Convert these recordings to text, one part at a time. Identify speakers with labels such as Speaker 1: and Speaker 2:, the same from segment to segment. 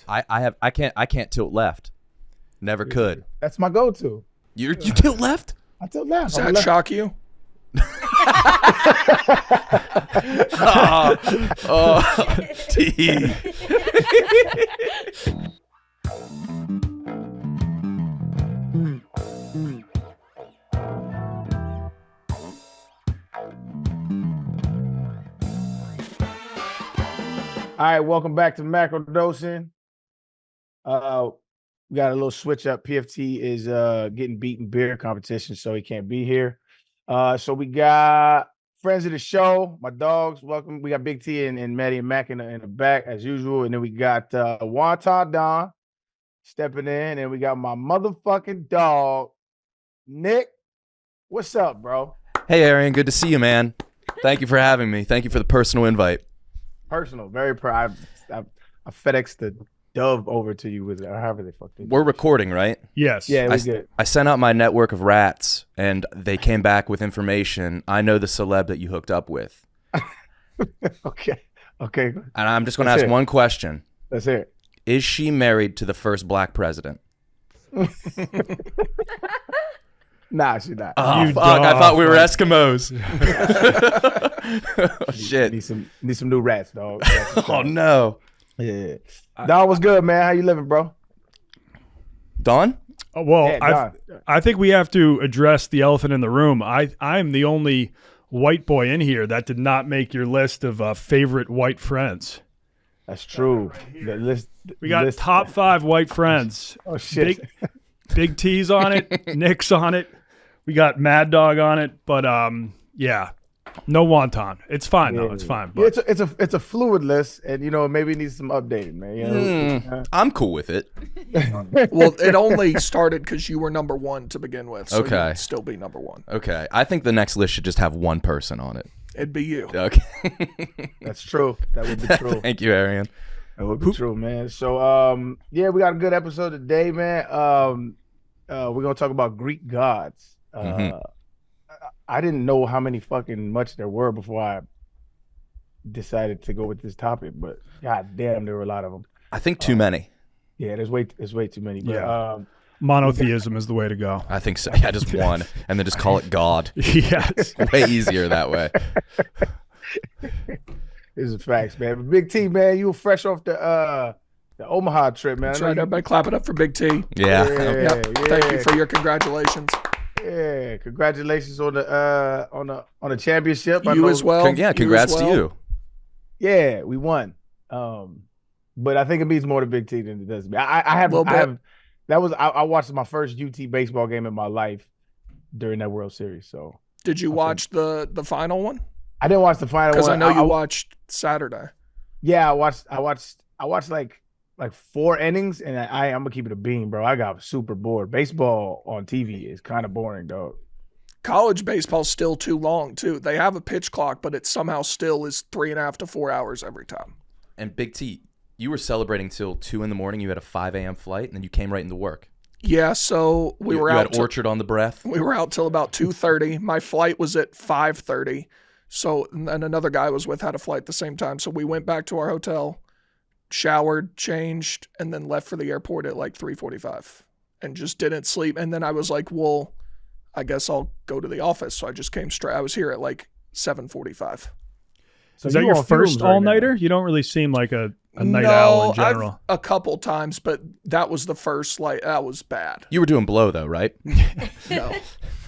Speaker 1: left.
Speaker 2: I can't tilt left. Never could.
Speaker 1: That's my go-to.
Speaker 2: You tilt left?
Speaker 1: I tilt left.
Speaker 3: Does that shock you?
Speaker 2: T.
Speaker 1: All right, welcome back to Macrodosing. We got a little switch up. PFT is getting beaten beer competition, so he can't be here. So we got friends of the show, my dogs. Welcome. We got Big T and Maddie and Mac in the back as usual, and then we got Wonton Don stepping in, and we got my motherfucking dog, Nick. What's up, bro?
Speaker 2: Hey, Arian. Good to see you, man. Thank you for having me. Thank you for the personal invite.
Speaker 1: Personal, very proud. I FedExed the dove over to you with it, or however they fucked it.
Speaker 2: We're recording, right?
Speaker 4: Yes.
Speaker 1: Yeah, we good.
Speaker 2: I sent out my network of rats, and they came back with information. I know the celeb that you hooked up with.
Speaker 1: Okay. And
Speaker 2: I'm just going to ask one question.
Speaker 1: Let's hear it.
Speaker 2: Is she married to the first black president?
Speaker 1: Nah, she's not.
Speaker 2: Oh, fuck. I thought we were Eskimos. Oh, shit.
Speaker 1: Need some new rats, dog.
Speaker 2: Oh, no.
Speaker 1: Yeah. Don, what's good, man? How you living, bro?
Speaker 2: Don?
Speaker 4: Well,
Speaker 1: Yeah,
Speaker 4: I think we have to address the elephant in the room. I'm the only white boy in here that did not make your list of favorite white friends.
Speaker 1: That's true. The list.
Speaker 4: We got top 5 white friends.
Speaker 1: Oh shit.
Speaker 4: Big T's on it. Nick's on it. We got Mad Dog on it. But yeah, no wonton. It's fine though. It's fine. But.
Speaker 1: Yeah, it's a fluid list, and maybe it needs some updating, man. You know?
Speaker 2: I'm cool with it.
Speaker 3: Well, it only started because you were number 1 to begin with. So
Speaker 2: Okay.
Speaker 3: you'd still be number 1.
Speaker 2: Okay. I think the next list should just have one person on it.
Speaker 3: It'd be you.
Speaker 2: Okay.
Speaker 1: That's true. That would be true.
Speaker 2: Thank you, Arian.
Speaker 1: That would be true, man. So yeah, we got a good episode today, man. We're gonna talk about Greek gods. I didn't know how much there were before I decided to go with this topic, but god damn, there were a lot of them.
Speaker 2: I think too many.
Speaker 1: Yeah, there's way too many. But,
Speaker 4: Yeah. Monotheism is the way to go.
Speaker 2: I think so. Yeah, just one, and then just call it God.
Speaker 4: Yes.
Speaker 2: Way easier that way.
Speaker 1: This is facts, man. But Big T, man, you were fresh off the Omaha trip, man.
Speaker 3: That's right. Everybody clap it up for Big T.
Speaker 2: Yeah.
Speaker 3: Yep. Thank you for your congratulations.
Speaker 1: Yeah, congratulations on the championship.
Speaker 3: You as well.
Speaker 2: Congrats to you.
Speaker 1: Yeah, we won. But I think it means more to Big T than it does to me. I watched my first UT baseball game in my life during that World Series. So
Speaker 3: did you watch the final one?
Speaker 1: I didn't watch the final one
Speaker 3: because I know you watched Saturday.
Speaker 1: Yeah, I watched like 4 innings, and I'm gonna keep it a bean, bro. I got super bored. Baseball on TV is kind of boring, dog.
Speaker 3: College baseball's still too long too. They have a pitch clock, but it somehow still is 3.5 to 4 hours every time.
Speaker 2: And Big T, you were celebrating till 2 a.m. You had a 5 a.m. flight, and then you came right into work.
Speaker 3: Yeah, so we were out.
Speaker 2: You had Orchard on the breath.
Speaker 3: We were out till about 2:30. My flight was at 5:30. So, and another guy was had a flight at the same time. So we went back to our hotel, showered, changed, and then left for the airport at like 3:45 and just didn't sleep. And then I was like, well, I guess I'll go to the office. So I just came straight. I was here at like 7:45.
Speaker 4: So is that your first all-nighter? You don't really seem like a night owl in general.
Speaker 3: A couple times, but that was the first. That was bad.
Speaker 2: You were doing blow though, right?
Speaker 3: No.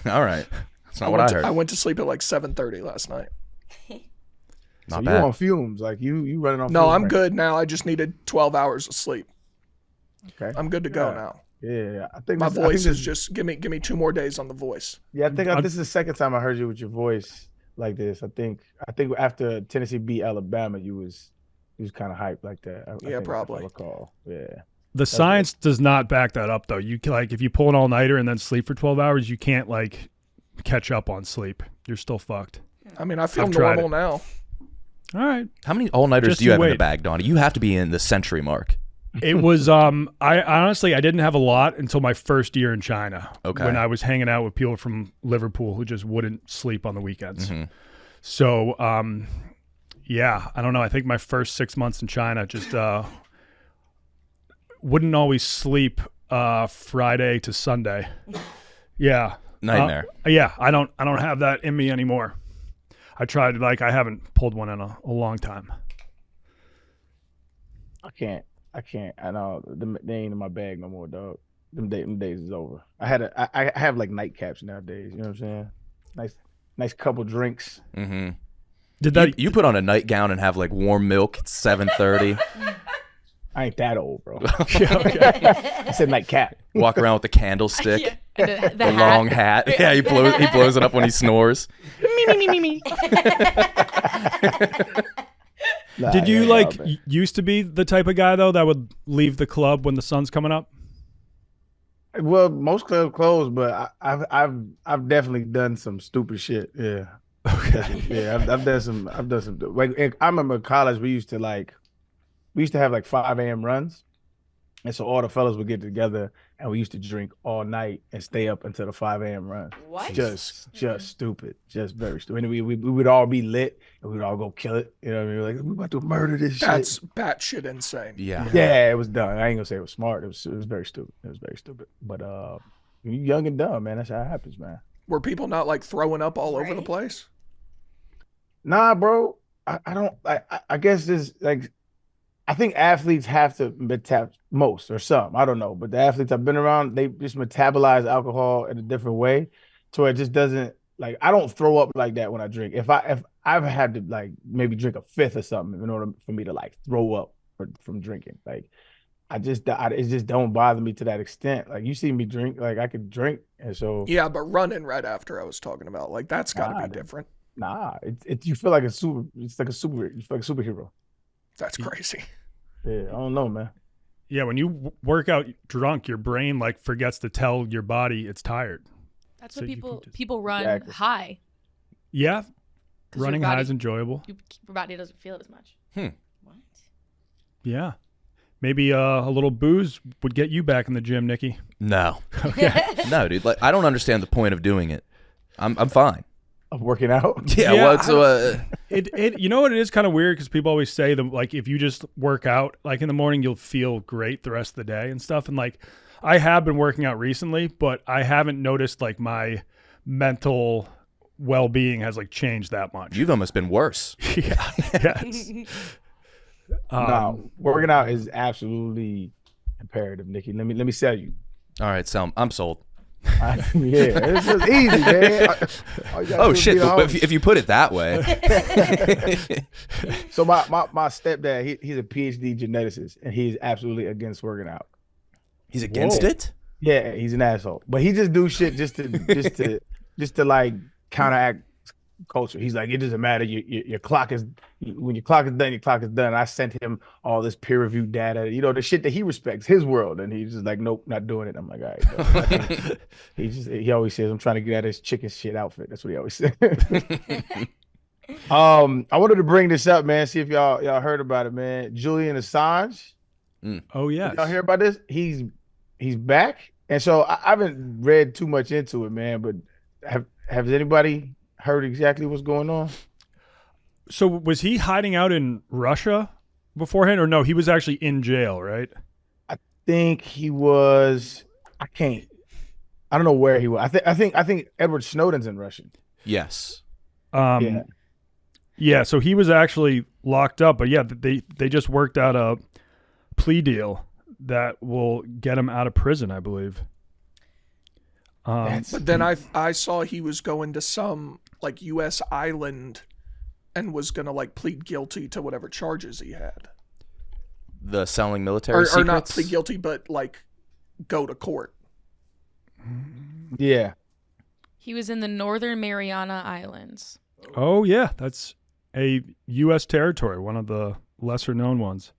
Speaker 2: All right. That's not what I heard.
Speaker 3: I went to sleep at like 7:30 last night.
Speaker 1: Not
Speaker 3: so
Speaker 1: bad. You on fumes? Like you running off?
Speaker 3: No, I'm good now. I just needed 12 hours of sleep.
Speaker 1: Okay.
Speaker 3: I'm good to go now.
Speaker 1: Yeah, I think
Speaker 3: my voice is just give me 2 more days on the voice.
Speaker 1: Yeah, I think this is the second time I heard you with your voice like this. I think after Tennessee beat Alabama, you was kind of hyped like that.
Speaker 3: Yeah, probably.
Speaker 1: I recall. Yeah.
Speaker 4: The science does not back that up though. You like if you pull an all-nighter and then sleep for 12 hours, you can't like catch up on sleep. You're still fucked.
Speaker 3: I mean, I feel normal now.
Speaker 4: All right.
Speaker 2: How many all-nighters do you have in the bag, Donnie? You have to be in the century mark.
Speaker 4: It was I honestly I didn't have a lot until my first year in China.
Speaker 2: Okay.
Speaker 4: When I was hanging out with people from Liverpool who just wouldn't sleep on the weekends.
Speaker 2: Mm-hmm.
Speaker 4: So yeah, I don't know. I think my first 6 months in China just wouldn't always sleep Friday to Sunday. Yeah.
Speaker 2: Nightmare.
Speaker 4: Yeah, I don't have that in me anymore. I tried, like, I haven't pulled one in a long time.
Speaker 1: I can't. I know they ain't in my bag no more, dog. Them days is over. I have like nightcaps nowadays. You know what I'm saying? Nice couple drinks.
Speaker 2: Mm-hmm.
Speaker 4: Did that
Speaker 2: you put on a nightgown and have like warm milk at 7:30?
Speaker 1: I ain't that old, bro.
Speaker 4: Yeah, okay.
Speaker 1: I said nightcap.
Speaker 2: Walk around with the candlestick,
Speaker 5: Yeah. And
Speaker 2: the long hat. Yeah, he blows it up when he snores.
Speaker 5: me.
Speaker 1: Nah,
Speaker 4: Did you
Speaker 1: yeah, nah, man.
Speaker 4: used to be the type of guy though that would leave the club when the sun's coming up?
Speaker 1: Well, most clubs closed, but I've definitely done some stupid shit. Yeah.
Speaker 4: Okay.
Speaker 1: Yeah, I've done some. Like, I remember in college we used to have like 5 a.m. runs, and so all the fellas would get together and we used to drink all night and stay up until the 5 a.m. run.
Speaker 5: What?
Speaker 1: Just stupid, just very stupid. And we would all be lit and we'd all go kill it. You know what I mean? We're like, we're about to murder this
Speaker 3: That's
Speaker 1: shit.
Speaker 3: batshit insane.
Speaker 2: Yeah.
Speaker 1: Yeah, it was dumb. I ain't gonna say it was smart. It was very stupid. It was very stupid. But you young and dumb, man. That's how it happens, man.
Speaker 3: Were people not like throwing up all over the place?
Speaker 1: Nah, bro. I don't. I guess this like. I think athletes have to most or some. I don't know, but the athletes I've been around, they just metabolize alcohol in a different way, so it just doesn't like. I don't throw up like that when I drink. If I've had to like maybe drink a fifth or something in order for me to like throw up from drinking, like it just don't bother me to that extent. Like you see me drink, like I could drink, and so
Speaker 3: Yeah, but running right after I was talking about, like that's got to
Speaker 1: Nah,
Speaker 3: be different.
Speaker 1: nah, you feel like you feel like a superhero.
Speaker 3: That's crazy.
Speaker 1: Yeah, I don't know, man.
Speaker 4: Yeah, when you work out drunk, your brain like forgets to tell your body it's tired.
Speaker 5: That's
Speaker 4: So
Speaker 5: what
Speaker 4: you can just-
Speaker 5: people run
Speaker 1: Exactly.
Speaker 5: high.
Speaker 4: Yeah,
Speaker 5: 'Cause
Speaker 4: running
Speaker 5: your
Speaker 4: high
Speaker 5: body-
Speaker 4: is enjoyable.
Speaker 5: Your body doesn't feel it as much. What?
Speaker 4: Yeah, maybe a little booze would get you back in the gym, Nikki.
Speaker 2: No. No, dude. Like I don't understand the point of doing it. I'm fine.
Speaker 1: Of working out.
Speaker 2: Yeah.
Speaker 4: Yeah,
Speaker 2: What's
Speaker 4: It you know what, it is kind of weird because people always say that like if you just work out like in the morning you'll feel great the rest of the day and stuff, and like I have been working out recently, but I haven't noticed like my mental well-being has like changed that much.
Speaker 2: You've almost been worse.
Speaker 4: Yeah. Yes.
Speaker 1: No, working out is absolutely imperative, Nikki. Let me sell you.
Speaker 2: All right, so I'm sold.
Speaker 1: Yeah, it's just easy, man. All you gotta
Speaker 2: Oh
Speaker 1: do is
Speaker 2: shit!
Speaker 1: be the
Speaker 2: But
Speaker 1: homie.
Speaker 2: if you put it that way,
Speaker 1: So my stepdad, he's a PhD geneticist, and he's absolutely against working out.
Speaker 2: he's against
Speaker 1: Whoa.
Speaker 2: it.
Speaker 1: Yeah, he's an asshole, but he just do shit just to like counteract culture. He's like, it doesn't matter. Your clock is when your clock is done. Your clock is done. I sent him all this peer reviewed data. You know, the shit that he respects, his world, and he's just like, nope, not doing it. I'm like, all right. Bro. he always says, I'm trying to get out of his chicken shit outfit. That's what he always says. I wanted to bring this up, man. See if y'all heard about it, man. Julian Assange.
Speaker 4: Oh yes.
Speaker 1: Y'all hear about this? He's back, and so I haven't read too much into it, man. But has anybody heard exactly what's going on?
Speaker 4: So was he hiding out in Russia beforehand, or no? He was actually in jail, right?
Speaker 1: Think he was. I don't know where he was. I think Edward Snowden's in Russia.
Speaker 2: Yes.
Speaker 1: Yeah.
Speaker 4: Yeah, so he was actually locked up, but yeah, they just worked out a plea deal that will get him out of prison, I believe.
Speaker 1: That's-
Speaker 3: But then I saw he was going to some like U.S. island and was gonna like plead guilty to whatever charges he had,
Speaker 2: The selling military
Speaker 3: or
Speaker 2: secrets.
Speaker 3: not plead guilty, but like go to court.
Speaker 1: yeah.
Speaker 5: He was in the Northern Mariana Islands.
Speaker 4: Oh yeah, that's a U.S. territory, one of the lesser known ones.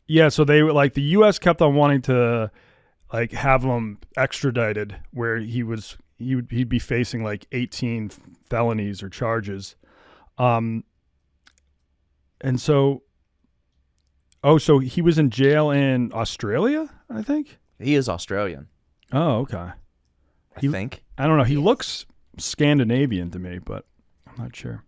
Speaker 4: Yeah, so they like the U.S. kept on wanting to like have him extradited, where he'd be facing like 18 felonies or charges, and so so he was in jail in Australia, I think.
Speaker 2: He is Australian,
Speaker 4: Oh, okay.
Speaker 2: I
Speaker 4: He-
Speaker 2: think.
Speaker 4: I don't know. He looks Scandinavian to me, but I'm not sure.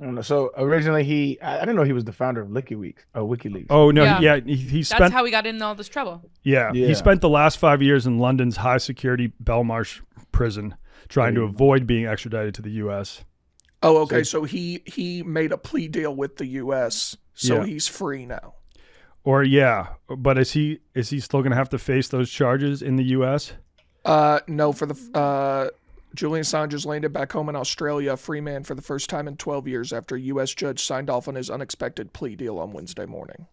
Speaker 1: I don't know. So originally I didn't know he was the founder of WikiLeaks.
Speaker 4: Oh no,
Speaker 5: Yeah.
Speaker 4: he
Speaker 5: That's
Speaker 4: spent
Speaker 5: how we got in all this trouble.
Speaker 1: Yeah.
Speaker 4: he spent the last 5 years in London's high security Belmarsh prison, trying to avoid being extradited to the U.S.
Speaker 3: Oh, okay. So he made a plea deal with the U.S. So
Speaker 4: Yeah.
Speaker 3: he's free now.
Speaker 4: Or but is he still going to have to face those charges in the U.S.?
Speaker 3: No, for the Julian Assange has landed back home in Australia, a free man for the first time in 12 years after a U.S. judge signed off on his unexpected plea deal on Wednesday morning.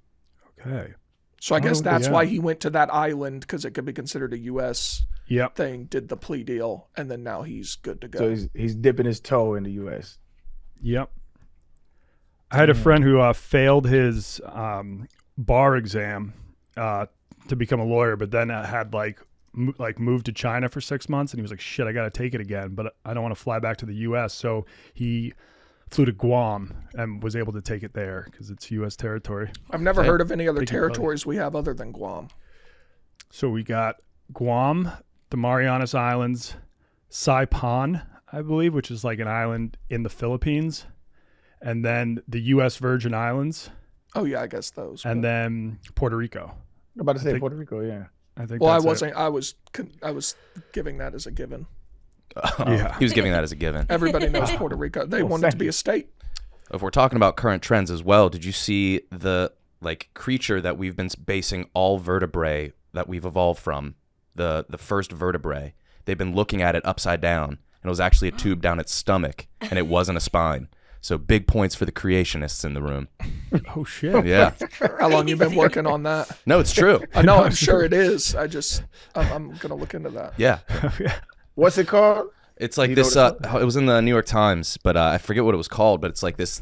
Speaker 4: Okay.
Speaker 3: So I guess that's
Speaker 4: yeah.
Speaker 3: why he went to that island, because it could be considered a U.S.
Speaker 4: Yep.
Speaker 3: thing, did the plea deal, and then now he's good to go.
Speaker 1: So he's dipping his toe in the U.S.
Speaker 4: Yep. I had a friend who failed his bar exam to become a lawyer, but then had moved to China for 6 months, and he was like, shit, I got to take it again, but I don't want to fly back to the U.S. So he flew to Guam and was able to take it there because it's U.S. territory.
Speaker 3: I've never heard of any other
Speaker 4: Thank you,
Speaker 3: territories we have other than Guam.
Speaker 4: So we got Guam, the Marianas Islands, Saipan, I believe, which is like an island in the Philippines, and then the U.S. Virgin Islands,
Speaker 3: Oh yeah, I guess those.
Speaker 4: and
Speaker 3: but-
Speaker 4: then Puerto Rico.
Speaker 1: I'm about to say
Speaker 4: think-
Speaker 1: Puerto Rico, yeah.
Speaker 4: I think.
Speaker 3: well, I
Speaker 4: that's it.
Speaker 3: wasn't. I was giving that as a given.
Speaker 4: Yeah.
Speaker 2: He was giving that as a given.
Speaker 3: Everybody knows Puerto Rico. They want it to be a state.
Speaker 2: If we're talking about current trends as well, did you see the creature that we've been basing all vertebrae that we've evolved from, the first vertebrae? They've been looking at it upside down, and it was actually a tube down its stomach, and it wasn't a spine. So big points for the creationists in the room.
Speaker 4: Oh shit.
Speaker 2: Yeah.
Speaker 3: How long you been working on that?
Speaker 2: No, it's true.
Speaker 3: I know. I'm sure it is. I'm gonna look into that.
Speaker 2: Yeah.
Speaker 1: What's it called?
Speaker 2: It's like
Speaker 1: You know
Speaker 2: this.
Speaker 1: what it's
Speaker 2: It was in the New York Times, but I forget what it was called. But it's like this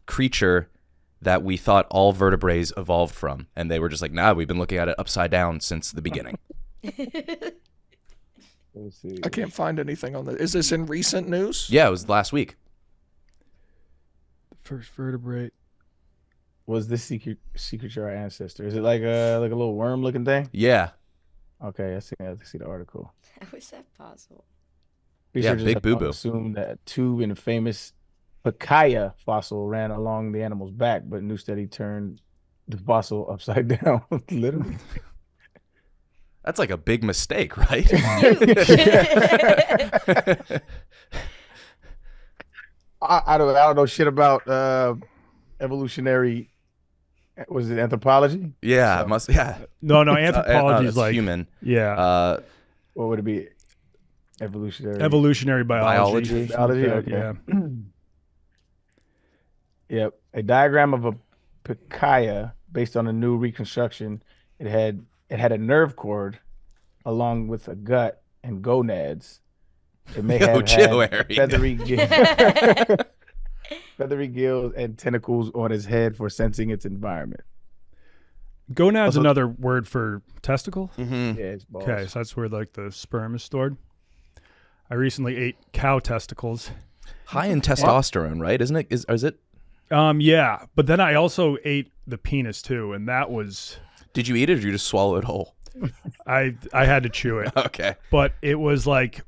Speaker 2: creature that we thought all vertebrates evolved from, and they were just like, nah, we've been looking at it upside down since the beginning.
Speaker 1: Let's see.
Speaker 3: I can't find anything on this. Is this in recent news?
Speaker 2: Yeah, it was last week.
Speaker 4: First vertebrate.
Speaker 1: Was this secret your ancestor? Is it like a little worm looking thing?
Speaker 2: Yeah.
Speaker 1: Okay, I see the article.
Speaker 5: How is that possible?
Speaker 2: Yeah,
Speaker 1: Researchers
Speaker 2: big
Speaker 1: have
Speaker 2: boo-boo.
Speaker 1: assumed that a tube in a famous Pikaia fossil ran along the animal's back, but new study turned the fossil upside down. Literally.
Speaker 2: That's like a big mistake, right?
Speaker 1: I don't know shit about evolutionary. Was it anthropology?
Speaker 2: Yeah,
Speaker 1: So-
Speaker 2: it must. Yeah.
Speaker 4: No, anthropology is
Speaker 2: it's
Speaker 4: like
Speaker 2: human.
Speaker 4: yeah,
Speaker 1: What would it be? Evolutionary.
Speaker 4: evolutionary biology.
Speaker 1: Biology, okay.
Speaker 4: Yeah.
Speaker 1: Yep. A diagram of a Pikaia based on a new reconstruction. It had a nerve cord along with a gut and gonads. It may
Speaker 2: Yo,
Speaker 1: have
Speaker 2: chill,
Speaker 1: had
Speaker 2: Arian.
Speaker 1: feathery gills and tentacles on his head for sensing its environment.
Speaker 4: Gonad's
Speaker 1: Also-
Speaker 4: another word for testicle.
Speaker 2: Mm-hmm.
Speaker 1: Yeah, it's balls.
Speaker 4: Okay, so that's where like the sperm is stored. I recently ate cow testicles.
Speaker 2: High in testosterone, right? Isn't it? Is it?
Speaker 4: Yeah, but then I also ate the penis too, and that was
Speaker 2: Did you eat it, or did you just swallow it whole?
Speaker 4: I had to chew it,
Speaker 2: Okay.
Speaker 4: but it was like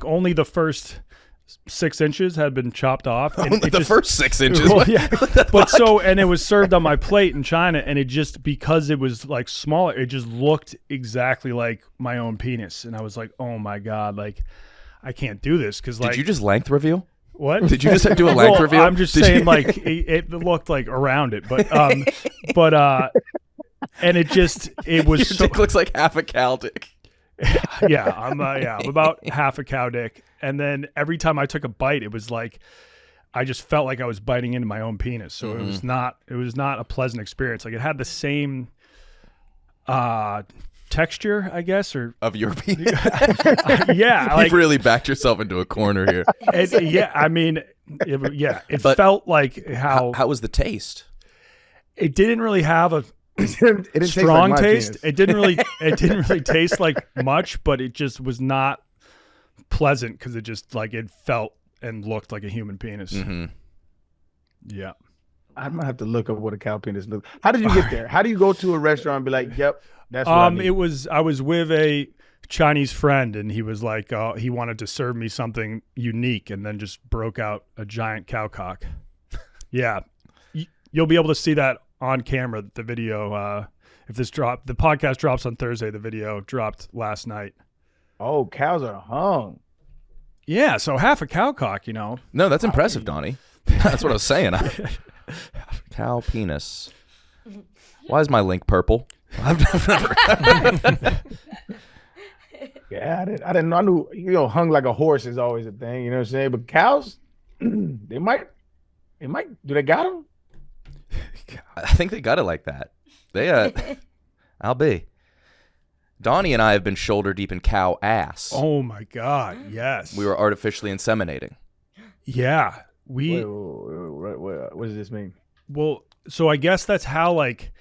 Speaker 4: only the first 6 inches had been chopped off. And
Speaker 2: Only
Speaker 4: it
Speaker 2: the
Speaker 4: just-
Speaker 2: first 6 inches.
Speaker 4: Well,
Speaker 2: What?
Speaker 4: yeah, but so and it was served on my plate in China, and it just because it was like smaller, it just looked exactly like my own penis, and I was like, oh my god, like I can't do this because like
Speaker 2: Did you just length reveal?
Speaker 4: what?
Speaker 2: Did you just do a length
Speaker 4: Well,
Speaker 2: reveal?
Speaker 4: I'm just
Speaker 2: Did
Speaker 4: saying,
Speaker 2: you-
Speaker 4: like it looked like around it, but and it was
Speaker 2: Your
Speaker 4: so
Speaker 2: dick looks like half a cow dick.
Speaker 4: yeah, I'm about half a cow dick, and then every time I took a bite, it was like I just felt like I was biting into my own penis, so it was not a pleasant experience. Like it had the same texture, I guess, or
Speaker 2: Of your penis.
Speaker 4: yeah, like
Speaker 2: You've really backed yourself into a corner here.
Speaker 4: yeah, I mean, it
Speaker 2: But
Speaker 4: felt like how
Speaker 2: How was the taste?
Speaker 4: it didn't really have a
Speaker 1: It didn't taste like
Speaker 4: strong
Speaker 1: my
Speaker 4: taste.
Speaker 1: penis.
Speaker 4: It didn't really taste like much, but it just was not pleasant because it just like it felt and looked like a human penis.
Speaker 2: Mm-hmm.
Speaker 4: Yeah.
Speaker 1: I might have to look up what a cow penis looks. How did you get there? How do you go to a restaurant and be like, "Yep, that's what I need."
Speaker 4: I was with a Chinese friend, and he was like, he wanted to serve me something unique, and then just broke out a giant cow cock. Yeah, you'll be able to see that on camera. The video, if the podcast drops on Thursday. The video dropped last night.
Speaker 1: Oh, cows are hung.
Speaker 4: Yeah, so half a cow cock, you know.
Speaker 2: No, that's impressive, Donnie. That's what I was saying. Cow penis. Why is my link purple? I've never.
Speaker 1: Yeah, I didn't know. I knew, hung like a horse is always a thing. You know what I'm saying? But cows, they might. Do they got them?
Speaker 2: I think they got it like that. They, I'll be. Donnie and I have been shoulder deep in cow ass.
Speaker 4: Oh my God, yes.
Speaker 2: We were artificially inseminating.
Speaker 4: Yeah,
Speaker 1: Wait, what does this mean?
Speaker 4: Well, so I guess that's how, like,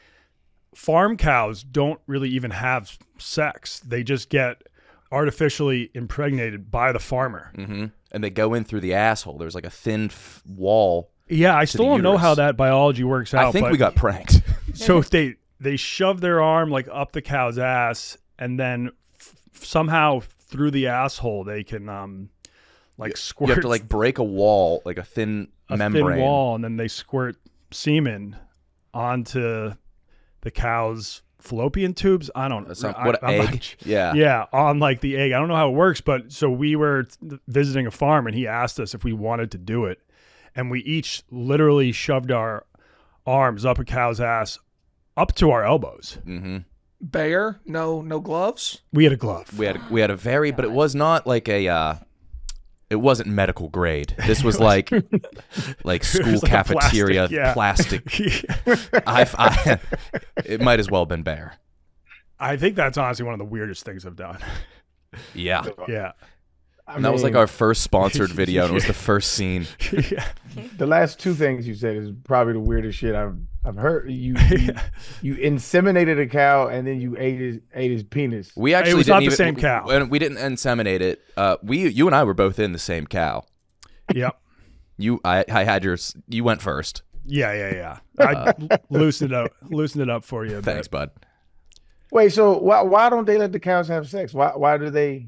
Speaker 4: farm cows don't really even have sex. They just get artificially impregnated by the farmer.
Speaker 2: Mm-hmm. And they go in through the asshole. There's like a thin wall.
Speaker 4: Yeah, I still don't know how that biology works out.
Speaker 2: I think we got pranked.
Speaker 4: So if they shove their arm like up the cow's ass, and then somehow through the asshole they can squirt.
Speaker 2: You have to like break a wall, like a thin membrane.
Speaker 4: Thin wall, and then they squirt semen onto the cow's fallopian tubes. I don't know.
Speaker 2: What egg? Yeah.
Speaker 4: Yeah, on like the egg. I don't know how it works, but so we were visiting a farm, and he asked us if we wanted to do it, and we each literally shoved our arms up a cow's ass up to our elbows.
Speaker 2: Mm-hmm.
Speaker 3: Bare? No gloves?
Speaker 4: We had a glove.
Speaker 2: We had a very, but it was not like a. It wasn't medical grade. This was like school
Speaker 4: like
Speaker 2: cafeteria
Speaker 4: plastic.
Speaker 2: It might as well have been bare.
Speaker 4: I think that's honestly one of the weirdest things I've done.
Speaker 2: Yeah.
Speaker 4: Yeah.
Speaker 2: And that was like our first sponsored video, and it was the first scene.
Speaker 4: Yeah.
Speaker 1: The last two things you said is probably the weirdest shit I've heard. You inseminated a cow and then you ate his penis.
Speaker 2: We actually
Speaker 4: it was
Speaker 2: didn't
Speaker 4: not the same cow.
Speaker 2: And we didn't inseminate it. You and I were both in the same cow.
Speaker 4: Yep.
Speaker 2: I had yours. You went first.
Speaker 4: Yeah. I loosened it up for you.
Speaker 2: Thanks, bud.
Speaker 1: Wait, so why don't they let the cows have sex? Why do they?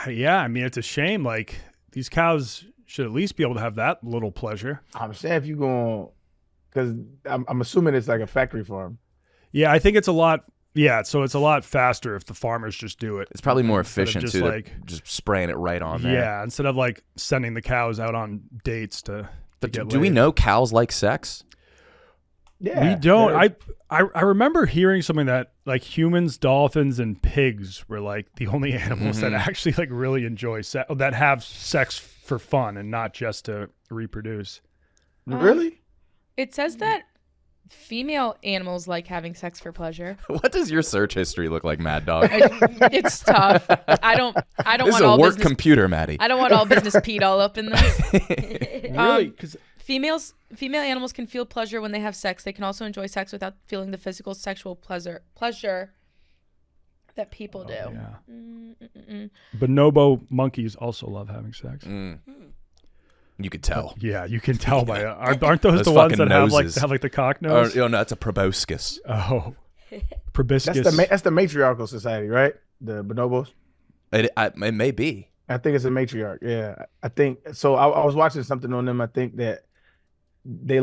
Speaker 4: Yeah, I mean, it's a shame. Like, these cows should at least be able to have that little pleasure.
Speaker 1: I'm saying if you go, because I'm assuming it's like a factory farm.
Speaker 4: Yeah, I think it's a lot. Yeah, so it's a lot faster if the farmers just do it.
Speaker 2: It's probably more efficient
Speaker 4: just
Speaker 2: too, just spraying it right on there.
Speaker 4: Yeah, instead of like sending the cows out on dates to.
Speaker 2: But
Speaker 4: get
Speaker 2: do we
Speaker 4: laid.
Speaker 2: know cows like sex?
Speaker 1: Yeah,
Speaker 4: We don't. I remember hearing something that like humans, dolphins, and pigs were like the only animals that actually like really enjoy sex, that have sex for fun and not just to reproduce.
Speaker 1: Really?
Speaker 5: It says that female animals like having sex for pleasure.
Speaker 2: What does your search history look like, Mad Dog?
Speaker 5: It's tough. I don't
Speaker 2: This
Speaker 5: want
Speaker 2: is a
Speaker 5: all
Speaker 2: work
Speaker 5: business.
Speaker 2: computer, Maddie.
Speaker 5: I don't want all business Pete all up in this.
Speaker 4: Really? Because
Speaker 5: Female animals can feel pleasure when they have sex. They can also enjoy sex without feeling the physical sexual pleasure that people do.
Speaker 4: yeah. Bonobo monkeys also love having sex.
Speaker 2: You could tell.
Speaker 4: Yeah, you can tell by aren't those
Speaker 2: Those
Speaker 4: the ones
Speaker 2: fucking
Speaker 4: that
Speaker 2: noses.
Speaker 4: have like the cock nose?
Speaker 2: No, that's a proboscis.
Speaker 4: Oh, proboscis.
Speaker 1: That's the matriarchal society, right? The bonobos.
Speaker 2: It may be.
Speaker 1: I think it's a matriarch. Yeah, I think so. I was watching something on them. I think that they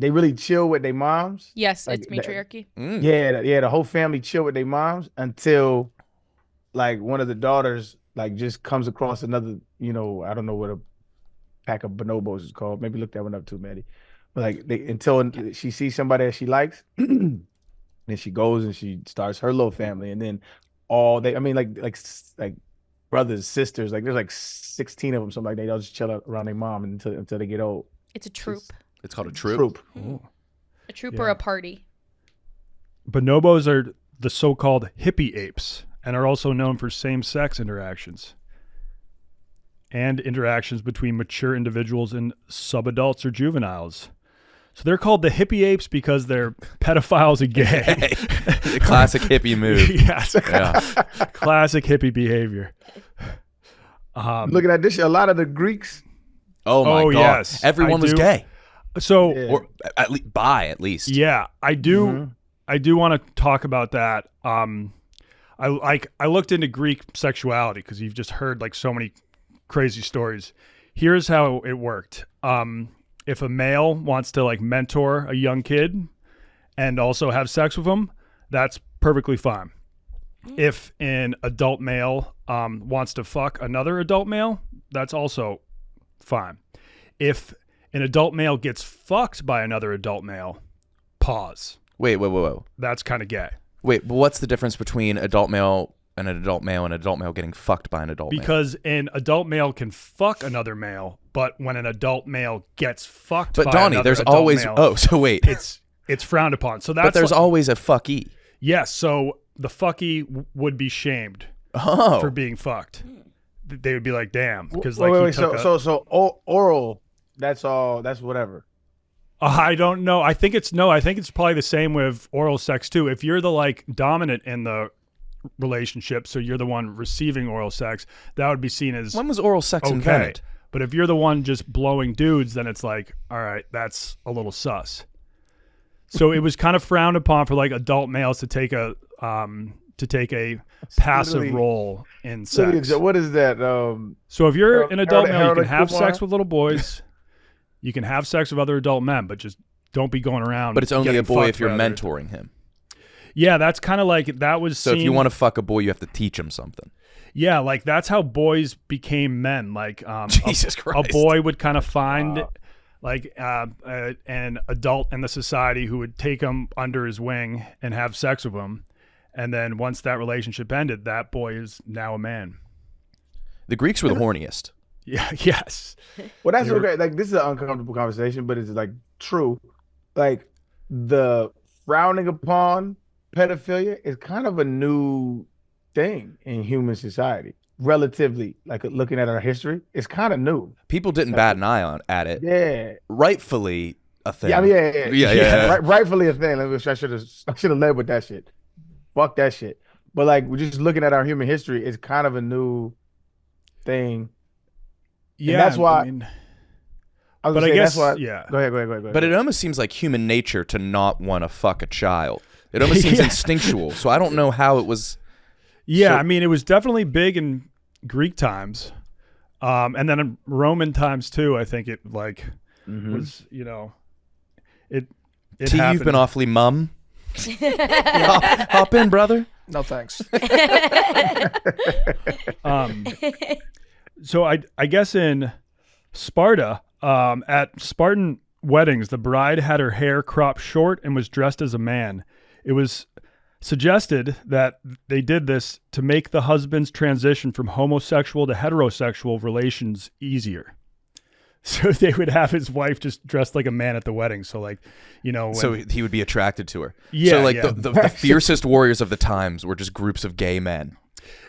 Speaker 1: really chill with their moms.
Speaker 5: Yes,
Speaker 1: Like,
Speaker 5: it's matriarchy.
Speaker 1: Yeah, the whole family chill with their moms until like one of the daughters like just comes across another, I don't know what a pack of bonobos is called. Maybe look that one up too, Maddie. But like until she sees somebody that she likes, then she goes and she starts her little family, and then like brothers, sisters, like there's like 16 of them, something like that. They all just chill out around their mom until they get old.
Speaker 5: It's a troop.
Speaker 2: It's called a troop.
Speaker 4: Oh.
Speaker 5: A troop or a party.
Speaker 4: Bonobos are the so-called hippie apes and are also known for same-sex interactions and interactions between mature individuals and subadults or juveniles. So they're called the hippie apes because they're pedophiles and gay.
Speaker 2: The classic hippie move.
Speaker 4: Yes.
Speaker 2: Yeah.
Speaker 4: Classic hippie behavior.
Speaker 1: Looking at this shit, a lot of the Greeks.
Speaker 2: Oh my god.
Speaker 4: Yes,
Speaker 2: Everyone
Speaker 4: I
Speaker 2: was
Speaker 4: do.
Speaker 2: gay.
Speaker 4: So
Speaker 1: Yeah.
Speaker 2: Or at least bi at least.
Speaker 4: yeah, I do want to talk about that. I looked into Greek sexuality because you've just heard like so many crazy stories. Here's how it worked. If a male wants to like mentor a young kid and also have sex with him, that's perfectly fine. If an adult male wants to fuck another adult male, that's also fine. If an adult male gets fucked by another adult male, pause.
Speaker 2: Wait.
Speaker 4: That's kind of gay.
Speaker 2: Wait, but what's the difference between adult male and an adult male getting fucked by an adult male?
Speaker 4: Because an adult male can fuck another male, but when an adult male gets fucked by
Speaker 2: Donnie,
Speaker 4: another
Speaker 2: there's
Speaker 4: adult
Speaker 2: always
Speaker 4: male,
Speaker 2: so wait.
Speaker 4: it's frowned upon. So that's
Speaker 2: But there's always a fucky.
Speaker 4: yes. So the fucky would be shamed for being fucked. They would be like, "Damn," because like
Speaker 1: wait, so oral. That's all. That's whatever.
Speaker 4: I don't know. I think it's probably the same with oral sex too. If you're the like dominant in the relationship, so you're the one receiving oral sex, that would be seen as
Speaker 2: When was oral sex
Speaker 4: okay.
Speaker 2: invented?
Speaker 4: But if you're the one just blowing dudes, then it's like, all right, that's a little sus. So it was kind of frowned upon for like adult males to take a passive role in sex.
Speaker 1: What is that?
Speaker 4: So if you're an adult male, you can
Speaker 1: Harold
Speaker 4: have
Speaker 1: Kumar?
Speaker 4: sex with little boys. You can have sex with other adult men, but just don't be going around.
Speaker 2: But it's only
Speaker 4: getting
Speaker 2: a boy
Speaker 4: fucked
Speaker 2: if you're
Speaker 4: by other-
Speaker 2: mentoring him.
Speaker 4: Yeah, that's kind of like that was.
Speaker 2: So if you
Speaker 4: seen-
Speaker 2: want to fuck a boy, you have to teach him something.
Speaker 4: yeah, like that's how boys became men. Like
Speaker 2: Jesus
Speaker 4: a
Speaker 2: Christ.
Speaker 4: boy would kind of find like an adult in the society who would take him under his wing and have sex with him, and then once that relationship ended, that boy is now a man.
Speaker 2: The Greeks were the horniest.
Speaker 4: Yeah. Yes.
Speaker 1: Well, that's okay. Like, this is an uncomfortable conversation, but it's like true. Like, the frowning upon pedophilia is kind of a new thing in human society. Relatively, like looking at our history, it's kind of new.
Speaker 2: People didn't bat an eye at it.
Speaker 1: Yeah.
Speaker 2: Rightfully a thing.
Speaker 1: Yeah, I mean,
Speaker 2: Yeah.
Speaker 1: Rightfully a thing. I should have led with that shit. Fuck that shit. But like, we're just looking at our human history. It's kind of a new thing.
Speaker 4: Yeah.
Speaker 1: And that's why.
Speaker 4: I mean,
Speaker 1: I was
Speaker 4: but
Speaker 1: gonna
Speaker 4: I
Speaker 1: say,
Speaker 4: guess
Speaker 1: that's why,
Speaker 4: yeah.
Speaker 1: Go ahead.
Speaker 2: But it almost seems like human nature to not want to fuck a child. It almost seems
Speaker 4: Yeah.
Speaker 2: instinctual. So I don't know how it was.
Speaker 4: Yeah,
Speaker 2: So-
Speaker 4: I mean, it was definitely big in Greek times, and then in Roman times too. I think it like was, it.
Speaker 2: T,
Speaker 4: happened.
Speaker 2: you've been awfully mum. Hop in, brother.
Speaker 3: No thanks.
Speaker 4: So I guess in Sparta, at Spartan weddings, the bride had her hair cropped short and was dressed as a man. It was suggested that they did this to make the husband's transition from homosexual to heterosexual relations easier. So they would have his wife just dressed like a man at the wedding. So like, when,
Speaker 2: So he would be attracted to her.
Speaker 4: Yeah,
Speaker 2: So like
Speaker 4: yeah.
Speaker 2: the fiercest warriors of the times were just groups of gay men.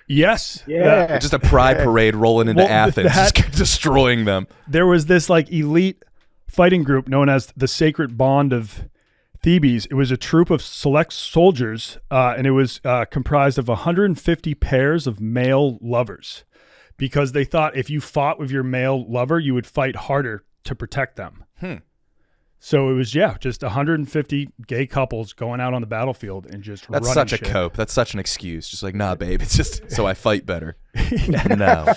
Speaker 4: yes,
Speaker 1: Yeah.
Speaker 2: Just a pride parade rolling into
Speaker 4: Well,
Speaker 2: Athens,
Speaker 4: that-
Speaker 2: just destroying them.
Speaker 4: there was this like elite fighting group known as the Sacred Bond of Thebes. It was a troop of select soldiers, and it was comprised of 150 pairs of male lovers, because they thought if you fought with your male lover, you would fight harder to protect them. So it was, just 150 gay couples going out on the battlefield and just
Speaker 2: That's
Speaker 4: running
Speaker 2: such a
Speaker 4: shit.
Speaker 2: cope. That's such an excuse. Just like, nah, babe. It's just so I fight better. No.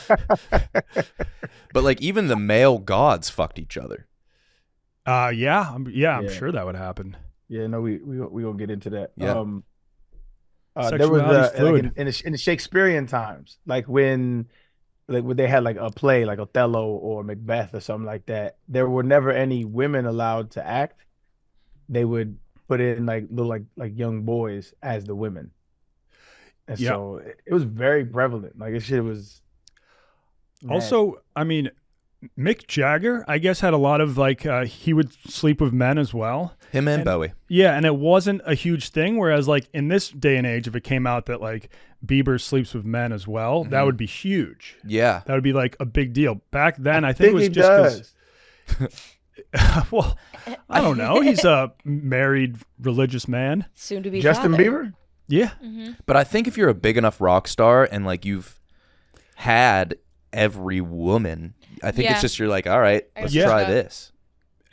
Speaker 2: But like even the male gods fucked each other.
Speaker 4: I'm
Speaker 1: Yeah.
Speaker 4: sure that would happen.
Speaker 1: Yeah, no, we gonna get into that.
Speaker 2: Yeah.
Speaker 1: There was
Speaker 4: Sexuality's fluid.
Speaker 1: like in the Shakespearean times, like when they had like a play like Othello or Macbeth or something like that, there were never any women allowed to act. They would put in like little like young boys as the women, and
Speaker 4: Yeah.
Speaker 1: so it was very prevalent. Like this shit was.
Speaker 4: Also, I mean, Mick Jagger, I guess, had a lot of like he would sleep with men as well.
Speaker 2: Him and Bowie.
Speaker 4: Yeah, and it wasn't a huge thing. Whereas, like in this day and age, if it came out that like Bieber sleeps with men as well, that would be huge.
Speaker 2: Yeah.
Speaker 4: That would be like a big deal. Back then, I think it was
Speaker 1: he
Speaker 4: just
Speaker 1: does.
Speaker 4: because. Well, I don't know. He's a married religious man.
Speaker 5: Soon to be
Speaker 1: Justin
Speaker 5: father.
Speaker 1: Bieber.
Speaker 4: Yeah,
Speaker 2: But I think if you're a big enough rock star and like you've had every woman, I think
Speaker 5: Yeah.
Speaker 2: it's just you're like, all right, let's
Speaker 4: Yeah.
Speaker 2: try this.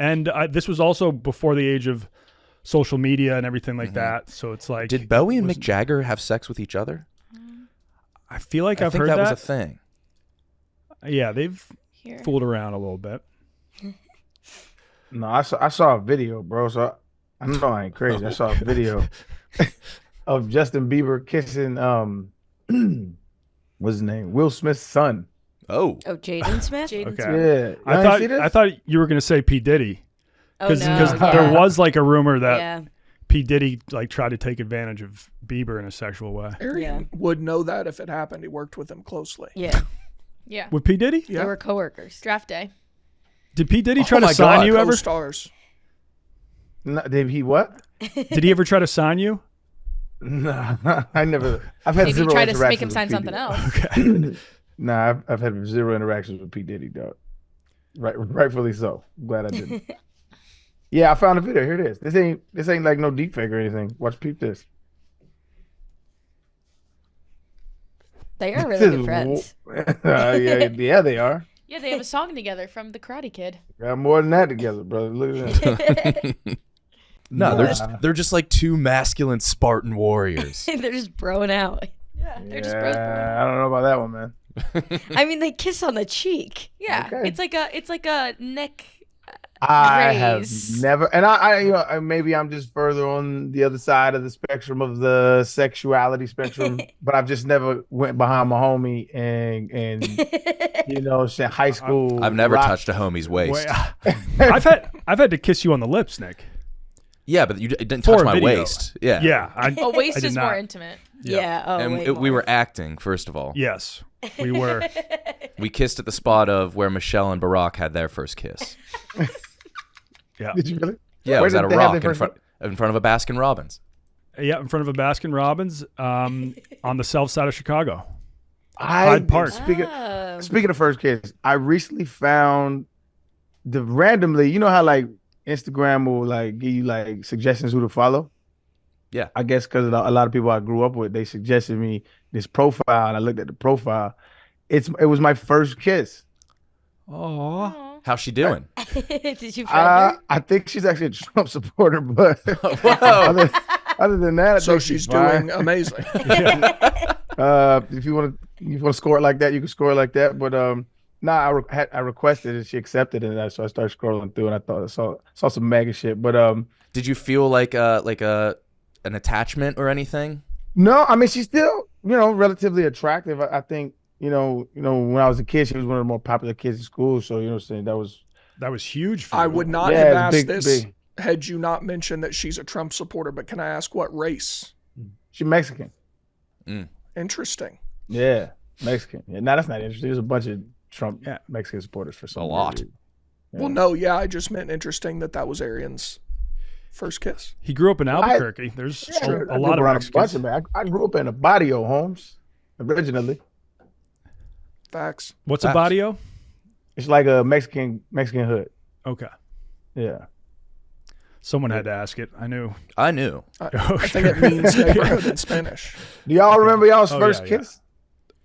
Speaker 4: and this was also before the age of social media and everything like that. So it's like,
Speaker 2: Did Bowie and Mick Jagger have sex with each other?
Speaker 4: I feel like I've
Speaker 2: think
Speaker 4: heard
Speaker 2: that
Speaker 4: that.
Speaker 2: was a thing.
Speaker 4: Yeah, they've
Speaker 5: Here.
Speaker 4: fooled around a little bit.
Speaker 1: No, I saw a video, bro. So I know I ain't crazy. I saw a video of Justin Bieber kissing what's his name? Will Smith's son.
Speaker 2: Oh,
Speaker 6: Oh, Jaden Smith?
Speaker 5: Jaden
Speaker 4: Okay.
Speaker 5: Smith.
Speaker 1: Yeah. Y'all ain't see this?
Speaker 4: I thought you were gonna say P Diddy
Speaker 6: Oh,
Speaker 4: because
Speaker 6: no.
Speaker 4: there was like a rumor that
Speaker 6: Yeah.
Speaker 4: P Diddy like tried to take advantage of Bieber in a sexual way.
Speaker 3: Arian would know that if it happened. He worked with him closely.
Speaker 6: Yeah.
Speaker 5: Yeah.
Speaker 4: With P Diddy?
Speaker 3: Yeah.
Speaker 6: They were coworkers.
Speaker 5: Draft day.
Speaker 4: Did P Diddy
Speaker 2: Oh
Speaker 4: try to
Speaker 2: my
Speaker 4: sign
Speaker 2: God.
Speaker 4: you ever?
Speaker 3: Co-stars.
Speaker 1: No, did he what?
Speaker 4: Did he ever try to sign you?
Speaker 1: No, I never. I've had
Speaker 5: Maybe
Speaker 1: zero
Speaker 5: try to
Speaker 1: interactions
Speaker 5: make him
Speaker 1: with
Speaker 5: sign
Speaker 1: P.
Speaker 5: something
Speaker 1: Diddy.
Speaker 5: else.
Speaker 4: Okay.
Speaker 1: Nah, I've had zero interactions with P Diddy, dog. Rightfully so. Glad I didn't. Yeah, I found a video. Here it is. This ain't like no deep fake or anything. Watch, peep this.
Speaker 6: They are
Speaker 1: This
Speaker 6: really
Speaker 1: is
Speaker 6: good friends.
Speaker 1: yeah, they are.
Speaker 5: Yeah, they have a song together from The Karate Kid.
Speaker 1: Got more than that together, brother. Look at that.
Speaker 2: no,
Speaker 1: Nah.
Speaker 2: they're just like two masculine Spartan warriors.
Speaker 6: They're just broing out.
Speaker 5: Yeah, they're just bros.
Speaker 1: I don't know about that one, man.
Speaker 6: I mean, they kiss on the cheek.
Speaker 5: Yeah,
Speaker 1: Okay.
Speaker 5: it's like a neck.
Speaker 1: I have
Speaker 5: Raise.
Speaker 1: never, and I maybe I'm just further on the other side of the spectrum of the sexuality spectrum, but I've just never went behind my homie and saying high school.
Speaker 2: I've never
Speaker 1: rock-
Speaker 2: touched a homie's waist.
Speaker 4: Wait, I've had to kiss you on the lips, Nick.
Speaker 2: Yeah, but it didn't
Speaker 4: For
Speaker 2: touch
Speaker 4: a
Speaker 2: my
Speaker 4: video.
Speaker 2: waist. Yeah.
Speaker 4: Yeah.
Speaker 5: Oh, waist
Speaker 4: I did
Speaker 5: is more
Speaker 4: not.
Speaker 5: intimate.
Speaker 6: Yeah. Oh,
Speaker 2: And
Speaker 6: way
Speaker 2: we
Speaker 6: more.
Speaker 2: were acting, first of all.
Speaker 4: Yes, we were.
Speaker 2: We kissed at the spot of where Michelle and Barack had their first kiss.
Speaker 4: Yeah.
Speaker 1: Did you really?
Speaker 2: Yeah, it
Speaker 1: Where
Speaker 2: was
Speaker 1: did
Speaker 2: at a
Speaker 1: they have
Speaker 2: rock
Speaker 1: their
Speaker 2: in
Speaker 1: first-
Speaker 2: front of a Baskin Robbins.
Speaker 4: Yeah, in front of a Baskin Robbins on the south side of Chicago.
Speaker 1: I
Speaker 4: Hyde Park.
Speaker 6: Oh.
Speaker 1: Speaking of first kiss, I recently found randomly. You know how like Instagram will like give you like suggestions who to follow.
Speaker 2: Yeah.
Speaker 1: I guess because a lot of people I grew up with, they suggested me this profile, and I looked at the profile. It was my first kiss.
Speaker 4: Oh.
Speaker 2: How's she doing?
Speaker 6: Did you friend her?
Speaker 1: I think she's actually a Trump supporter, but
Speaker 2: Whoa.
Speaker 1: other than that, I
Speaker 3: So
Speaker 1: think
Speaker 3: she's
Speaker 1: fine.
Speaker 3: doing amazing.
Speaker 1: If you want to score it like that, you can score it like that. But I requested it, she accepted it, so I started scrolling through, and I thought I saw some mega shit. But
Speaker 2: Did you feel like an attachment or anything?
Speaker 1: no, I mean she's still relatively attractive. I think when I was a kid, she was one of the more popular kids in school. So what I'm saying, that was
Speaker 4: huge for
Speaker 3: I
Speaker 4: you.
Speaker 3: would not
Speaker 1: Yeah,
Speaker 3: have
Speaker 1: it's
Speaker 3: asked
Speaker 1: big,
Speaker 3: this
Speaker 1: big.
Speaker 3: had you not mentioned that she's a Trump supporter, but can I ask what race?
Speaker 1: she Mexican.
Speaker 3: Interesting.
Speaker 1: Yeah, Mexican. Yeah, now that's not interesting. There's a bunch of Trump
Speaker 4: Yeah.
Speaker 1: Mexican supporters for some
Speaker 2: A lot.
Speaker 1: reason. Yeah.
Speaker 3: Well, no, yeah, I just meant interesting that was Arian's first kiss.
Speaker 4: He grew up in Albuquerque. There's
Speaker 1: Yeah, I
Speaker 4: a
Speaker 1: grew
Speaker 4: lot of
Speaker 1: around
Speaker 4: Mexicans.
Speaker 1: bunch of I grew up in a barrio, Holmes, originally.
Speaker 3: Facts.
Speaker 4: What's a
Speaker 2: Facts.
Speaker 4: barrio?
Speaker 1: It's like a Mexican hood.
Speaker 4: Okay.
Speaker 1: Yeah.
Speaker 4: Someone had to ask it. I knew.
Speaker 2: I knew.
Speaker 3: I think it means neighborhood in Spanish.
Speaker 1: Do y'all remember y'all's
Speaker 4: Oh,
Speaker 1: first
Speaker 4: yeah, yeah.
Speaker 1: kiss?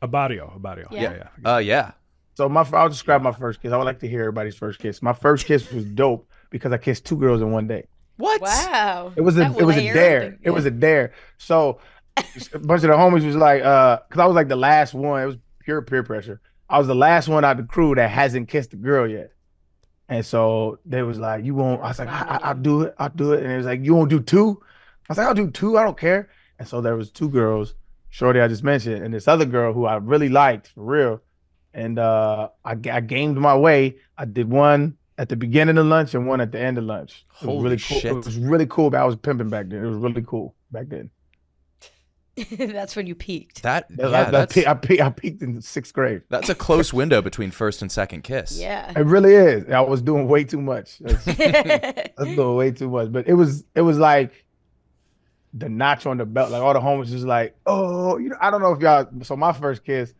Speaker 4: A barrio.
Speaker 5: Yeah.
Speaker 2: Yeah.
Speaker 1: So I'll describe my first kiss. I would like to hear everybody's first kiss. My first kiss was dope because I kissed 2 girls in one day.
Speaker 2: What?
Speaker 6: Wow.
Speaker 1: It was a dare. It was a dare. So a bunch of the homies was like, because I was like the last one. It was pure peer pressure. I was the last one out of the crew that hasn't kissed a girl yet. And so they was like, you won't. I was like, I'll do it. I'll do it. And it was like, you won't do 2? I was like, I'll do 2. I don't care. And so there was 2 girls, Shorty I just mentioned, and this other girl who I really liked for real. And I gamed my way. I did one at the beginning of lunch and one at the end of lunch. It was
Speaker 2: Holy
Speaker 1: really cool.
Speaker 2: shit.
Speaker 1: It was really cool, but I was pimping back then. It was really cool back then.
Speaker 6: That's when you peaked.
Speaker 1: I peaked in 6th grade.
Speaker 2: That's a close window between first and second kiss.
Speaker 6: Yeah.
Speaker 1: It really is. I was doing way too much. I was doing way too much. But it was like the notch on the belt. Like all the homies was like, oh, I don't know if y'all. So my first kiss,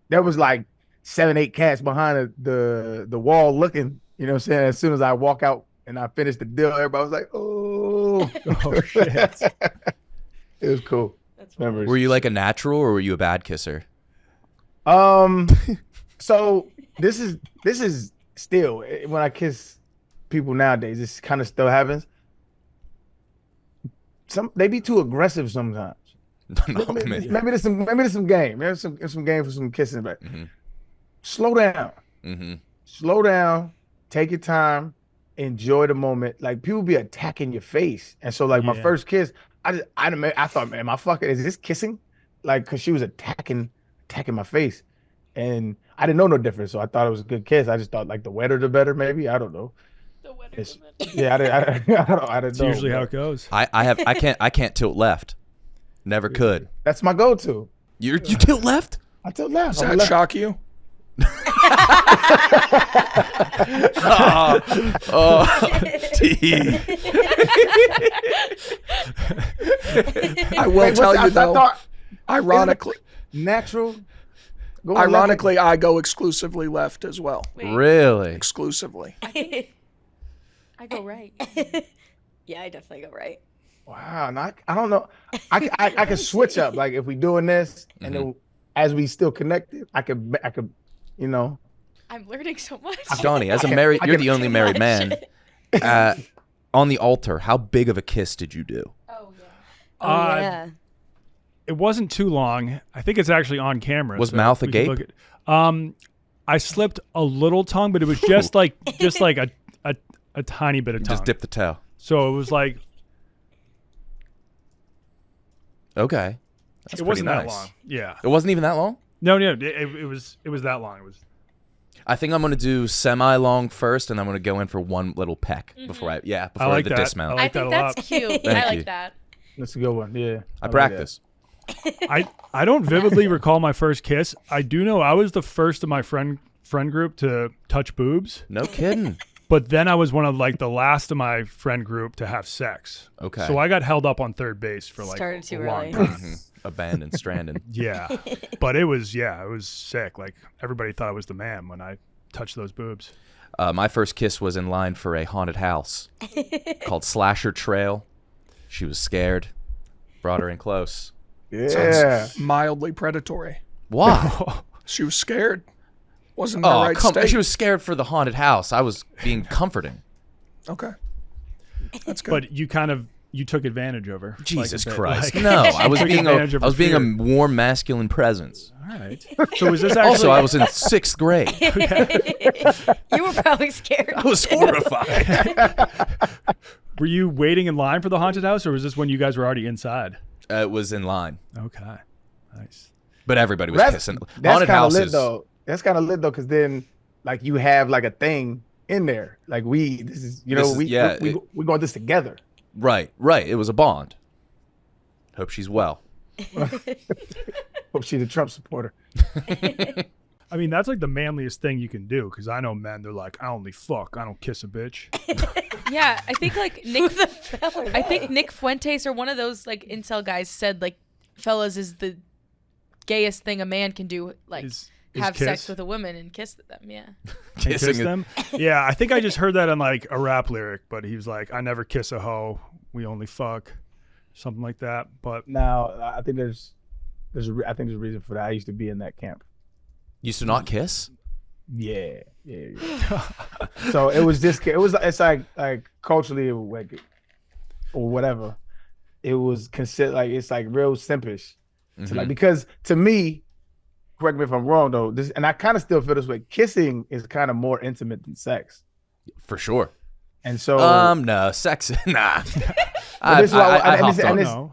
Speaker 1: there was like 7, 8 cats behind the wall looking. You know what I'm saying? As soon as I walk out and I finish the deal, everybody was like, oh,
Speaker 4: Oh, shit.
Speaker 1: It was cool. Memories.
Speaker 2: Were you like a natural or were you a bad kisser?
Speaker 1: So this is still when I kiss people nowadays, this kind of still happens. They be too aggressive sometimes.
Speaker 2: No,
Speaker 1: maybe there's some game. There's some game for some kissing, but slow down. Slow down. Take your time. Enjoy the moment. Like people be attacking your face, and so like my first kiss, I thought, man, is this kissing? Like, cause she was attacking my face, and I didn't know no difference, so I thought it was a good kiss. I just thought like the wetter the better, maybe. I don't know. The wetter the better. Yeah, I didn't
Speaker 4: It's
Speaker 1: know.
Speaker 4: usually how it goes.
Speaker 2: I can't tilt left. Never could.
Speaker 1: That's my go-to.
Speaker 2: You tilt left?
Speaker 1: I tilt left.
Speaker 3: Does that shock you? I will tell you though. Ironically,
Speaker 1: natural.
Speaker 3: Ironically, I go exclusively left as well.
Speaker 2: Really?
Speaker 3: Exclusively.
Speaker 5: I go right.
Speaker 6: Yeah, I definitely go right.
Speaker 1: Wow, and I don't know. I can switch up. Like if we doing this, and then as we still connected, I could, you know.
Speaker 5: I'm learning so much.
Speaker 2: Donnie, as a married, you're the only married man. On the altar, how big of a kiss did you do?
Speaker 5: Oh yeah.
Speaker 6: Oh yeah.
Speaker 4: It wasn't too long. I think it's actually on camera.
Speaker 2: Was mouth
Speaker 4: we can
Speaker 2: agape?
Speaker 4: look at- I slipped a little tongue, but it was just like a tiny bit of tongue.
Speaker 2: Just dip the toe.
Speaker 4: So it was like
Speaker 2: Okay. That's
Speaker 4: it wasn't
Speaker 2: pretty
Speaker 4: that
Speaker 2: nice.
Speaker 4: long. Yeah.
Speaker 2: It wasn't even that long?
Speaker 4: No, it was that long. It was.
Speaker 2: I think I'm gonna do semi-long first, and I'm gonna go in for one little peck before I
Speaker 4: like
Speaker 2: the
Speaker 4: that.
Speaker 2: dismount.
Speaker 4: I like
Speaker 5: I think
Speaker 4: that a lot.
Speaker 5: that's cute.
Speaker 2: Thank
Speaker 5: I
Speaker 2: you.
Speaker 5: like that.
Speaker 1: That's a good one. Yeah,
Speaker 2: I
Speaker 1: like
Speaker 2: practice.
Speaker 4: I don't vividly recall my first kiss. I do know I was the first of my friend group to touch boobs,
Speaker 2: No kidding.
Speaker 4: but then I was one of like the last of my friend group to have sex.
Speaker 2: Okay.
Speaker 4: So I got held up on third base for like
Speaker 6: Started too
Speaker 4: a long
Speaker 6: early.
Speaker 4: time.
Speaker 2: Abandoned, stranded.
Speaker 4: Yeah, but it was sick. Like everybody thought I was the man when I touched those boobs.
Speaker 2: My first kiss was in line for a haunted house called Slasher Trail. She was scared. Brought her in close.
Speaker 1: Yeah.
Speaker 3: Mildly predatory.
Speaker 2: Why?
Speaker 3: She was scared. Wasn't in the right
Speaker 2: come!
Speaker 3: state.
Speaker 2: She was scared for the haunted house. I was being comforting.
Speaker 3: Okay. That's good.
Speaker 4: But you took advantage of her.
Speaker 2: Jesus
Speaker 4: like a bit,
Speaker 2: Christ!
Speaker 4: like-
Speaker 2: No, I was
Speaker 4: Took
Speaker 2: being
Speaker 4: advantage of her
Speaker 2: a
Speaker 4: fear.
Speaker 2: warm masculine presence.
Speaker 4: All right. So was this actually?
Speaker 2: Also, I was in 6th grade.
Speaker 6: You were probably scared.
Speaker 2: I was horrified.
Speaker 4: Were you waiting in line for the haunted house, or was this when you guys were already inside?
Speaker 2: It was in line,
Speaker 4: Okay. Nice.
Speaker 2: but everybody was
Speaker 1: That's
Speaker 2: kissing.
Speaker 1: kind
Speaker 2: Haunted
Speaker 1: of
Speaker 2: houses.
Speaker 1: lit though. That's kind of lit though, because then like you have like a thing in there. Like this is we going this together.
Speaker 2: Right. It was a bond. Hope she's well.
Speaker 1: Hope she's a Trump supporter.
Speaker 4: I mean, that's like the manliest thing you can do, because I know men, they're like, I only fuck, I don't kiss a bitch.
Speaker 5: Yeah, I think like Nick Fuentes or one of those like incel guys said like, fellas is the gayest thing a man can do, like
Speaker 4: Is
Speaker 5: have
Speaker 4: kiss?
Speaker 5: sex with a woman and kiss them. Yeah.
Speaker 4: And kiss
Speaker 2: Kissing
Speaker 4: them? Yeah, I think I just heard that on like a rap lyric, but he was like, I never kiss a hoe, we only fuck, something like that. But
Speaker 1: Now I think there's a reason for that. I used to be in that camp.
Speaker 2: Used to not kiss.
Speaker 1: Yeah. So it was this. It's like culturally like or whatever. It was considered like it's like real simpish. So like because to me, correct me if I'm wrong though. This and I kind of still feel this way. Kissing is kind of more intimate than sex,
Speaker 2: For sure.
Speaker 1: and so
Speaker 2: No, sex. Nah.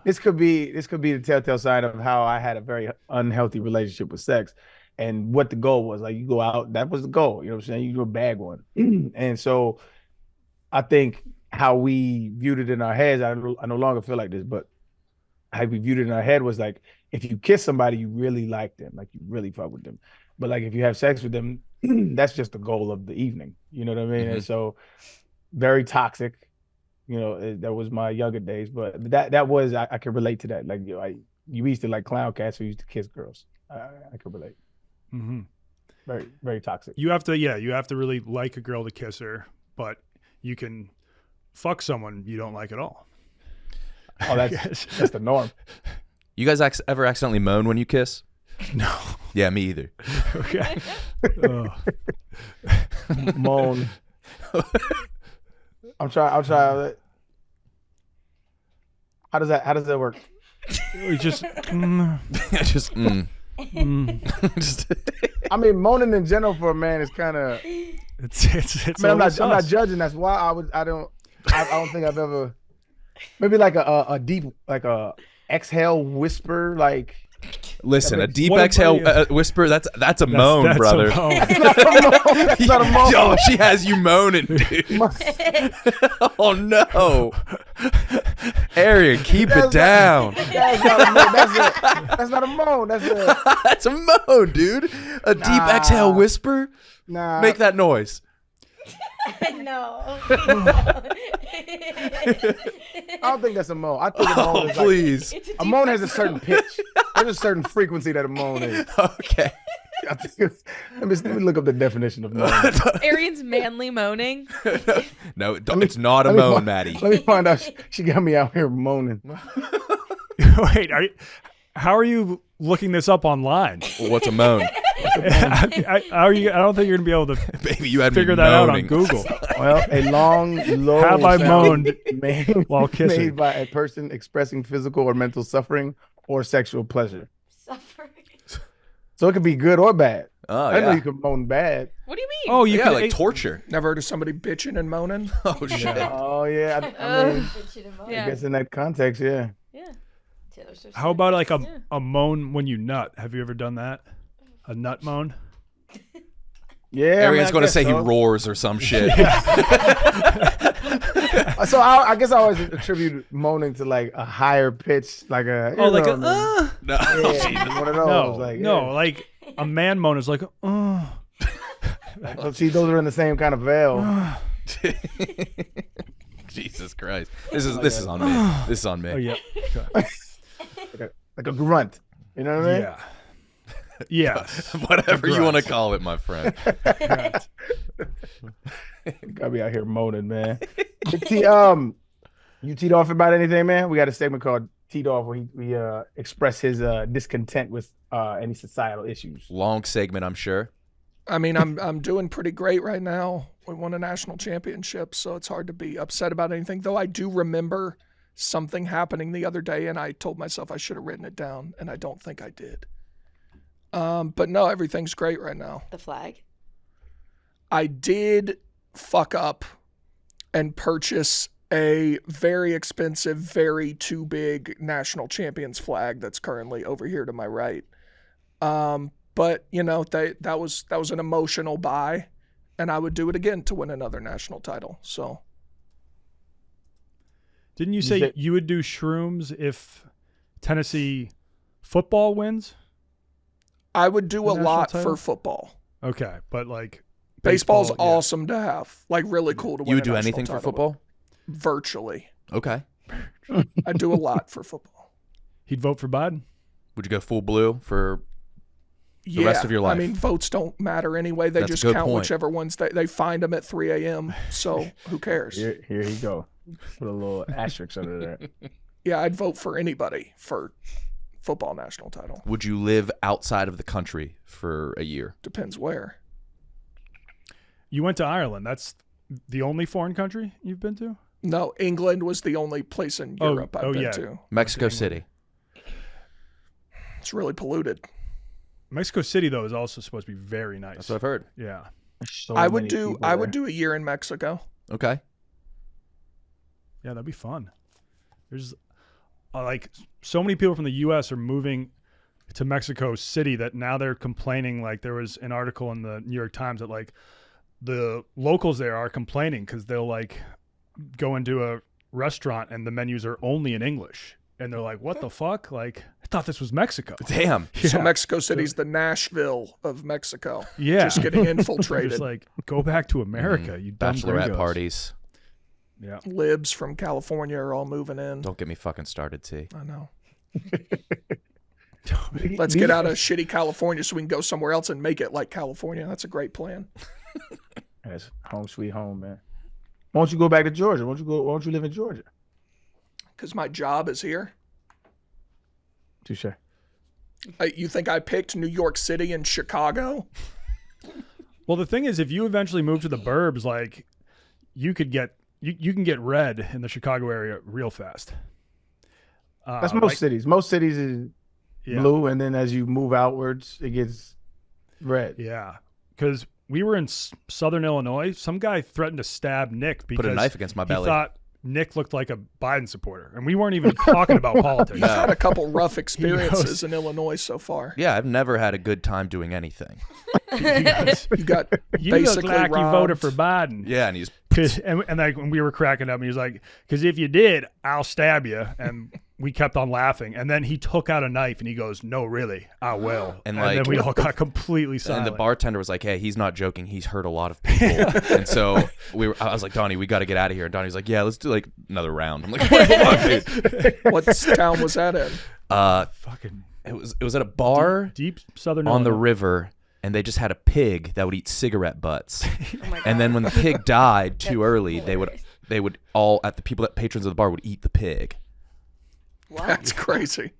Speaker 1: This could be the telltale sign of how I had a very unhealthy relationship with sex. And what the goal was, like you go out, that was the goal. You know what I'm saying? You do a bag one. And so I think how we viewed it in our heads, I no longer feel like this, but how we viewed it in our head was like, if you kiss somebody, you really like them, like you really fuck with them. But like if you have sex with them, that's just the goal of the evening. You know what I mean? And so very toxic, you know, that was my younger days, but that was, I could relate to that. Like you used to like clown cats who used to kiss girls. I could relate. Very, very toxic.
Speaker 4: you have to really like a girl to kiss her, but you can fuck someone you don't like at all.
Speaker 1: Oh, that's the norm.
Speaker 2: You guys ever accidentally moan when you kiss?
Speaker 4: No.
Speaker 2: Yeah, me either.
Speaker 4: Okay.
Speaker 1: Moan. I'll try. How does that work?
Speaker 4: We just,
Speaker 2: Just, just
Speaker 1: I mean, moaning in general for a man is kind of.
Speaker 4: it's.
Speaker 1: I mean, I'm not judging. That's why I don't think I've ever. Maybe like a deep, like a exhale whisper, like.
Speaker 2: listen. A deep
Speaker 4: What
Speaker 2: exhale
Speaker 4: about
Speaker 2: whisper. That's a moan, brother.
Speaker 1: That's not a moan.
Speaker 2: Yo, she has you moaning, dude. Oh no, Arian, keep it down.
Speaker 1: That's not a moan. That's not a moan. That's a
Speaker 2: That's a moan, dude. A deep exhale whisper.
Speaker 1: nah.
Speaker 2: Make that noise.
Speaker 6: No.
Speaker 1: I don't think that's a moan. I think a moan
Speaker 2: Oh,
Speaker 1: is like,
Speaker 2: please.
Speaker 1: a moan has a certain pitch. There's a certain frequency that a moan is.
Speaker 2: Okay.
Speaker 1: I think let me look up the definition of moan.
Speaker 5: Arian's manly moaning.
Speaker 2: No, it's not a moan, Maddie.
Speaker 1: Let me find out. She got me out here moaning.
Speaker 4: Wait, how are you looking this up online?
Speaker 2: What's a moan?
Speaker 4: I don't think you're gonna be able to
Speaker 2: Baby, you had
Speaker 4: figure
Speaker 2: me
Speaker 4: that out on
Speaker 2: moaning.
Speaker 4: Google.
Speaker 1: Well, a long, low
Speaker 4: Have I
Speaker 1: sound
Speaker 4: moaned
Speaker 1: made,
Speaker 4: while kissing?
Speaker 1: made by a person expressing physical or mental suffering or sexual pleasure.
Speaker 6: Suffering.
Speaker 1: So it could be good or bad.
Speaker 2: Oh,
Speaker 1: I know
Speaker 2: yeah.
Speaker 1: you can moan bad.
Speaker 5: What do you mean?
Speaker 4: Oh, you
Speaker 2: Yeah,
Speaker 4: can
Speaker 2: like torture.
Speaker 3: Never heard of somebody bitching and moaning.
Speaker 2: Oh, shit.
Speaker 1: Oh yeah, I mean, I
Speaker 5: Yeah.
Speaker 1: guess in that context, yeah.
Speaker 5: Yeah.
Speaker 6: Taylor Swift
Speaker 4: How
Speaker 6: said.
Speaker 4: about like
Speaker 5: Yeah.
Speaker 4: a moan when you nut? Have you ever done that? A nut moan?
Speaker 1: Yeah,
Speaker 2: Arian's going to say he
Speaker 1: roars.
Speaker 2: roars or some shit.
Speaker 1: So I guess I always attribute moaning to like a higher pitch, like a
Speaker 4: Oh, like
Speaker 1: man.
Speaker 4: a
Speaker 2: No.
Speaker 1: Yeah, one of those.
Speaker 4: no,
Speaker 1: like,
Speaker 4: no,
Speaker 1: yeah.
Speaker 4: like a man moan is like
Speaker 1: So, see, those are in the same kind of veil.
Speaker 2: Jesus Christ. This is on me. This is on me.
Speaker 4: oh yeah,
Speaker 1: Like a grunt. You know what I mean?
Speaker 4: yeah, yes.
Speaker 2: Whatever you want to call it, my friend.
Speaker 1: Gotta be out here moaning, man. Big T, you teed off about anything, man? We got a segment called Teed Off where we express his discontent with any societal issues.
Speaker 2: Long segment, I'm sure.
Speaker 3: I mean, I'm doing pretty great right now. We won a national championship, so it's hard to be upset about anything. Though I do remember something happening the other day, and I told myself I should have written it down, and I don't think I did. But no, everything's great right now.
Speaker 6: The flag.
Speaker 3: I did fuck up and purchase a very expensive, very too big national champions flag that's currently over here to my right. But you know, that was an emotional buy, and I would do it again to win another national title. So
Speaker 4: Didn't you say you would do shrooms if Tennessee football wins?
Speaker 3: I would do a
Speaker 4: national
Speaker 3: lot
Speaker 4: title?
Speaker 3: for football.
Speaker 4: Okay, but like
Speaker 3: Baseball's
Speaker 4: baseball, yeah.
Speaker 3: awesome to have, like really cool to win.
Speaker 2: You would
Speaker 3: a
Speaker 2: do
Speaker 3: national
Speaker 2: anything for
Speaker 3: title.
Speaker 2: football?
Speaker 3: Virtually,
Speaker 2: Okay.
Speaker 3: I do a lot for football.
Speaker 4: He'd vote for Biden.
Speaker 2: Would you go full blue for
Speaker 3: Yeah,
Speaker 2: rest of your life?
Speaker 3: I mean, votes don't matter anyway. They
Speaker 2: That's a
Speaker 3: just
Speaker 2: good
Speaker 3: count
Speaker 2: point.
Speaker 3: whichever ones they find them at 3 a.m. So who cares?
Speaker 1: Here you go. Put a little asterisk under there.
Speaker 3: Yeah, I'd vote for anybody for football national title.
Speaker 2: would you live outside of the country for a year?
Speaker 3: Depends where.
Speaker 4: You went to Ireland. That's the only foreign country you've been to?
Speaker 3: No, England was the only place in
Speaker 4: Oh,
Speaker 3: Europe I've been
Speaker 4: yeah.
Speaker 3: to.
Speaker 2: Mexico City.
Speaker 3: It's really polluted.
Speaker 4: Mexico City though is also supposed to be very nice.
Speaker 2: That's what I've heard.
Speaker 4: Yeah.
Speaker 1: So
Speaker 3: I would
Speaker 1: many
Speaker 3: do
Speaker 1: people
Speaker 3: I would
Speaker 1: there.
Speaker 3: do a year in Mexico.
Speaker 2: Okay.
Speaker 4: Yeah, that'd be fun. There's like so many people from the US are moving to Mexico City that now they're complaining. Like there was an article in the New York Times that like the locals there are complaining because they'll like go into a restaurant and the menus are only in English. And they're like, what the fuck? Like, I thought this was Mexico.
Speaker 2: Damn.
Speaker 3: So
Speaker 4: Yeah.
Speaker 3: Mexico City's the Nashville of Mexico.
Speaker 4: Yeah.
Speaker 3: Just getting
Speaker 4: They're
Speaker 3: infiltrated.
Speaker 4: just like, go back to America, you dumb
Speaker 2: Bachelorette
Speaker 4: gringos.
Speaker 2: parties.
Speaker 4: Yeah.
Speaker 3: Libs from California are all moving in.
Speaker 2: Don't get me fucking started, T.
Speaker 3: I know. Let's get out of shitty California so we can go somewhere else and make it like California. That's a great plan.
Speaker 1: That's home sweet home, man. Why don't you go back to Georgia? Why don't you live in Georgia?
Speaker 3: Because my job is here.
Speaker 1: Touche.
Speaker 3: You think I picked New York City and Chicago?
Speaker 4: Well, the thing is, if you eventually move to the burbs, like you could get you can get red in the Chicago area real fast.
Speaker 1: That's most cities. Most cities is
Speaker 4: Yeah.
Speaker 1: blue, and then as you move outwards, it gets red.
Speaker 4: Yeah, because we were in Southern Illinois. Some guy threatened to stab Nick because
Speaker 2: Put a knife against my belly.
Speaker 4: He thought Nick looked like a Biden supporter, and we weren't even talking about politics.
Speaker 3: You've had a couple rough experiences in Illinois so far.
Speaker 2: Yeah, I've never had a good time doing anything.
Speaker 3: You got
Speaker 4: You look
Speaker 3: basically
Speaker 4: like you
Speaker 3: robbed.
Speaker 4: voted for Biden.
Speaker 2: Yeah, and he's
Speaker 4: And like when we were cracking up, he was like, "Because if you did, I'll stab you." And we kept on laughing. And then he took out a knife and he goes, "No, really, I will."
Speaker 2: And,
Speaker 4: then
Speaker 2: like-
Speaker 4: we all got completely silent.
Speaker 2: and the bartender was like, "Hey, he's not joking. He's hurt a lot of people." And so I was like, "Donnie, we got to get out of here." And Donnie's like, "Yeah, let's do like another round." I'm like, "What the fuck, dude?"
Speaker 3: What town was that in?
Speaker 4: Fucking
Speaker 2: It was at a bar
Speaker 4: deep Southern
Speaker 2: on the
Speaker 4: Illinois.
Speaker 2: river, and they just had a pig that would eat cigarette butts.
Speaker 6: Oh my God.
Speaker 2: And then when the pig died too
Speaker 6: That's
Speaker 2: early,
Speaker 6: hilarious.
Speaker 2: they would all at the people that patrons of the bar would eat the pig.
Speaker 6: What?
Speaker 3: That's crazy.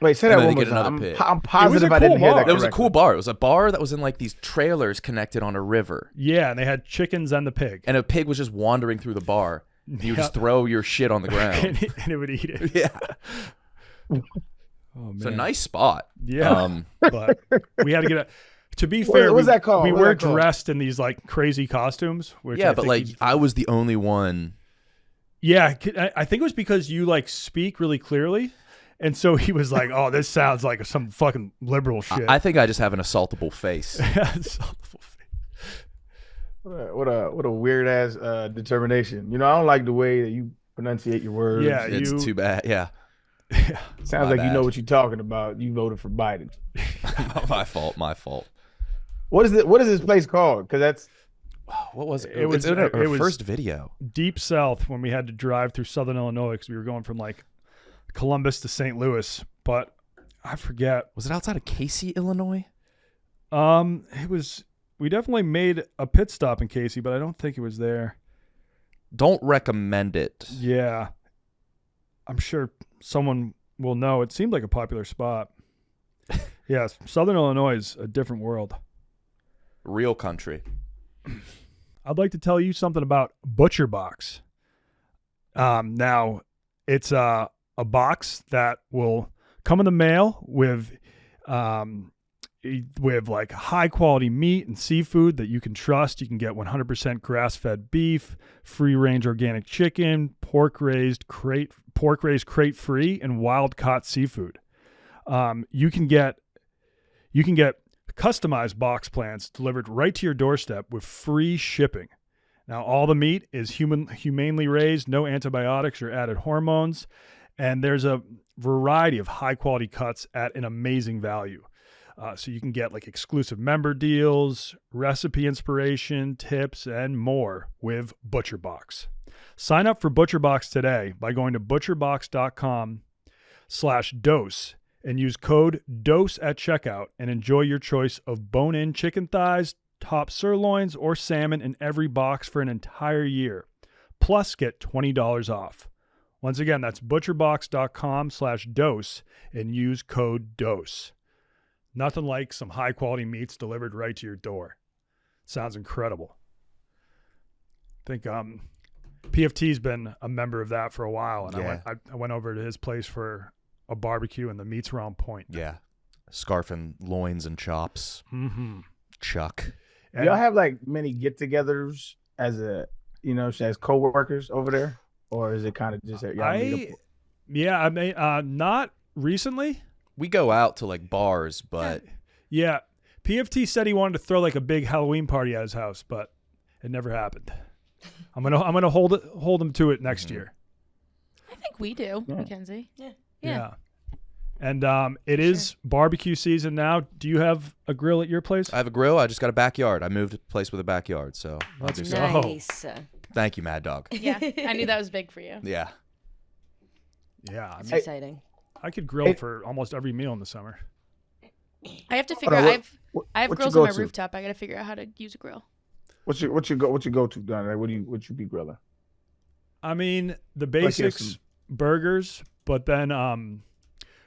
Speaker 1: Wait, say
Speaker 2: And
Speaker 1: that
Speaker 2: then
Speaker 1: one
Speaker 2: they
Speaker 1: more
Speaker 2: get
Speaker 1: time.
Speaker 2: another pig.
Speaker 1: I'm positive
Speaker 4: a
Speaker 1: I didn't
Speaker 4: cool
Speaker 1: hear
Speaker 4: bar.
Speaker 1: that.
Speaker 2: It was a
Speaker 1: correctly.
Speaker 2: cool bar. It was a bar that was in like these trailers connected on a river.
Speaker 4: Yeah, and they had chickens and the pig.
Speaker 2: And a pig was just wandering through the bar. You would just
Speaker 4: Yeah.
Speaker 2: throw your shit on the ground.
Speaker 4: and it would eat it.
Speaker 2: Yeah.
Speaker 4: Oh, man.
Speaker 2: It's a nice spot.
Speaker 4: Yeah. But we had to get a. To be
Speaker 1: What-
Speaker 4: fair,
Speaker 1: what's that called?
Speaker 4: we
Speaker 1: What's
Speaker 4: were
Speaker 1: that called?
Speaker 4: dressed in these like crazy costumes. Which
Speaker 2: Yeah,
Speaker 4: I
Speaker 2: but
Speaker 4: think
Speaker 2: like I was the only one.
Speaker 4: yeah, I think it was because you like speak really clearly, and so he was like, "Oh, this sounds like some fucking liberal shit."
Speaker 2: I think I just have an assaultable face.
Speaker 1: What a weird ass determination. You know, I don't like the way that you pronunciate your words.
Speaker 4: Yeah,
Speaker 2: It's
Speaker 4: you-
Speaker 2: too bad. Yeah.
Speaker 1: Sounds
Speaker 2: my
Speaker 1: like you know
Speaker 2: bad.
Speaker 1: what you're talking about. You voted for Biden.
Speaker 2: My fault. My fault.
Speaker 1: What is it? What is this place called? Because that's
Speaker 2: What was it?
Speaker 4: It was-
Speaker 2: It's in our
Speaker 4: it was-
Speaker 2: first video.
Speaker 4: Deep South when we had to drive through Southern Illinois because we were going from like Columbus to St. Louis, but I forget.
Speaker 2: Was it outside of Casey, Illinois?
Speaker 4: It was. We definitely made a pit stop in Casey, but I don't think it was there.
Speaker 2: Don't recommend it.
Speaker 4: Yeah, I'm sure someone will know. It seemed like a popular spot. Yes, Southern Illinois is a different world.
Speaker 2: Real country.
Speaker 4: I'd like to tell you something about Butcher Box. Now, it's a box that will come in the mail with like high quality meat and seafood that you can trust. You can get 100% grass fed beef, free range organic chicken, pork raised crate free, and wild caught seafood. You can get customized box plans delivered right to your doorstep with free shipping. Now, all the meat is humanely raised, no antibiotics or added hormones, and there's a variety of high-quality cuts at an amazing value. So you can get like exclusive member deals, recipe inspiration, tips, and more with ButcherBox. Sign up for ButcherBox today by going to butcherbox.com/dose and use code DOSE at checkout and enjoy your choice of bone-in chicken thighs, top sirloins, or salmon in every box for an entire year. Plus, get $20 off. Once again, that's butcherbox.com/dose and use code DOSE. Nothing like some high-quality meats delivered right to your door. Sounds incredible. I think PFT's been a member of that for a while, and
Speaker 2: Yeah.
Speaker 4: I went over to his place for a barbecue, and the meats were on point.
Speaker 2: Yeah. Scarf and loins and chops.
Speaker 4: Mm-hmm.
Speaker 2: Chuck.
Speaker 1: do y'all have like many get-togethers as as co-workers over there, or is it kind of just that y'all meet up?
Speaker 4: I mean, not recently.
Speaker 2: We go out to like bars, but
Speaker 4: Yeah, PFT said he wanted to throw like a big Halloween party at his house, but it never happened. I'm gonna hold him to it next year.
Speaker 5: I think we do,
Speaker 1: Yeah.
Speaker 5: Mackenzie.
Speaker 6: Yeah.
Speaker 5: Yeah.
Speaker 4: And it is barbecue season now. Do you have a grill at your place?
Speaker 2: I have a grill. I just got a backyard. I moved to a place with a backyard, so I'll
Speaker 4: Let's
Speaker 2: do
Speaker 4: go.
Speaker 2: so.
Speaker 6: Nice.
Speaker 2: Thank you, Mad Dog.
Speaker 5: Yeah. I knew that was big for you.
Speaker 2: Yeah.
Speaker 4: Yeah, I
Speaker 6: It's
Speaker 4: mean,
Speaker 6: exciting.
Speaker 4: I could grill for almost every meal in the summer.
Speaker 5: I have to figure
Speaker 1: on,
Speaker 5: out.
Speaker 1: what-
Speaker 5: I have
Speaker 1: what you
Speaker 5: grills
Speaker 1: go
Speaker 5: on my
Speaker 1: to?
Speaker 5: rooftop. I got to figure out how to use a grill.
Speaker 1: What's your go to, Donnie? Like, what you be grilling?
Speaker 4: I mean, the
Speaker 1: Like, yes,
Speaker 4: basics, burgers, but then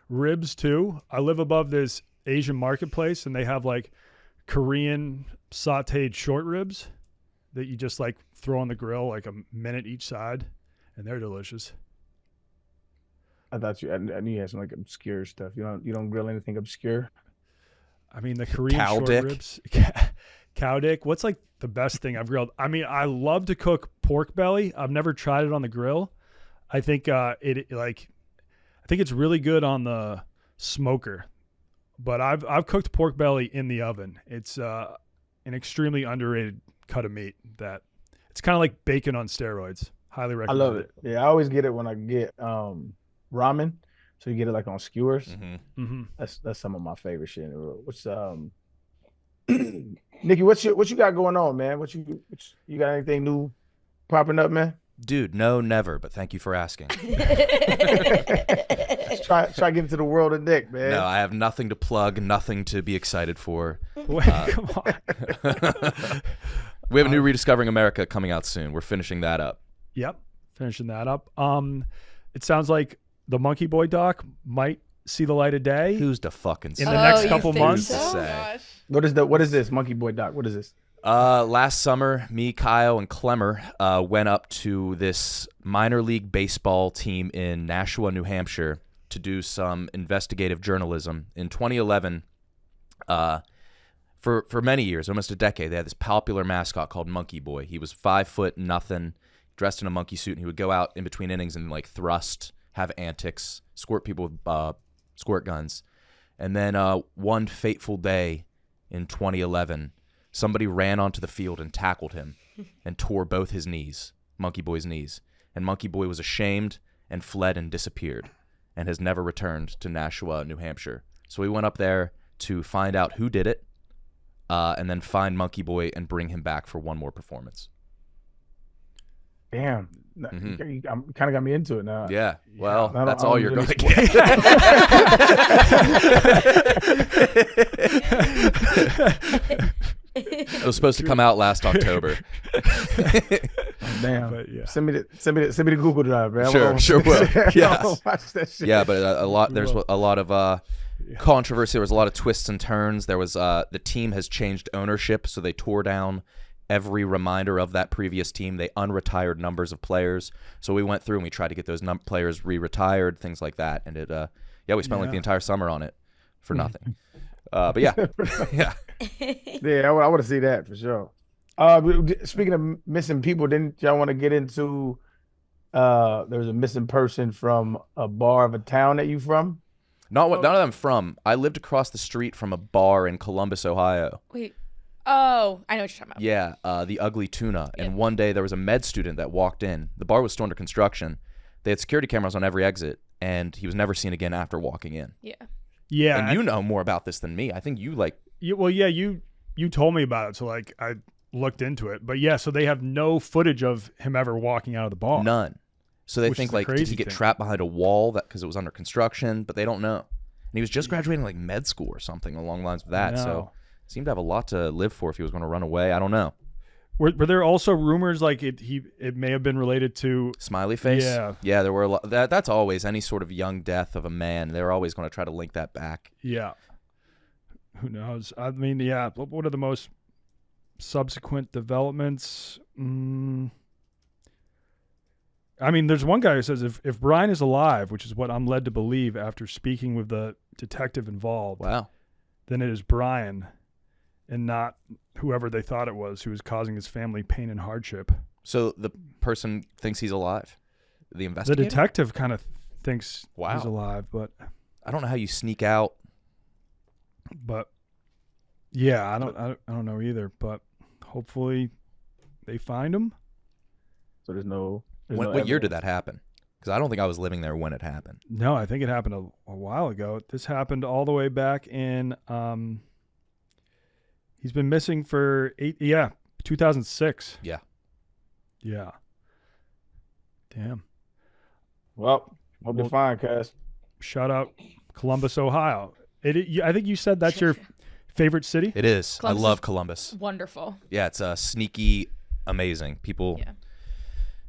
Speaker 4: ribs too. I live above this Asian marketplace, and they have like Korean sautéed short ribs that you just like throw on the grill like a minute each side, and they're delicious.
Speaker 1: I thought I knew you had some like obscure stuff. You don't grill anything obscure.
Speaker 4: I mean, the Korean
Speaker 2: Cow
Speaker 4: short
Speaker 2: dick.
Speaker 4: ribs. Cow dick. What's like the best thing I've grilled? I mean, I love to cook pork belly. I've never tried it on the grill. I think I think it's really good on the smoker. But I've cooked pork belly in the oven. It's an extremely underrated cut of meat that it's kind of like bacon on steroids. Highly
Speaker 1: I
Speaker 4: recommend
Speaker 1: love it. Yeah, I always get it when I get ramen. So you get it like on skewers.
Speaker 2: Mm-hmm.
Speaker 1: That's some of my favorite shit in the world. What's Nikki, what you got going on, man? What you got anything new popping up, man?
Speaker 2: Dude, no, never. But thank you for asking.
Speaker 1: Let's try get into the world of Nick, man.
Speaker 2: No, I have nothing to plug, nothing to be excited for.
Speaker 4: Wait, come on.
Speaker 2: We have a new Rediscovering America coming out soon. We're finishing that up.
Speaker 4: Yep, finishing that up. It sounds like the Monkey Boy doc might see the light of day
Speaker 2: Who's the fucking
Speaker 4: in the next couple
Speaker 5: think
Speaker 4: months.
Speaker 5: so?
Speaker 2: Who's to say?
Speaker 6: Gosh.
Speaker 1: What is this Monkey Boy doc? What is this?
Speaker 2: Last summer, me, Kyle, and Clemmer went up to this minor league baseball team in Nashua, New Hampshire, to do some investigative journalism. In 2011, for many years, almost a decade, they had this popular mascot called Monkey Boy. He was 5'0", dressed in a monkey suit, and he would go out in between innings and like thrust, have antics, squirt people with squirt guns. And then one fateful day in 2011, somebody ran onto the field and tackled him and tore both his knees, Monkey Boy's knees. And Monkey Boy was ashamed and fled and disappeared and has never returned to Nashua, New Hampshire. So we went up there to find out who did it and then find Monkey Boy and bring him back for one more performance.
Speaker 1: Damn, you kind of got me into it now.
Speaker 2: Yeah, well,
Speaker 1: I don't-
Speaker 2: that's
Speaker 1: I
Speaker 2: all
Speaker 1: don't
Speaker 2: you're
Speaker 1: really
Speaker 2: going to get. It was supposed to come out last October.
Speaker 1: Damn.
Speaker 4: But, yeah.
Speaker 1: Send me the Google Drive, man.
Speaker 2: Sure will. Yes.
Speaker 1: Watch that shit.
Speaker 2: Yeah, but there's a lot of controversy. There was a lot of twists and turns. There was the team has changed ownership, so they tore down every reminder of that previous team. They unretired numbers of players. So we went through and we tried to get those players re-retired, things like that. And we spent like the entire summer on it for nothing. But yeah, yeah.
Speaker 1: Yeah, I want to see that for sure. Speaking of missing people, didn't y'all want to get into there was a missing person from a bar of a town that you from?
Speaker 2: None of them from. I lived across the street from a bar in Columbus, Ohio.
Speaker 5: Wait. Oh, I know what you're talking about.
Speaker 2: Yeah, the Ugly Tuna.
Speaker 5: Yeah.
Speaker 2: And one day there was a med student that walked in. The bar was still under construction. They had security cameras on every exit, and he was never seen again after walking in.
Speaker 5: Yeah.
Speaker 4: Yeah,
Speaker 2: And you know more about this than me. I think you like.
Speaker 4: You told me about it, so like I looked into it. But yeah, so they have no footage of him ever walking out of the bar.
Speaker 2: None. So they
Speaker 4: Which
Speaker 2: think
Speaker 4: is the
Speaker 2: like, did
Speaker 4: crazy
Speaker 2: he get
Speaker 4: thing.
Speaker 2: trapped behind a wall because it was under construction? But they don't know. And he was just graduating like med school or something along the lines of that. So
Speaker 4: No.
Speaker 2: seemed to have a lot to live for if he was going to run away. I don't know.
Speaker 4: Were there also rumors like it may have been related to?
Speaker 2: Smiley face.
Speaker 4: Yeah.
Speaker 2: There were a lot. That's always any sort of young death of a man. They're always going to try to link that back.
Speaker 4: Yeah. Who knows? I mean, yeah. What are the most subsequent developments? I mean, there's one guy who says if Brian is alive, which is what I'm led to believe after speaking with the detective involved,
Speaker 2: Wow.
Speaker 4: then it is Brian and not whoever they thought it was who was causing his family pain and hardship.
Speaker 2: So the person thinks he's alive. The
Speaker 4: The
Speaker 2: investigator.
Speaker 4: detective kind of thinks
Speaker 2: Wow.
Speaker 4: he's alive, but
Speaker 2: I don't know how you sneak out.
Speaker 4: yeah, I don't know either. But hopefully they find him.
Speaker 1: So there's no.
Speaker 2: What year did that happen? Because I don't think I was living there when it happened.
Speaker 4: No, I think it happened a while ago. This happened all the way back in. He's been missing for 2006.
Speaker 2: Yeah.
Speaker 4: Yeah. Damn.
Speaker 1: Well, hope you're fine, cuz.
Speaker 4: Shout out Columbus, Ohio. I think you said that's your favorite city.
Speaker 2: It is.
Speaker 5: Columbus
Speaker 2: I love
Speaker 5: is-
Speaker 2: Columbus.
Speaker 5: Wonderful.
Speaker 2: Yeah, it's sneaky, amazing. People.
Speaker 5: Yeah.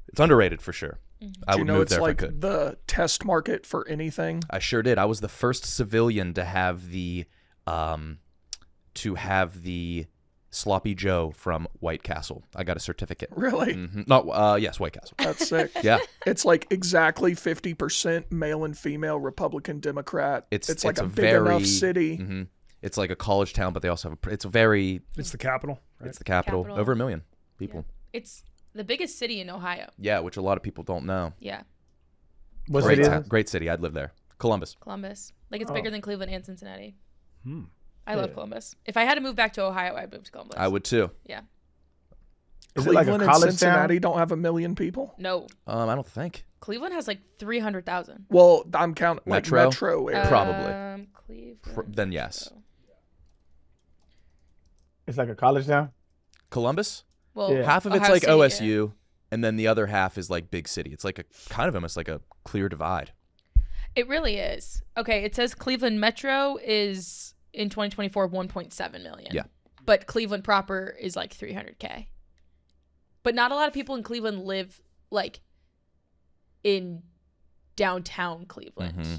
Speaker 2: It's underrated for sure. I
Speaker 3: Do you
Speaker 2: would
Speaker 3: know
Speaker 2: move
Speaker 3: it's
Speaker 2: there if I
Speaker 3: like
Speaker 2: could.
Speaker 3: the test market for anything?
Speaker 2: I sure did. I was the first civilian to have the Sloppy Joe from White Castle. I got a certificate.
Speaker 3: Really?
Speaker 2: No, yes, White Castle.
Speaker 3: That's sick.
Speaker 2: Yeah.
Speaker 3: It's like exactly 50% male and female, Republican, Democrat. It's like a big
Speaker 2: very,
Speaker 3: enough city.
Speaker 2: It's like a college town, but they also have
Speaker 4: It's the capital. Right?
Speaker 2: It's the capital.
Speaker 5: Capital.
Speaker 2: Over 1 million people.
Speaker 5: Yeah. It's the biggest city in Ohio.
Speaker 2: Yeah, which a lot of people don't know.
Speaker 5: Yeah,
Speaker 1: What
Speaker 2: Great,
Speaker 1: city is
Speaker 2: town,
Speaker 1: it?
Speaker 2: great city. I'd live there. Columbus.
Speaker 5: Columbus. Like it's
Speaker 1: Oh.
Speaker 5: bigger than Cleveland and Cincinnati.
Speaker 4: Hmm.
Speaker 5: I love
Speaker 1: Yeah.
Speaker 5: Columbus. If I had to move back to Ohio, I'd move to Columbus.
Speaker 2: I would too.
Speaker 5: Yeah.
Speaker 1: Is it like
Speaker 3: Cleveland
Speaker 1: a
Speaker 3: and
Speaker 1: college
Speaker 3: Cincinnati
Speaker 1: town?
Speaker 3: don't have 1 million people.
Speaker 5: No.
Speaker 2: I don't think.
Speaker 5: Cleveland has like 300,000.
Speaker 3: Well, I'm counting like
Speaker 2: Metro?
Speaker 3: metro area.
Speaker 2: Probably.
Speaker 5: Cleveland.
Speaker 2: Then yes.
Speaker 5: Metro.
Speaker 1: It's like a college town?
Speaker 2: Columbus?
Speaker 5: Well,
Speaker 1: Yeah.
Speaker 2: Half of it's
Speaker 5: Ohio
Speaker 2: like
Speaker 5: City, yeah.
Speaker 2: OSU, and then the other half is like big city. It's like a kind of almost like a clear divide.
Speaker 5: It really is. Okay, it says Cleveland Metro is in 2024 1.7 million.
Speaker 2: Yeah.
Speaker 5: But Cleveland proper is like 300K. But not a lot of people in Cleveland live like in downtown Cleveland
Speaker 2: Mhm.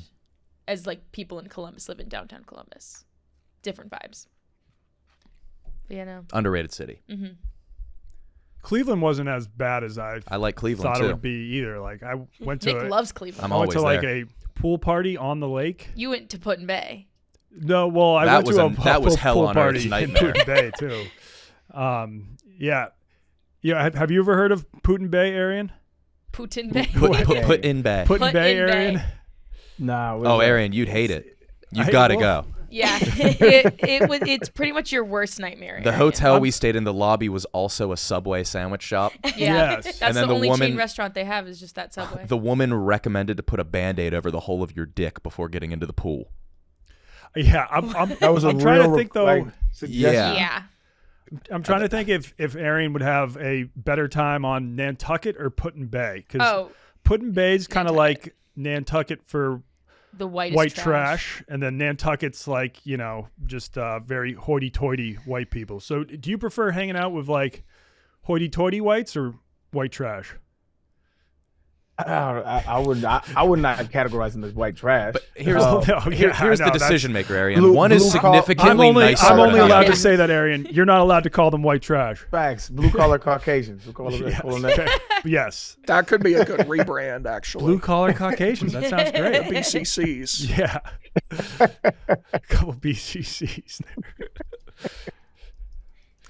Speaker 5: as like people in Columbus live in downtown Columbus. Different vibes. But yeah, no.
Speaker 2: Underrated city.
Speaker 5: Mm-hmm.
Speaker 4: Cleveland wasn't as bad as I
Speaker 2: I like Cleveland
Speaker 4: thought
Speaker 2: too.
Speaker 4: it would be either. Like I went to
Speaker 5: Nick loves Cleveland.
Speaker 2: I'm
Speaker 4: I went
Speaker 2: always
Speaker 4: to like
Speaker 2: there.
Speaker 4: a pool party on the lake.
Speaker 5: You went to Put in Bay.
Speaker 4: No, well, I
Speaker 2: That
Speaker 4: went
Speaker 2: was
Speaker 4: to
Speaker 2: a- that was hell
Speaker 4: pool
Speaker 2: on earth
Speaker 4: party in
Speaker 2: nightmare.
Speaker 4: Putin Bay too. Yeah. Have you ever heard of Putin Bay, Arian?
Speaker 5: Putin Bay.
Speaker 2: Put in bay.
Speaker 4: Putin
Speaker 5: Put
Speaker 4: Bay,
Speaker 5: in Bay.
Speaker 4: Arian?
Speaker 1: Nah. what
Speaker 2: Oh,
Speaker 1: is that?
Speaker 2: Arian, you'd hate it. You've
Speaker 4: I-
Speaker 2: got to
Speaker 4: well,
Speaker 2: go.
Speaker 5: Yeah, it's pretty much your worst nightmare.
Speaker 2: The
Speaker 5: Arian.
Speaker 2: hotel we stayed in, the lobby was also a Subway sandwich shop.
Speaker 5: Yeah,
Speaker 4: Yes.
Speaker 5: that's
Speaker 2: And then
Speaker 5: the
Speaker 2: the
Speaker 5: only
Speaker 2: woman-
Speaker 5: chain restaurant they have is just that Subway.
Speaker 2: The woman recommended to put a Band-Aid over the hole of your dick before getting into the pool.
Speaker 4: Yeah, I'm
Speaker 1: That was a
Speaker 4: I'm trying to
Speaker 1: real,
Speaker 4: think though.
Speaker 1: like, suggestion.
Speaker 2: Yeah.
Speaker 5: yeah,
Speaker 4: I'm trying to think if Arian would have a better time on Nantucket or Putin Bay, because
Speaker 5: Oh,
Speaker 4: Putin Bay's kind of
Speaker 5: Nantucket.
Speaker 4: like Nantucket for
Speaker 5: the whitest
Speaker 4: white
Speaker 5: trash.
Speaker 4: and then Nantucket's like, just very hoity-toity white people. So do you prefer hanging out with like hoity-toity whites or white trash?
Speaker 1: I would not categorize them as white trash.
Speaker 2: But here's
Speaker 4: Oh, no,
Speaker 2: here's
Speaker 4: yeah,
Speaker 2: the
Speaker 4: I know, that's-
Speaker 2: decision maker, Arian.
Speaker 1: Blue-
Speaker 2: One is
Speaker 1: blue collar-
Speaker 2: significantly nicer.
Speaker 4: I'm only
Speaker 2: than the
Speaker 4: allowed to
Speaker 2: other.
Speaker 4: say that, Arian. You're not allowed to call them white trash.
Speaker 1: Facts. Blue collar Caucasians. We'll call them
Speaker 4: Yes.
Speaker 1: call them that.
Speaker 4: Okay. Yes.
Speaker 3: That could be a good rebrand, actually.
Speaker 4: Blue collar Caucasians. That sounds great.
Speaker 3: BCCs.
Speaker 4: Yeah. A couple BCCs there.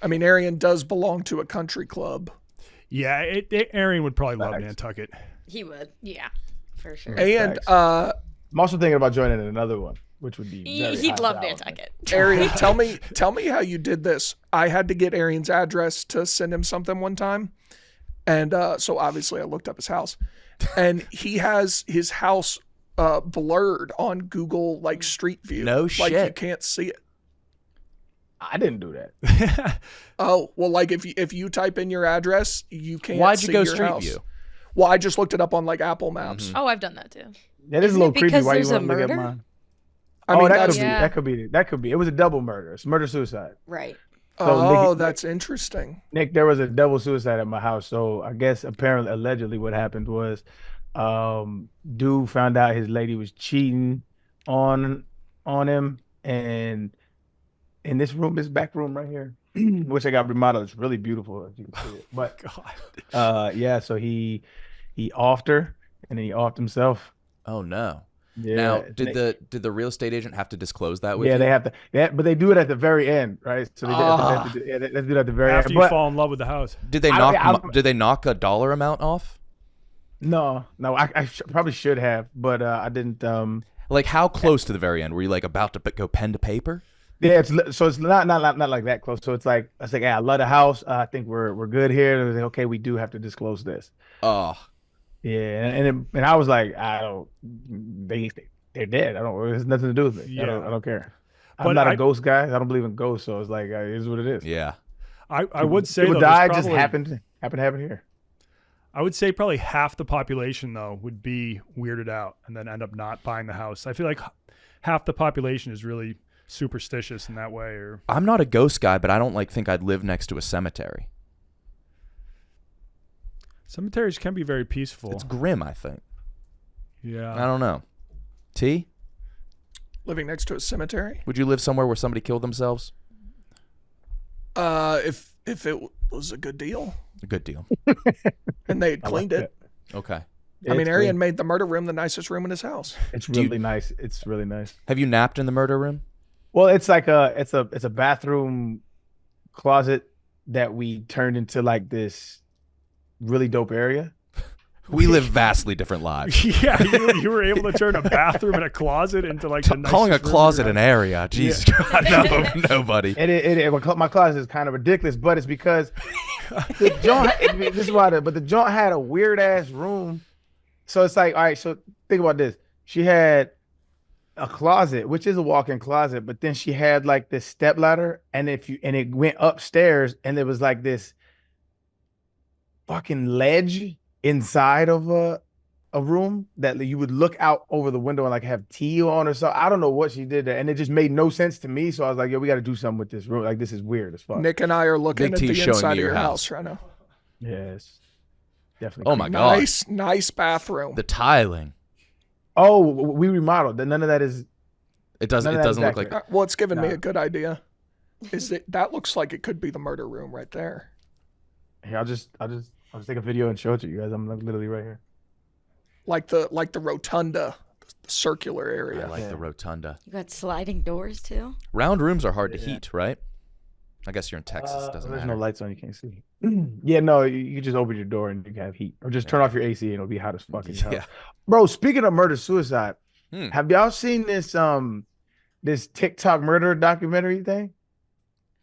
Speaker 3: I mean, Arian does belong to a country club.
Speaker 4: Yeah, Arian would probably love
Speaker 1: Facts.
Speaker 4: Nantucket.
Speaker 6: He would.
Speaker 5: Yeah,
Speaker 6: For sure.
Speaker 3: And
Speaker 1: Facts. I'm also thinking about joining another one, which would be very
Speaker 5: he'd
Speaker 1: high
Speaker 5: love
Speaker 1: dollar.
Speaker 5: Nantucket.
Speaker 3: Arian, tell me how you did this. I had to get Arian's address to send him something one time. And so obviously I looked up his house. And he has his house blurred on Google like Street View.
Speaker 2: No
Speaker 3: Like you
Speaker 2: shit.
Speaker 3: can't see it.
Speaker 1: I didn't do that.
Speaker 3: Oh, well, like if you type in your address, you can't
Speaker 2: Why'd
Speaker 3: see
Speaker 2: you go
Speaker 3: your
Speaker 2: Street
Speaker 3: house.
Speaker 2: View?
Speaker 3: Well, I just looked it up on like Apple Maps.
Speaker 5: Oh, I've done that too.
Speaker 1: That is
Speaker 6: Isn't
Speaker 1: a
Speaker 6: it
Speaker 1: little creepy.
Speaker 6: because
Speaker 1: Why you
Speaker 6: there's a
Speaker 1: want to look at
Speaker 6: murder?
Speaker 1: mine?
Speaker 3: I mean,
Speaker 1: that
Speaker 3: that's,
Speaker 1: could be.
Speaker 5: Yeah.
Speaker 1: That could be. It was a double murder. It's murder suicide.
Speaker 6: Right.
Speaker 3: oh,
Speaker 1: Nick-
Speaker 3: that's interesting.
Speaker 1: Nick, there was a double suicide at my house. So I guess apparently, allegedly, what happened was, dude found out his lady was cheating on him, and in this room, this back room right here, which I got remodeled, it's really beautiful as you can see it. But
Speaker 4: God.
Speaker 1: yeah, so he offed her, and then he offed himself.
Speaker 2: Oh no.
Speaker 1: Yeah.
Speaker 2: Now,
Speaker 1: Nick-
Speaker 2: did the real estate agent have to disclose that with
Speaker 1: yeah,
Speaker 2: you?
Speaker 1: they have to. But they do it at the very end, right? So they have to do it at the very
Speaker 4: After
Speaker 1: end.
Speaker 4: you
Speaker 1: But
Speaker 4: fall in love with the house.
Speaker 2: Did they knock a dollar amount off?
Speaker 1: no, I probably should have, but I didn't.
Speaker 2: Like how close to the very end? Were you like about to go pen to paper?
Speaker 1: Yeah, it's not like that close. So it's like yeah, I love the house. I think we're good here. And like, okay, we do have to disclose this.
Speaker 2: Oh,
Speaker 1: Yeah, and I was like, I don't. They're dead. I don't. It has nothing to do with me.
Speaker 4: Yeah.
Speaker 1: I don't care.
Speaker 4: But
Speaker 1: I'm not
Speaker 4: I-
Speaker 1: a ghost guy. I don't believe in ghosts. So it's like it is what it is.
Speaker 2: yeah.
Speaker 4: I would say
Speaker 1: people
Speaker 4: though,
Speaker 1: die.
Speaker 4: there's
Speaker 1: Just
Speaker 4: probably-
Speaker 1: happened to happen here.
Speaker 4: I would say probably half the population though would be weirded out and then end up not buying the house. I feel like half the population is really superstitious in that way. Or
Speaker 2: I'm not a ghost guy, but I don't think I'd live next to a cemetery.
Speaker 4: cemeteries can be very peaceful.
Speaker 2: It's grim, I think.
Speaker 4: Yeah.
Speaker 2: I don't know. T,
Speaker 3: Living next to a cemetery.
Speaker 2: would you live somewhere where somebody killed themselves?
Speaker 3: If it was a good deal
Speaker 2: A good deal.
Speaker 3: and they had
Speaker 1: I like
Speaker 3: cleaned it.
Speaker 2: Okay.
Speaker 3: I mean,
Speaker 1: It's
Speaker 3: Arian
Speaker 1: clean.
Speaker 3: made the murder room the nicest room in his house.
Speaker 1: It's
Speaker 2: Do you-
Speaker 1: really nice. It's really nice.
Speaker 2: Have you napped in the murder room?
Speaker 1: Well, it's like it's a bathroom closet that we turned into like this really dope area.
Speaker 2: We live vastly different lives.
Speaker 4: Yeah, you were able to turn a bathroom and a closet into like the
Speaker 2: Calling a
Speaker 4: nicest room
Speaker 2: closet
Speaker 4: in
Speaker 2: an
Speaker 4: your
Speaker 2: area. Jesus God, no, nobody.
Speaker 1: My closet is kind of ridiculous, but it's because the joint. This is why, but the joint had a weird ass room. So it's like, all right. So think about this. She had a closet, which is a walk-in closet, but then she had like this step ladder, and it went upstairs, and there was like this fucking ledge inside of a room that you would look out over the window and like have tea on or something. I don't know what she did there, and it just made no sense to me. So I was like, yo, we got to do something with this room. Like, this is weird as fuck.
Speaker 3: Nick and I are looking
Speaker 2: Big
Speaker 3: at
Speaker 2: T
Speaker 3: the
Speaker 2: showing
Speaker 3: inside
Speaker 2: me
Speaker 3: of
Speaker 2: your
Speaker 3: your
Speaker 2: house.
Speaker 3: house right now.
Speaker 1: Yes, definitely.
Speaker 2: Oh my God.
Speaker 3: Nice bathroom.
Speaker 2: The tiling.
Speaker 1: Oh, we remodeled. None of that is.
Speaker 2: It doesn't
Speaker 1: None of that
Speaker 2: look
Speaker 1: is
Speaker 2: like
Speaker 1: accurate.
Speaker 3: Well, it's given me
Speaker 1: Nah.
Speaker 3: a good idea. That looks like it could be the murder room right there.
Speaker 1: Here, I'll just take a video and show it to you guys. I'm like literally right here.
Speaker 3: Like the rotunda, the circular
Speaker 2: I
Speaker 3: area.
Speaker 2: like the rotunda.
Speaker 6: You got sliding doors too.
Speaker 2: Round rooms are hard to
Speaker 1: Yeah.
Speaker 2: heat, right? I guess you're in Texas. Doesn't
Speaker 1: There's
Speaker 2: matter.
Speaker 1: no lights on. You can't see. Yeah, no. You just open your door and you can have heat, or just turn off your AC and it'll be hot as fuck. in your house.
Speaker 2: Yeah.
Speaker 1: Bro, speaking of murder suicide,
Speaker 2: Hmm.
Speaker 1: have y'all seen this TikTok murder documentary thing?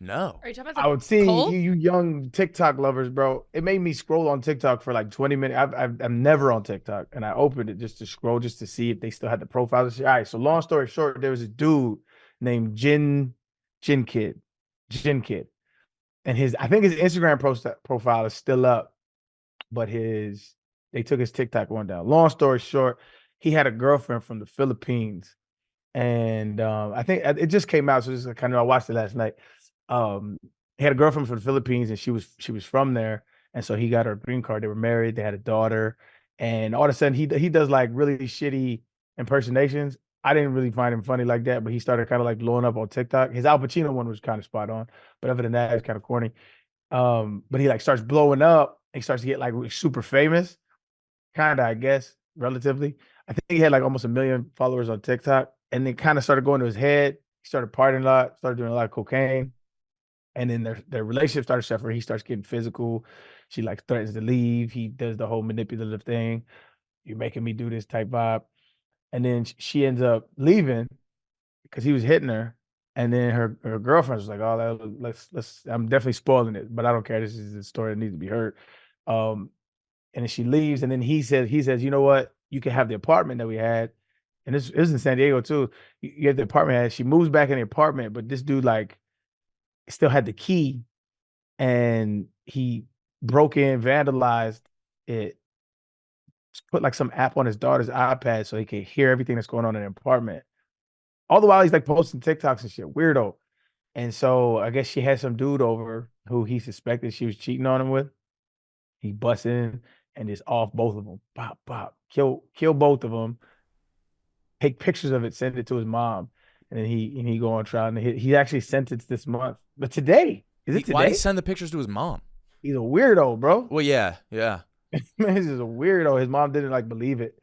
Speaker 2: No.
Speaker 5: Are you talking about
Speaker 1: I would see
Speaker 5: Cole?
Speaker 1: you young TikTok lovers, bro. It made me scroll on TikTok for like 20 minutes. I'm never on TikTok, and I opened it just to scroll, just to see if they still had the profiles and shit. All right, so long story short, there was a dude named Jin Kid, and I think his Instagram profile is still up, but they took his TikTok one down. Long story short, he had a girlfriend from the Philippines, and I think it just came out, so this is kind of I watched it last night. He had a girlfriend from the Philippines, and she was from there, and so he got her a green card. They were married, they had a daughter, and all of a sudden he does like really shitty impersonations. I didn't really find him funny like that, but he started kind of like blowing up on TikTok. His Al Pacino one was kind of spot on, but other than that, it's kind of corny. But he like starts blowing up. He starts to get like super famous, kind of, I guess, relatively. I think he had like almost 1 million followers on TikTok, and then kind of started going to his head. He started partying a lot, started doing a lot of cocaine. And then their relationship started suffering. He starts getting physical. She like threatens to leave. He does the whole manipulative thing. You're making me do this type vibe. And then she ends up leaving because he was hitting her. And then her girlfriend was like, "Oh, let's. I'm definitely spoiling it, but I don't care. This is the story that needs to be heard." And then she leaves. And then he says, "You know what? You can have the apartment that we had." And it was in San Diego too. You get the apartment. She moves back in the apartment, but this dude like still had the key, and he broke in, vandalized it, put like some app on his daughter's iPad so he could hear everything that's going on in the apartment. All the while he's like posting TikToks and shit, weirdo. And so I guess she had some dude over who he suspected she was cheating on him with. He busts in and just off both of them. Pop, pop, kill both of them. Take pictures of it, send it to his mom. And then he go on trial, and he actually sentenced this month. But today, is it today?
Speaker 2: Why did he send the pictures to his mom?
Speaker 1: He's a weirdo, bro.
Speaker 2: Well, yeah.
Speaker 1: Man, he's just a weirdo. His mom didn't like believe it.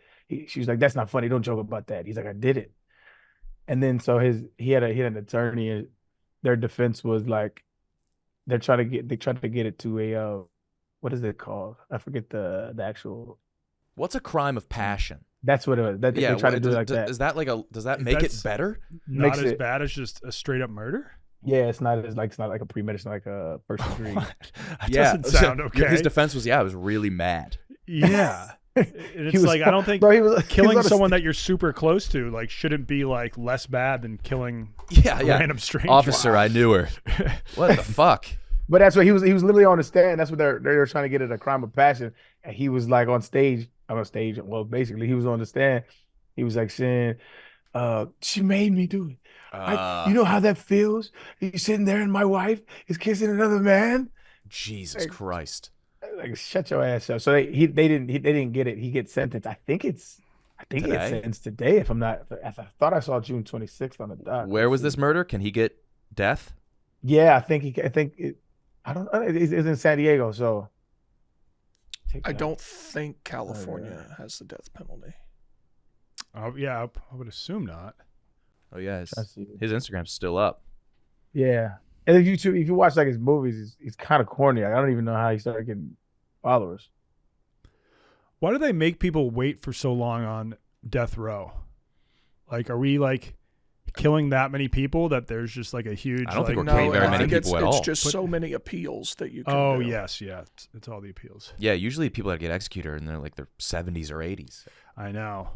Speaker 1: She was like, "That's not funny. Don't joke about that." He's like, "I did it." And then so he had an attorney, and their defense was like, they tried to get it to a what is it called? I forget the actual.
Speaker 2: What's a crime of passion?
Speaker 1: That's what it was. They tried to do it like that.
Speaker 2: Is that like does that make it better?
Speaker 4: Not
Speaker 1: Makes
Speaker 4: as
Speaker 1: it-
Speaker 4: bad as just a straight up murder.
Speaker 1: Yeah, it's not like a premeditation, like a first degree.
Speaker 4: That doesn't sound okay.
Speaker 2: His defense was, I was really mad.
Speaker 4: Yeah. And
Speaker 1: He
Speaker 4: it's
Speaker 1: was-
Speaker 4: like I don't think
Speaker 1: bro, he was
Speaker 4: killing
Speaker 1: on a
Speaker 4: someone that you're super close to like shouldn't be like less bad than killing
Speaker 2: Yeah.
Speaker 4: a random stranger.
Speaker 2: Officer, I knew her. What the fuck?
Speaker 1: But that's what he was literally on the stand. That's what they were trying to get at, a crime of passion. And he was like on stage. Well, basically he was on the stand. He was like saying, she made me do it. You know how that feels? You sitting there and my wife is kissing another man?
Speaker 2: Jesus Christ.
Speaker 1: Like, shut your ass up. So they didn't get it. He gets sentenced. I think he gets
Speaker 2: Today?
Speaker 1: sentenced today. I thought I saw June 26th on the doc.
Speaker 2: Where was this murder? Can he get death?
Speaker 1: Yeah, I think I don't know. It's in San Diego, so
Speaker 3: I don't think California has the death penalty.
Speaker 4: Oh yeah, I would assume not.
Speaker 2: Oh yeah,
Speaker 1: I see.
Speaker 2: his Instagram's still up.
Speaker 1: Yeah, and if you watch like his movies, it's kind of corny. I don't even know how he started getting followers.
Speaker 4: Why do they make people wait for so long on death row? Like, are we like killing that many people that there's just like a huge?
Speaker 2: I don't think
Speaker 4: like,
Speaker 2: we're killing very
Speaker 3: I
Speaker 2: many
Speaker 3: think
Speaker 2: people at
Speaker 3: it's
Speaker 2: all.
Speaker 3: just so many appeals that you can
Speaker 4: Oh
Speaker 3: do.
Speaker 4: yes, yeah, it's all the appeals.
Speaker 2: Yeah, usually people that get executed and they're like their 70s or 80s.
Speaker 4: I know.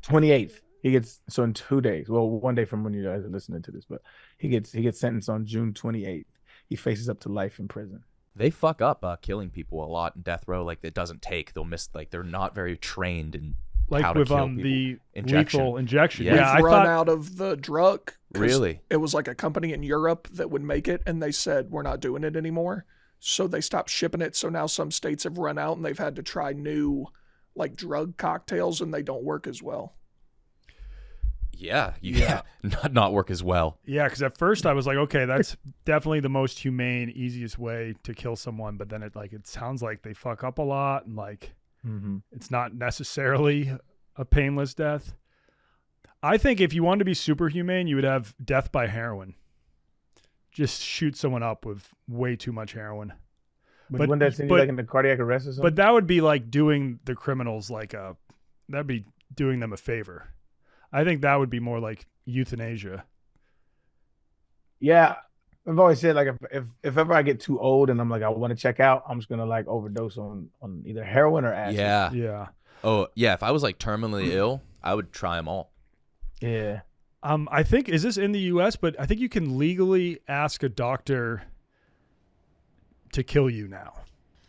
Speaker 1: 28th. He gets so in 2 days. Well, 1 day from when you guys are listening to this, but he gets sentenced on June 28th. He faces up to life in prison.
Speaker 2: They fuck up people people a lot in death row. Like it doesn't take. They'll miss. Like they're not very trained in
Speaker 4: Like
Speaker 2: how to
Speaker 4: with
Speaker 2: kill people.
Speaker 4: the
Speaker 2: Injection.
Speaker 4: lethal injection.
Speaker 2: Yeah.
Speaker 4: Yeah, I
Speaker 3: We've run
Speaker 4: thought
Speaker 3: out of the drug. 'Cause
Speaker 2: Really?
Speaker 3: It was like a company in Europe that would make it, and they said, we're not doing it anymore. So they stopped shipping it. So now some states have run out, and they've had to try new like drug cocktails, and they don't work as well.
Speaker 2: Yeah, not work as well.
Speaker 4: Yeah, because at first I was like, okay, that's definitely the most humane, easiest way to kill someone. But then it sounds like they fuck up a lot, and like it's not necessarily a painless death. I think if you wanted to be super humane, you would have death by heroin. Just shoot someone up with way too much heroin.
Speaker 1: But wouldn't that send you like in the cardiac arrest or something?
Speaker 4: But that would be like doing the criminals that'd be doing them a favor. I think that would be more like euthanasia.
Speaker 1: Yeah, I've always said like if ever I get too old and I'm like I want to check out, I'm just gonna like overdose on either heroin or acid.
Speaker 2: Yeah.
Speaker 4: Yeah.
Speaker 2: Oh yeah. If I was like terminally ill, I would try them all.
Speaker 1: Yeah.
Speaker 4: I think is this in the U.S., but I think you can legally ask a doctor to kill you now.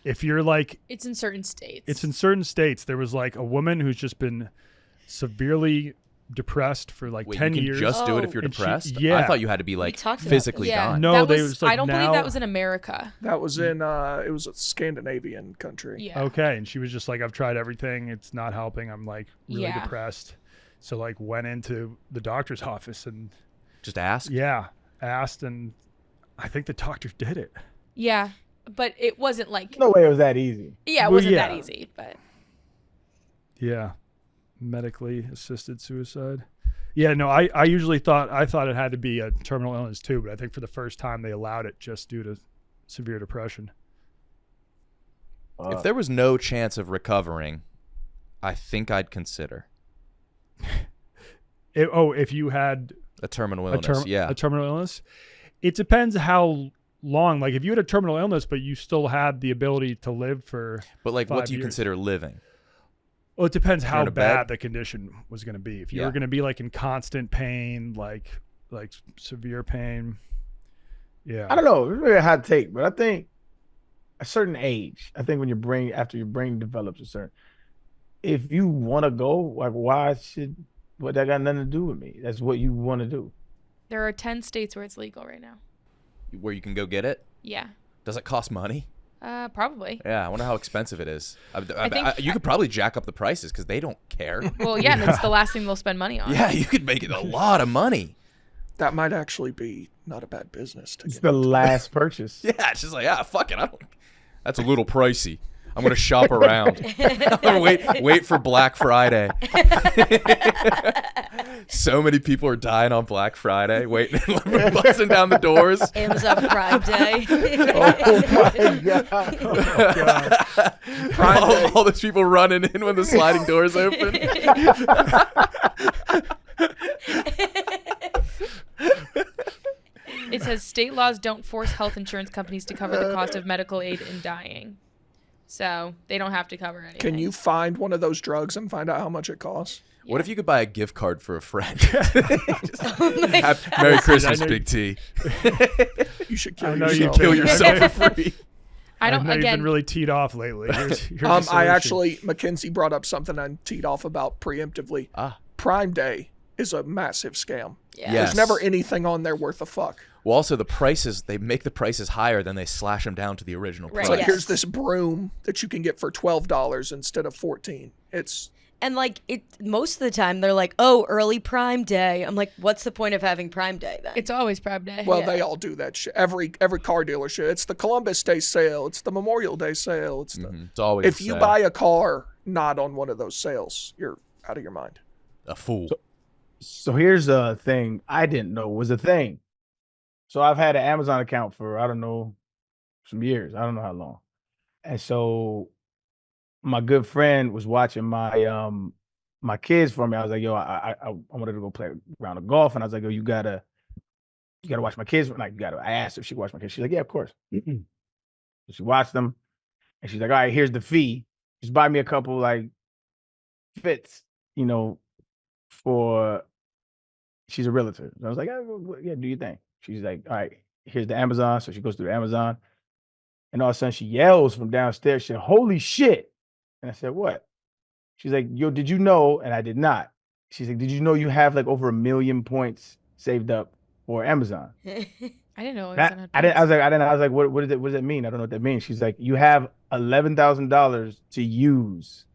Speaker 4: If you're like,
Speaker 5: It's in certain states.
Speaker 4: it's in certain states. There was like a woman who's just been severely depressed for like
Speaker 2: Wait,
Speaker 4: 10
Speaker 2: you can
Speaker 4: years.
Speaker 2: just do it if you're
Speaker 4: And she-
Speaker 2: depressed?
Speaker 4: yeah.
Speaker 2: I thought you had to be like
Speaker 6: talked about
Speaker 2: physically
Speaker 6: this.
Speaker 5: yeah.
Speaker 2: dying.
Speaker 4: No,
Speaker 5: that
Speaker 4: they
Speaker 5: was,
Speaker 4: was like
Speaker 5: I don't believe
Speaker 4: now-
Speaker 5: that was in America.
Speaker 3: That was in it was a Scandinavian country.
Speaker 5: Yeah.
Speaker 4: Okay. And she was just like, I've tried everything. It's not helping. I'm like really
Speaker 5: Yeah.
Speaker 4: depressed. So like went into the doctor's office and
Speaker 2: Just ask.
Speaker 4: asked. And I think the doctor did it.
Speaker 5: Yeah. But it wasn't like,
Speaker 1: No way it was that easy.
Speaker 5: yeah, it
Speaker 4: Well,
Speaker 5: wasn't
Speaker 4: yeah.
Speaker 5: that easy. But
Speaker 4: Yeah. Medically assisted suicide. Yeah, no, I usually thought it had to be a terminal illness too, but I think for the first time they allowed it just due to severe depression.
Speaker 2: If there was no chance of recovering, I think I'd consider
Speaker 4: If you had
Speaker 2: a terminal
Speaker 4: a
Speaker 2: illness. Yeah.
Speaker 4: terminal illness, it depends how long. Like if you had a terminal illness, but you still had the ability to live for,
Speaker 2: But like,
Speaker 4: 5
Speaker 2: what do you
Speaker 4: years.
Speaker 2: consider living?
Speaker 4: well, it depends
Speaker 2: You're
Speaker 4: how
Speaker 2: in a bed?
Speaker 4: bad the condition was going to be. If you
Speaker 2: Yeah.
Speaker 4: were going to be like in constant pain, like severe pain, yeah.
Speaker 1: I don't know. It's really a hot take, but I think a certain age, I think when after your brain develops a certain, if you want to go, like what that got nothing to do with me. That's what you want to do.
Speaker 5: there are 10 states where it's legal right now.
Speaker 2: Where you can go get it?
Speaker 5: Yeah.
Speaker 2: Does it cost money?
Speaker 5: Probably.
Speaker 2: Yeah, I wonder how expensive it is.
Speaker 5: think-
Speaker 2: You could probably jack up the prices because they don't care.
Speaker 5: Well, yeah, and it's the last thing they'll spend money on.
Speaker 2: Yeah, you could make it a lot of money.
Speaker 3: That might actually be not a bad business to
Speaker 1: It's
Speaker 3: get.
Speaker 1: the last purchase.
Speaker 2: Yeah, it's just like, fuck it. That's a little pricey. I'm gonna shop around. I'm gonna wait for Black Friday. So many people are dying on Black Friday, waiting, busting down the doors.
Speaker 6: Amazon Prime Day.
Speaker 1: Oh my god!
Speaker 2: All those people running in when the sliding doors open.
Speaker 5: It says state laws don't force health insurance companies to cover the cost of medical aid in dying. So they don't have to cover anything.
Speaker 3: Can you find one of those drugs and find out how much it costs?
Speaker 2: What if you could buy a gift card for a friend? Merry Christmas, Big T.
Speaker 3: You should kill
Speaker 4: I know you
Speaker 3: yourself.
Speaker 2: Kill yourself for free.
Speaker 5: I don't,
Speaker 4: know you've
Speaker 5: again,
Speaker 4: been really teed off lately. Here's the
Speaker 3: I
Speaker 4: solution.
Speaker 3: actually, Mackenzie brought up something I teed off about preemptively. Prime Day is a massive scam.
Speaker 5: yeah.
Speaker 2: Yes.
Speaker 3: There's never anything on there worth a fuck.
Speaker 2: Well, also the prices, they make the prices higher, then they slash them down to the original
Speaker 5: Right.
Speaker 3: It's
Speaker 2: price.
Speaker 3: like,
Speaker 5: Yes.
Speaker 3: here's this broom that you can get for $12 instead of $14. It's
Speaker 6: And like most of the time they're like, oh, early Prime Day. I'm like, what's the point of having Prime Day then?
Speaker 5: It's always Prime Day.
Speaker 3: Well, they all do that shit. Every car dealership. It's the Columbus Day sale. It's the Memorial Day sale. It's the.
Speaker 2: It's always
Speaker 3: If you buy a car not on one of those sales, you're out of your mind.
Speaker 2: a fool.
Speaker 1: So here's a thing I didn't know was a thing. So I've had an Amazon account for, I don't know, some years. I don't know how long. And so my good friend was watching my kids for me. I was like, yo, I wanted to go play a round of golf. And I was like, yo, you gotta watch my kids. Like, I asked her if she could watch my kids. She's like, yeah, of course. So she watched them. And she's like, all right, here's the fee. Just buy me a couple like fits, for, she's a realtor. So I was like, yeah, do your thing. She's like, all right, here's the Amazon. So she goes through the Amazon. And all of a sudden she yells from downstairs. She said, holy shit. And I said, what? She's like, yo, did you know? And I did not. She's like, did you know you have like over 1 million points saved up for Amazon?
Speaker 5: I didn't know.
Speaker 1: I was like, what does it mean? I don't know what that means. She's like, you have $11,000 to use.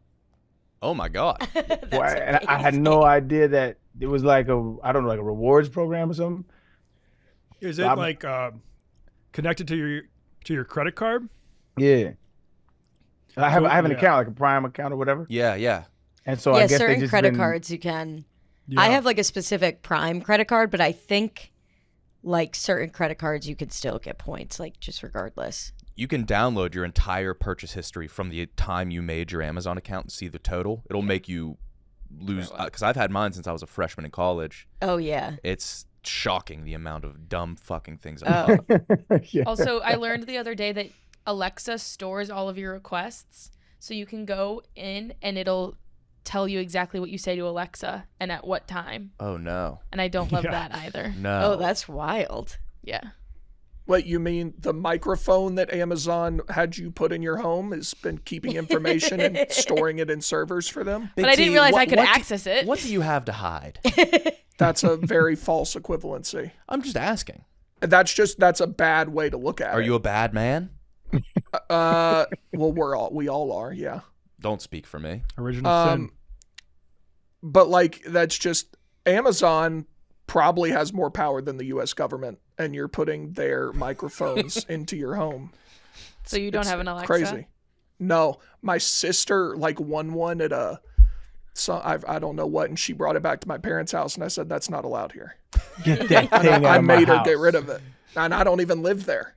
Speaker 2: Oh my God.
Speaker 1: And I had no idea that it was like a rewards program or something.
Speaker 4: Is it like connected to your credit card?
Speaker 1: Yeah. I have an account, like a Prime account or whatever.
Speaker 2: Yeah.
Speaker 1: And so I guess
Speaker 6: certain
Speaker 1: they just
Speaker 6: credit cards you can.
Speaker 4: Yeah.
Speaker 6: I have like a specific Prime credit card, but I think like certain credit cards you could still get points, like just regardless.
Speaker 2: You can download your entire purchase history from the time you made your Amazon account and see the total. It'll make you lose, because I've had mine since I was a freshman in college.
Speaker 6: Oh, yeah.
Speaker 2: It's shocking the amount of dumb fucking things I bought.
Speaker 1: Yeah.
Speaker 5: Also, I learned the other day that Alexa stores all of your requests. So you can go in and it'll tell you exactly what you say to Alexa and at what time.
Speaker 2: Oh, no.
Speaker 5: And I don't love that either.
Speaker 2: No.
Speaker 6: Oh, that's wild.
Speaker 5: Yeah.
Speaker 3: What, you mean the microphone that Amazon had you put in your home has been keeping information and storing it in servers for them?
Speaker 5: But I didn't realize I could access it.
Speaker 2: What do you have to hide?
Speaker 3: That's a very false equivalency.
Speaker 2: I'm just asking.
Speaker 3: That's a bad way to look at it.
Speaker 2: Are you a bad man?
Speaker 3: Well, we all are, yeah.
Speaker 2: Don't speak for me.
Speaker 4: Original sin.
Speaker 3: But like that's just Amazon probably has more power than the US government, and you're putting their microphones into your home.
Speaker 5: So you don't have an Alexa?
Speaker 3: Crazy. No, my sister like won one at I don't know what, and she brought it back to my parents' house, and I said that's not allowed here.
Speaker 1: Get that thing out
Speaker 3: I
Speaker 1: of my
Speaker 3: made her
Speaker 1: house.
Speaker 3: get rid of it, and I don't even live there.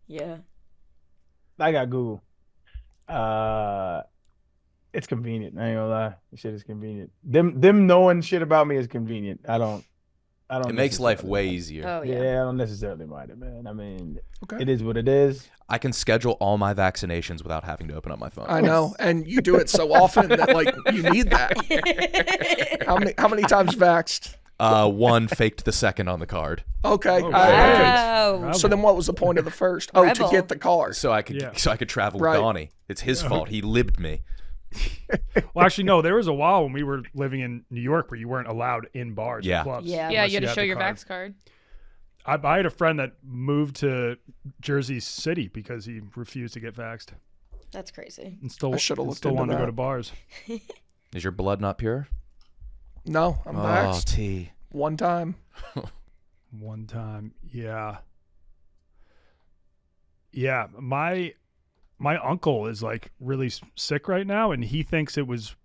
Speaker 6: Yeah.
Speaker 1: I got Google. It's convenient. I ain't gonna lie. This shit is convenient. Them knowing shit about me is convenient. I don't.
Speaker 2: It makes life
Speaker 1: necessarily
Speaker 2: way
Speaker 1: mind it.
Speaker 2: easier.
Speaker 6: Oh,
Speaker 1: Yeah,
Speaker 6: yeah.
Speaker 1: I don't necessarily mind it, man. I mean,
Speaker 3: Okay.
Speaker 1: it is what it is.
Speaker 2: I can schedule all my vaccinations without having to open up my phone.
Speaker 3: I know, and you do it so often that like you need that. How many times vaxxed?
Speaker 2: One faked the second on the card,
Speaker 3: Okay.
Speaker 4: Oh,
Speaker 6: Wow.
Speaker 3: So then what was the point of the first? Oh,
Speaker 6: Rebel.
Speaker 3: to get the car.
Speaker 2: so I could travel with
Speaker 3: Right.
Speaker 2: Donnie. It's his fault. He libbed me.
Speaker 4: Well, actually, no. There was a while when we were living in New York where you weren't allowed in bars
Speaker 2: Yeah.
Speaker 4: and clubs.
Speaker 6: Yeah.
Speaker 5: Yeah,
Speaker 4: unless
Speaker 5: you had to show
Speaker 4: the
Speaker 5: your
Speaker 4: card.
Speaker 5: Vax card.
Speaker 4: I had a friend that moved to Jersey City because he refused to get vaxxed
Speaker 6: That's crazy.
Speaker 4: and still
Speaker 3: I should've looked
Speaker 4: still
Speaker 3: into
Speaker 4: wanted to go
Speaker 3: that.
Speaker 4: to bars.
Speaker 2: Is your blood not pure?
Speaker 3: No, I'm
Speaker 2: Oh,
Speaker 3: vaxxed.
Speaker 2: T.
Speaker 3: One time.
Speaker 4: One time, yeah. My uncle is like really sick right now, and he thinks it was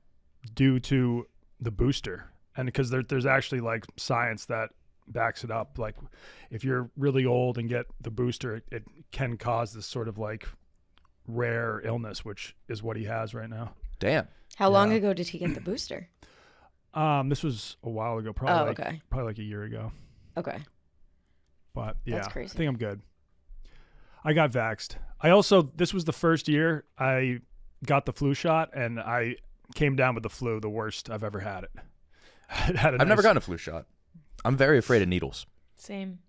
Speaker 4: due to the booster, and because there's actually like science that backs it up. Like if you're really old and get the booster, it can cause this sort of like rare illness, which is what he has right now.
Speaker 2: Damn.
Speaker 6: How long ago did he get the booster?
Speaker 4: This was a while ago, probably
Speaker 6: okay.
Speaker 4: probably like a year ago.
Speaker 6: Okay.
Speaker 4: But yeah,
Speaker 6: That's crazy.
Speaker 4: I think I'm good. I got vaxxed. This was the first year I got the flu shot, and I came down with the flu, the worst I've ever had it.
Speaker 2: I've never gotten a flu shot. I'm very afraid of needles.
Speaker 5: Same.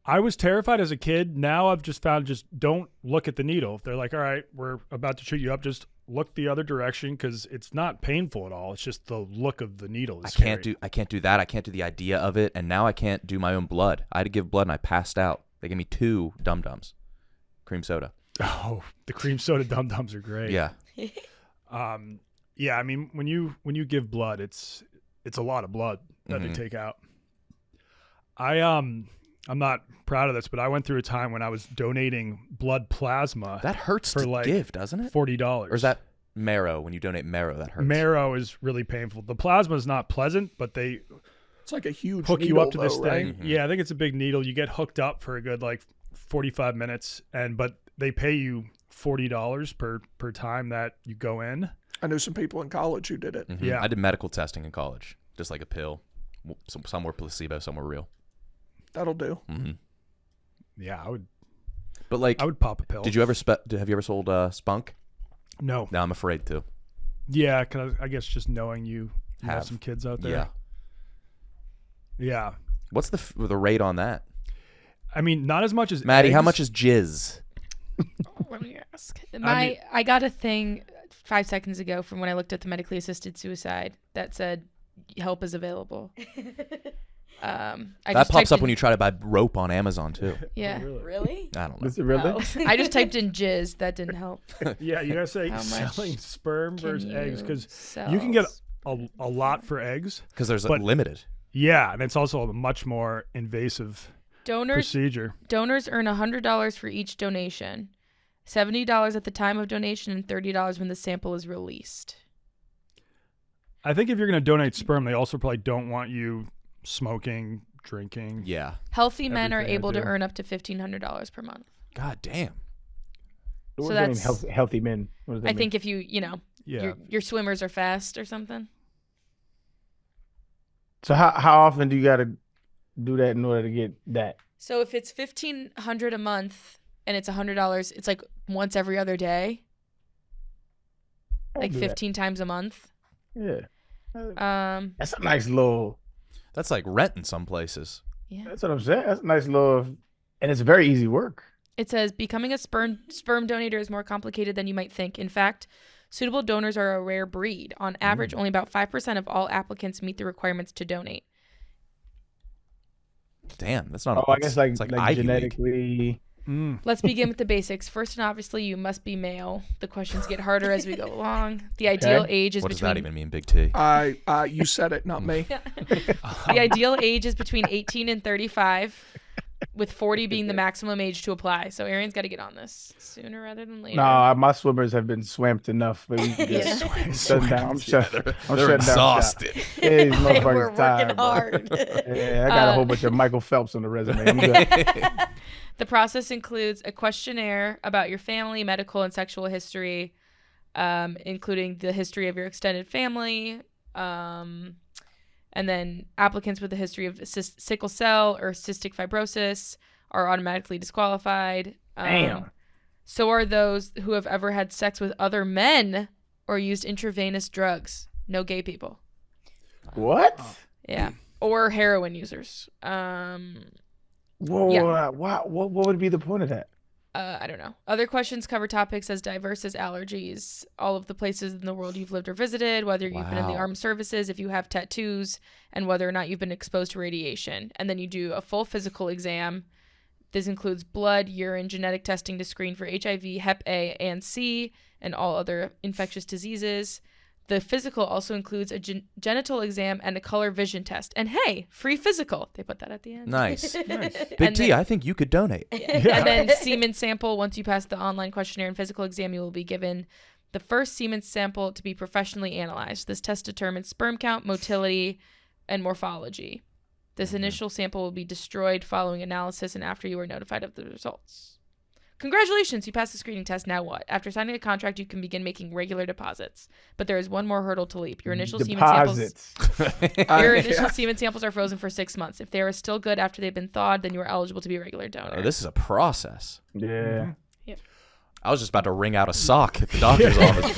Speaker 4: I was terrified as a kid. Now I've just found don't look at the needle. If they're like, all right, we're about to shoot you up, just look the other direction because it's not painful at all. It's just the look of the needle is
Speaker 2: I
Speaker 4: scary.
Speaker 2: can't do that. I can't do the idea of it, and now I can't do my own blood. I had to give blood, and I passed out. They gave me 2 dum-dums, cream soda.
Speaker 4: Oh, the cream soda dum-dums are great.
Speaker 2: Yeah.
Speaker 4: Yeah, I mean, when you give blood, it's a lot of blood that they take out. I'm not proud of this, but I went through a time when I was donating blood plasma.
Speaker 2: That hurts
Speaker 4: for
Speaker 2: to
Speaker 4: like
Speaker 2: give, doesn't it?
Speaker 4: $40.
Speaker 2: Or is that marrow? When you donate marrow, that hurts.
Speaker 4: Marrow is really painful. The plasma is not pleasant, but they
Speaker 3: It's like a huge
Speaker 4: hook
Speaker 3: needle,
Speaker 4: you up to this
Speaker 3: though,
Speaker 4: thing.
Speaker 3: right?
Speaker 4: Yeah, I think it's a big needle. You get hooked up for a good like 45 minutes, but they pay you $40 per time that you go in.
Speaker 3: I knew some people in college who did it.
Speaker 4: Yeah.
Speaker 2: I did medical testing in college, just like a pill. Some were placebo, some were real.
Speaker 3: That'll do.
Speaker 4: Yeah, I would pop a pill.
Speaker 2: Did you ever have you ever sold spunk?
Speaker 4: No.
Speaker 2: No, I'm afraid to.
Speaker 4: Yeah, cause I guess just knowing you have some kids out there.
Speaker 2: Yeah.
Speaker 4: Yeah.
Speaker 2: What's the rate on that?
Speaker 4: I mean, not as much as
Speaker 2: Maddie, how
Speaker 4: eggs.
Speaker 2: much is jizz?
Speaker 5: Let me ask. I got a thing 5 seconds ago from when I looked at the medically assisted suicide that said help is available.
Speaker 2: That pops up when you try to buy rope on Amazon too.
Speaker 5: Yeah.
Speaker 6: Really?
Speaker 2: I don't know.
Speaker 1: Is it really?
Speaker 5: Oh. I just typed in jizz. That didn't help.
Speaker 4: Yeah, you gotta say
Speaker 5: How much
Speaker 4: selling sperm
Speaker 5: Can
Speaker 4: versus eggs
Speaker 5: you
Speaker 4: because
Speaker 5: sell?
Speaker 4: you can get a lot for eggs.
Speaker 2: Because there's
Speaker 4: But-
Speaker 2: limited.
Speaker 4: Yeah, and it's also a much more invasive procedure.
Speaker 5: Donors earn $100 for each donation, $70 at the time of donation, and $30 when the sample is released.
Speaker 4: I think if you're gonna donate sperm, they also probably don't want you smoking, drinking.
Speaker 2: Yeah.
Speaker 5: Healthy men are
Speaker 4: Everything I
Speaker 5: able to
Speaker 4: do.
Speaker 5: earn up to $1,500 per month.
Speaker 2: God damn.
Speaker 1: What
Speaker 5: So
Speaker 1: does that mean,
Speaker 5: that's-
Speaker 1: healthy men. What does that
Speaker 5: I
Speaker 1: mean?
Speaker 5: think if you
Speaker 4: Yeah.
Speaker 5: your swimmers are fast or something.
Speaker 1: So how often do you got to do that in order to get that?
Speaker 5: So if it's $1,500 a month and it's $100, it's like once every other day, like
Speaker 1: do that.
Speaker 5: 15 times a month.
Speaker 1: Yeah,
Speaker 5: That's
Speaker 1: a nice little.
Speaker 2: That's like rent in some places.
Speaker 5: Yeah.
Speaker 1: That's what I'm saying. That's a nice little, and it's very easy work.
Speaker 5: It says becoming a sperm donator is more complicated than you might think. In fact, suitable donors are a rare breed. On average, only about 5% of all applicants meet the requirements to donate.
Speaker 2: Damn, that's not.
Speaker 1: Oh, I guess like
Speaker 2: it's
Speaker 1: like
Speaker 2: Ivy League.
Speaker 1: genetically.
Speaker 5: Let's begin with the basics. First and obviously, you must be male. The questions get harder as we go along. The ideal age is
Speaker 2: What does
Speaker 5: between
Speaker 2: that even mean, Big T?
Speaker 3: You said it, not me.
Speaker 5: the ideal age is between 18 and 35, with 40 being the maximum age to apply. So Arian's got to get on this sooner rather than later.
Speaker 1: No, my swimmers have been swamped enough, but we can just shut down. I'm shutting
Speaker 2: They're
Speaker 1: down shop.
Speaker 2: exhausted.
Speaker 1: Yeah, these
Speaker 6: They were
Speaker 1: motherfuckers
Speaker 6: working
Speaker 1: tired, bro.
Speaker 6: hard.
Speaker 1: Yeah, I got a whole bunch of Michael Phelps on the resume. I'm good.
Speaker 5: The process includes a questionnaire about your family, medical, and sexual history, including the history of your extended family, and then applicants with a history of sickle cell or cystic fibrosis are automatically disqualified.
Speaker 1: Damn.
Speaker 5: So are those who have ever had sex with other men or used intravenous drugs. No gay people.
Speaker 1: What?
Speaker 5: Yeah. Or heroin users.
Speaker 1: Whoa,
Speaker 5: Yeah.
Speaker 1: what would be the point of that?
Speaker 5: I don't know. Other questions cover topics as diverse as allergies, all of the places in the world you've lived or visited, whether you've been in the
Speaker 2: Wow.
Speaker 5: armed services, if you have tattoos, and whether or not you've been exposed to radiation. And then you do a full physical exam. This includes blood, urine, genetic testing to screen for HIV, Hep A and C, and all other infectious diseases. The physical also includes a genital exam and a color vision test. And hey, free physical. They put that at the end.
Speaker 2: Nice. Big
Speaker 5: And
Speaker 2: T,
Speaker 5: then-
Speaker 2: I think you could donate.
Speaker 5: And then semen sample. Once you pass the online questionnaire and physical exam, you will be given the first semen sample to be professionally analyzed. This test determines sperm count, motility, and morphology. This initial sample will be destroyed following analysis and after you are notified of the results. Congratulations, you passed the screening test. Now what? After signing a contract, you can begin making regular deposits. But there is one more hurdle to leap. Your initial semen samples. Your initial semen samples are frozen for 6 months. If they are still good after they've been thawed, then you are eligible to be a regular donor.
Speaker 2: Oh, this is a process.
Speaker 1: Yeah.
Speaker 2: I was just about to wring out a sock at the doctor's office.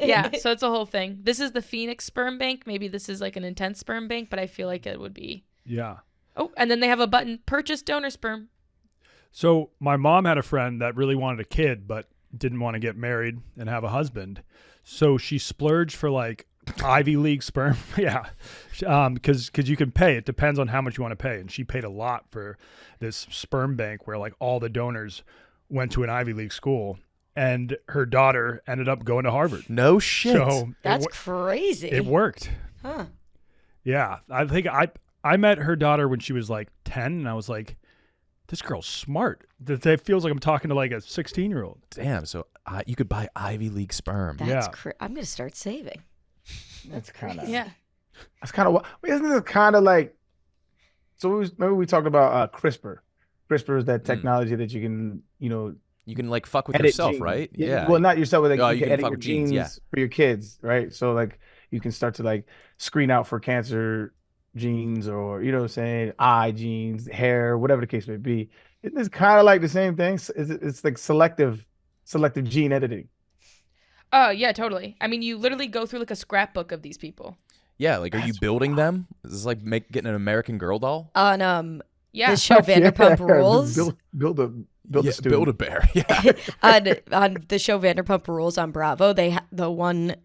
Speaker 5: Yeah, so it's a whole thing. This is the Phoenix sperm bank. Maybe this is like an intense sperm bank, but I feel like it would be.
Speaker 4: Yeah.
Speaker 5: Oh, and then they have a button, purchase donor sperm.
Speaker 4: So my mom had a friend that really wanted a kid, but didn't want to get married and have a husband. So she splurged for like Ivy League sperm. Yeah. Because you can pay. It depends on how much you want to pay. And she paid a lot for this sperm bank where like all the donors went to an Ivy League school. and her daughter ended up going to Harvard.
Speaker 2: No shit.
Speaker 4: So
Speaker 6: That's
Speaker 4: it,
Speaker 6: crazy.
Speaker 4: it worked.
Speaker 6: Huh.
Speaker 4: Yeah, I think I met her daughter when she was like 10, and I was like, this girl's smart. It feels like I'm talking to like a 16-year-old.
Speaker 2: Damn. So you could buy Ivy League sperm.
Speaker 4: Yeah.
Speaker 6: I'm gonna start saving.
Speaker 1: That's kind of
Speaker 5: Yeah.
Speaker 1: That's kind of isn't it kind of like? So remember we talked about CRISPR. CRISPR is that technology that you can
Speaker 2: You can like fuck with
Speaker 1: edit
Speaker 2: yourself,
Speaker 1: genes.
Speaker 2: right?
Speaker 1: Yeah. Well, not yourself, but like
Speaker 2: Oh,
Speaker 1: you can edit
Speaker 2: fuck
Speaker 1: your
Speaker 2: with genes, yeah.
Speaker 1: for your kids, right? So like you can start to like screen out for cancer genes, or what I'm saying, eye genes, hair, whatever the case may be. It's kind of like the same thing. It's like selective gene editing.
Speaker 5: Oh yeah, totally. I mean, you literally go through like a scrapbook of these people.
Speaker 2: Yeah, like are you building them? Is this like getting an American Girl doll?
Speaker 6: On
Speaker 5: Yeah.
Speaker 6: the show Vanderpump
Speaker 1: Yeah,
Speaker 6: Rules.
Speaker 1: Build a student.
Speaker 2: Build a bear. Yeah.
Speaker 6: on the show Vanderpump Rules on Bravo, the one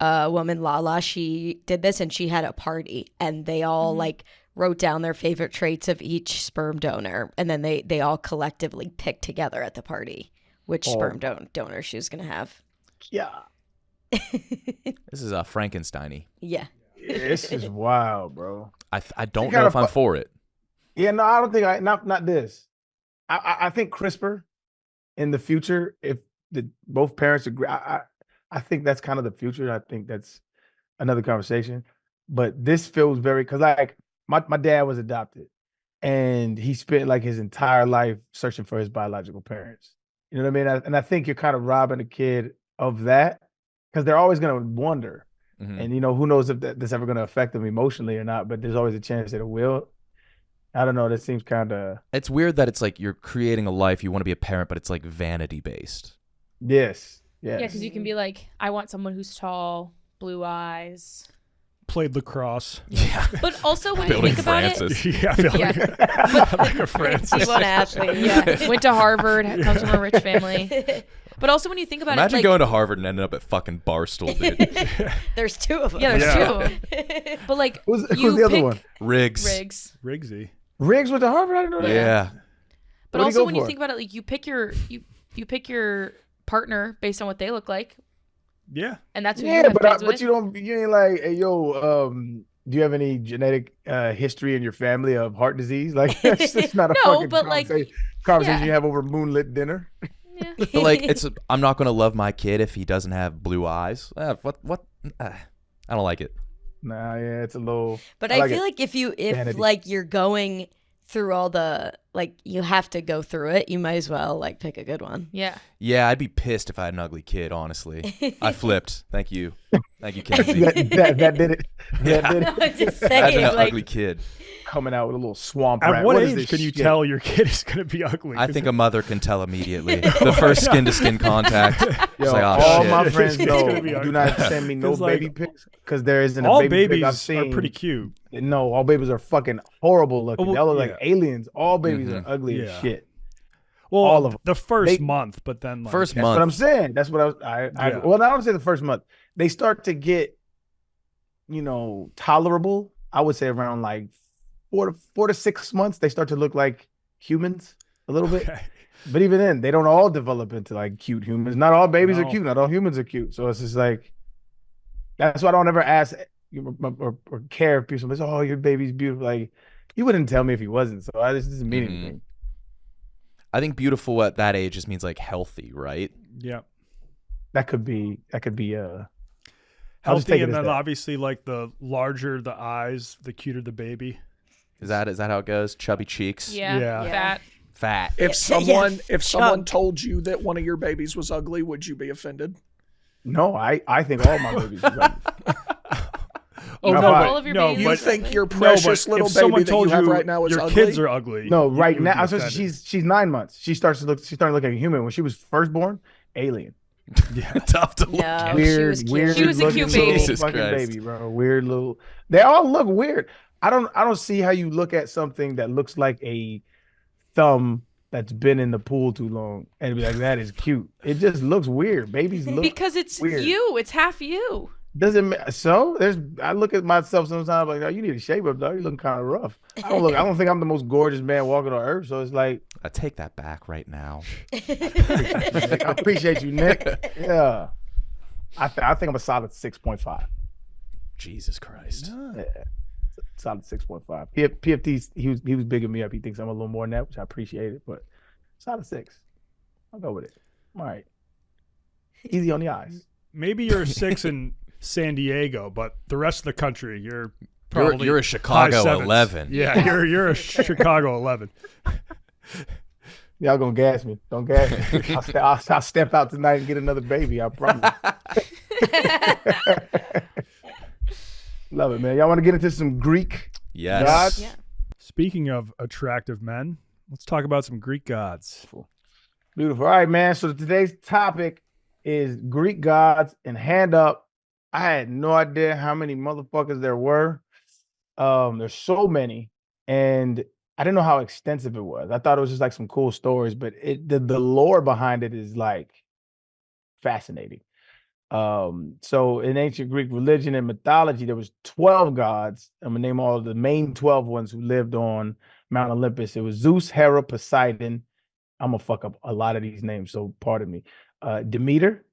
Speaker 6: woman, Lala, she did this, and she had a party, and they all like wrote down their favorite traits of each sperm donor, and then they all collectively picked together at the party which sperm donor she was gonna have.
Speaker 1: Yeah.
Speaker 2: This is Frankenstein-y.
Speaker 6: Yeah.
Speaker 1: This is wild, bro.
Speaker 2: I don't know if I'm for it.
Speaker 1: Yeah, no, I don't think not this. I think CRISPR in the future, if both parents agree, I think that's kind of the future. I think that's another conversation. But this feels very, because like my dad was adopted, and he spent like his entire life searching for his biological parents. You know what I mean? And I think you're kind of robbing a kid of that, because they're always going to wonder.
Speaker 2: Mhm.
Speaker 1: And who knows if that's ever going to affect them emotionally or not, but there's always a chance that it will. I don't know. That seems kind of...
Speaker 2: It's weird that it's like you're creating a life, you want to be a parent, but it's like vanity based.
Speaker 1: Yes.
Speaker 5: Yeah, because you can be like, I want someone who's tall, blue eyes.
Speaker 4: Played lacrosse.
Speaker 2: Yeah.
Speaker 5: But also when
Speaker 2: Building
Speaker 5: you think about
Speaker 2: Francis.
Speaker 4: Yeah, I feel
Speaker 5: Yeah.
Speaker 4: like a Francis.
Speaker 6: He's one athlete. Yeah.
Speaker 5: went to Harvard, comes from a rich family. But also when you think about
Speaker 2: Imagine
Speaker 5: it, like,
Speaker 2: going to Harvard and ending up at fucking Barstool, dude.
Speaker 6: There's two of them.
Speaker 5: yeah, there's
Speaker 4: Yeah.
Speaker 5: two of them. But like,
Speaker 1: Who's
Speaker 5: you
Speaker 1: the other
Speaker 5: pick
Speaker 1: one?
Speaker 2: Riggs.
Speaker 4: Riggsy.
Speaker 1: Riggs went to Harvard? I didn't know that.
Speaker 2: Yeah.
Speaker 5: But
Speaker 1: What'd he
Speaker 5: also
Speaker 1: go
Speaker 5: when you
Speaker 1: for?
Speaker 5: think about it, like you pick your partner based on what they look like,
Speaker 4: Yeah.
Speaker 5: and that's who you
Speaker 1: Yeah,
Speaker 5: have
Speaker 1: but
Speaker 5: kids with.
Speaker 1: you ain't like, hey, yo, do you have any genetic history in your family of heart disease? Like, it's just not a
Speaker 5: No,
Speaker 1: fucking
Speaker 5: but, like,
Speaker 1: conversation
Speaker 5: yeah.
Speaker 1: you have over moonlit dinner.
Speaker 5: Yeah.
Speaker 2: But like, I'm not going to love my kid if he doesn't have blue eyes. What? I don't like it.
Speaker 1: Nah, yeah, it's a little...
Speaker 6: But
Speaker 1: I
Speaker 6: I
Speaker 1: like
Speaker 6: feel
Speaker 1: it.
Speaker 6: like if
Speaker 1: Vanity.
Speaker 6: like you're going through all the, like, you have to go through it, you might as well like pick a good one.
Speaker 5: Yeah.
Speaker 2: Yeah, I'd be pissed if I had an ugly kid, honestly. I flipped. Thank you. Thank you, Kenzie.
Speaker 1: that did it. That did it.
Speaker 6: I'm just
Speaker 2: Imagine
Speaker 6: saying,
Speaker 2: an
Speaker 6: like,
Speaker 2: ugly kid.
Speaker 1: Coming out with a little swamp
Speaker 4: At
Speaker 1: rat.
Speaker 4: what
Speaker 1: is
Speaker 4: age
Speaker 1: this
Speaker 4: can you
Speaker 1: shit?
Speaker 4: tell your kid is going to be ugly?
Speaker 2: I think a mother can tell immediately. The first skin-to-skin contact.
Speaker 1: Yo,
Speaker 2: It's like, oh,
Speaker 1: all
Speaker 2: shit.
Speaker 1: my friends
Speaker 4: It's
Speaker 1: know,
Speaker 4: gonna be
Speaker 1: do
Speaker 4: ugly.
Speaker 1: not send me no
Speaker 4: 'Cause, like,
Speaker 1: baby pics, because there isn't a
Speaker 4: all
Speaker 1: baby pic I've
Speaker 4: babies
Speaker 1: seen.
Speaker 4: are pretty cute.
Speaker 1: No, all babies are fucking horrible looking.
Speaker 4: Oh, well,
Speaker 1: They all look like
Speaker 4: yeah.
Speaker 1: aliens. All babies
Speaker 2: Mhm.
Speaker 1: are ugly
Speaker 4: Yeah.
Speaker 1: as shit.
Speaker 4: Well,
Speaker 1: all of 'em.
Speaker 4: the first
Speaker 1: They-
Speaker 4: month, but then like,
Speaker 2: First
Speaker 1: That's
Speaker 2: month.
Speaker 1: what I'm saying. That's what
Speaker 4: Yeah.
Speaker 1: well, I don't say the first month. They start to get, tolerable. I would say around like 4 to 6 months, they start to look like humans a little bit.
Speaker 4: Okay.
Speaker 1: But even then, they don't all develop into like cute humans. Not all babies are
Speaker 4: No.
Speaker 1: cute. Not all humans are cute. So it's just like, that's why I don't ever ask or care if people say, "Oh, your baby's beautiful." Like, you wouldn't tell me if he wasn't. So I just doesn't mean
Speaker 2: Mhm.
Speaker 1: anything.
Speaker 2: I think beautiful at that age just means like healthy, right?
Speaker 4: Yeah.
Speaker 1: That could be. I'll just
Speaker 4: Healthy,
Speaker 1: take it
Speaker 4: and
Speaker 1: as
Speaker 4: then
Speaker 1: that.
Speaker 4: obviously like the larger the eyes, the cuter the baby.
Speaker 2: Is that how it goes? Chubby cheeks.
Speaker 5: Yeah.
Speaker 4: Yeah.
Speaker 5: Fat.
Speaker 2: Fat.
Speaker 3: If someone
Speaker 6: chunk.
Speaker 3: told you that one of your babies was ugly, would you be offended?
Speaker 1: No, I think all my babies. Are ugly.
Speaker 4: Oh,
Speaker 1: no,
Speaker 4: no,
Speaker 1: but-
Speaker 5: all of your
Speaker 4: no,
Speaker 5: babies
Speaker 3: You
Speaker 5: are
Speaker 4: but-
Speaker 3: think
Speaker 5: ugly?
Speaker 3: your
Speaker 4: No, but
Speaker 3: precious little
Speaker 4: if
Speaker 3: baby
Speaker 4: someone
Speaker 3: that
Speaker 4: told
Speaker 3: you have right now is
Speaker 4: your
Speaker 3: ugly?
Speaker 4: kids are ugly.
Speaker 1: No,
Speaker 4: you
Speaker 1: right
Speaker 4: would
Speaker 1: now.
Speaker 4: be
Speaker 1: So
Speaker 4: offended.
Speaker 1: she's 9 months. She started looking like a human. When she was first born, alien.
Speaker 4: Yeah.
Speaker 2: Tough to look
Speaker 6: No,
Speaker 2: at.
Speaker 6: she was cute.
Speaker 1: Weird.
Speaker 5: She was a
Speaker 1: looking
Speaker 5: cute
Speaker 1: little
Speaker 5: baby.
Speaker 2: Jesus
Speaker 1: fucking
Speaker 2: Christ.
Speaker 1: baby, bro. Weird little. They all look weird. I don't see how you look at something that looks like a thumb that's been in the pool too long and be like, that is cute. It just looks weird. Babies look
Speaker 5: Because it's
Speaker 1: weird.
Speaker 5: you. It's half you.
Speaker 1: So there's. I look at myself sometimes like, oh, you need to shape up, dog. You looking kind of rough. I don't think I'm the most gorgeous man walking on earth. So it's like,
Speaker 2: I take that back right now.
Speaker 1: I appreciate you, Nick. Yeah, I think I'm a solid 6.5.
Speaker 2: Jesus Christ.
Speaker 1: Yeah. Solid 6.5. PFT, he was bigging me up. He thinks I'm a little more than that, which I appreciate it, but solid 6. I'll go with it. All right. Easy on the eyes.
Speaker 4: Maybe you're a 6 in San Diego, but the rest of the country, you're probably
Speaker 2: You're a Chicago
Speaker 4: high
Speaker 2: 11.
Speaker 4: Yeah, you're a Chicago 11.
Speaker 1: Y'all gonna gas me. Don't gas me. I'll step out tonight and get another baby. I promise. Love it, man. Y'all want to get into some Greek
Speaker 2: Yes.
Speaker 1: gods?
Speaker 5: Yeah.
Speaker 4: Speaking of attractive men, let's talk about some Greek gods.
Speaker 1: Beautiful. All right, man. So today's topic is Greek gods, and hand up, I had no idea how many motherfuckers there were. There's so many, and I didn't know how extensive it was. I thought it was just like some cool stories, but the lore behind it is like fascinating. So in ancient Greek religion and mythology, there was 12 gods. I'm gonna name all the main 12 ones who lived on Mount Olympus. It was Zeus, Hera, Poseidon. I'm gonna fuck up a lot of these names, so pardon me. Demeter,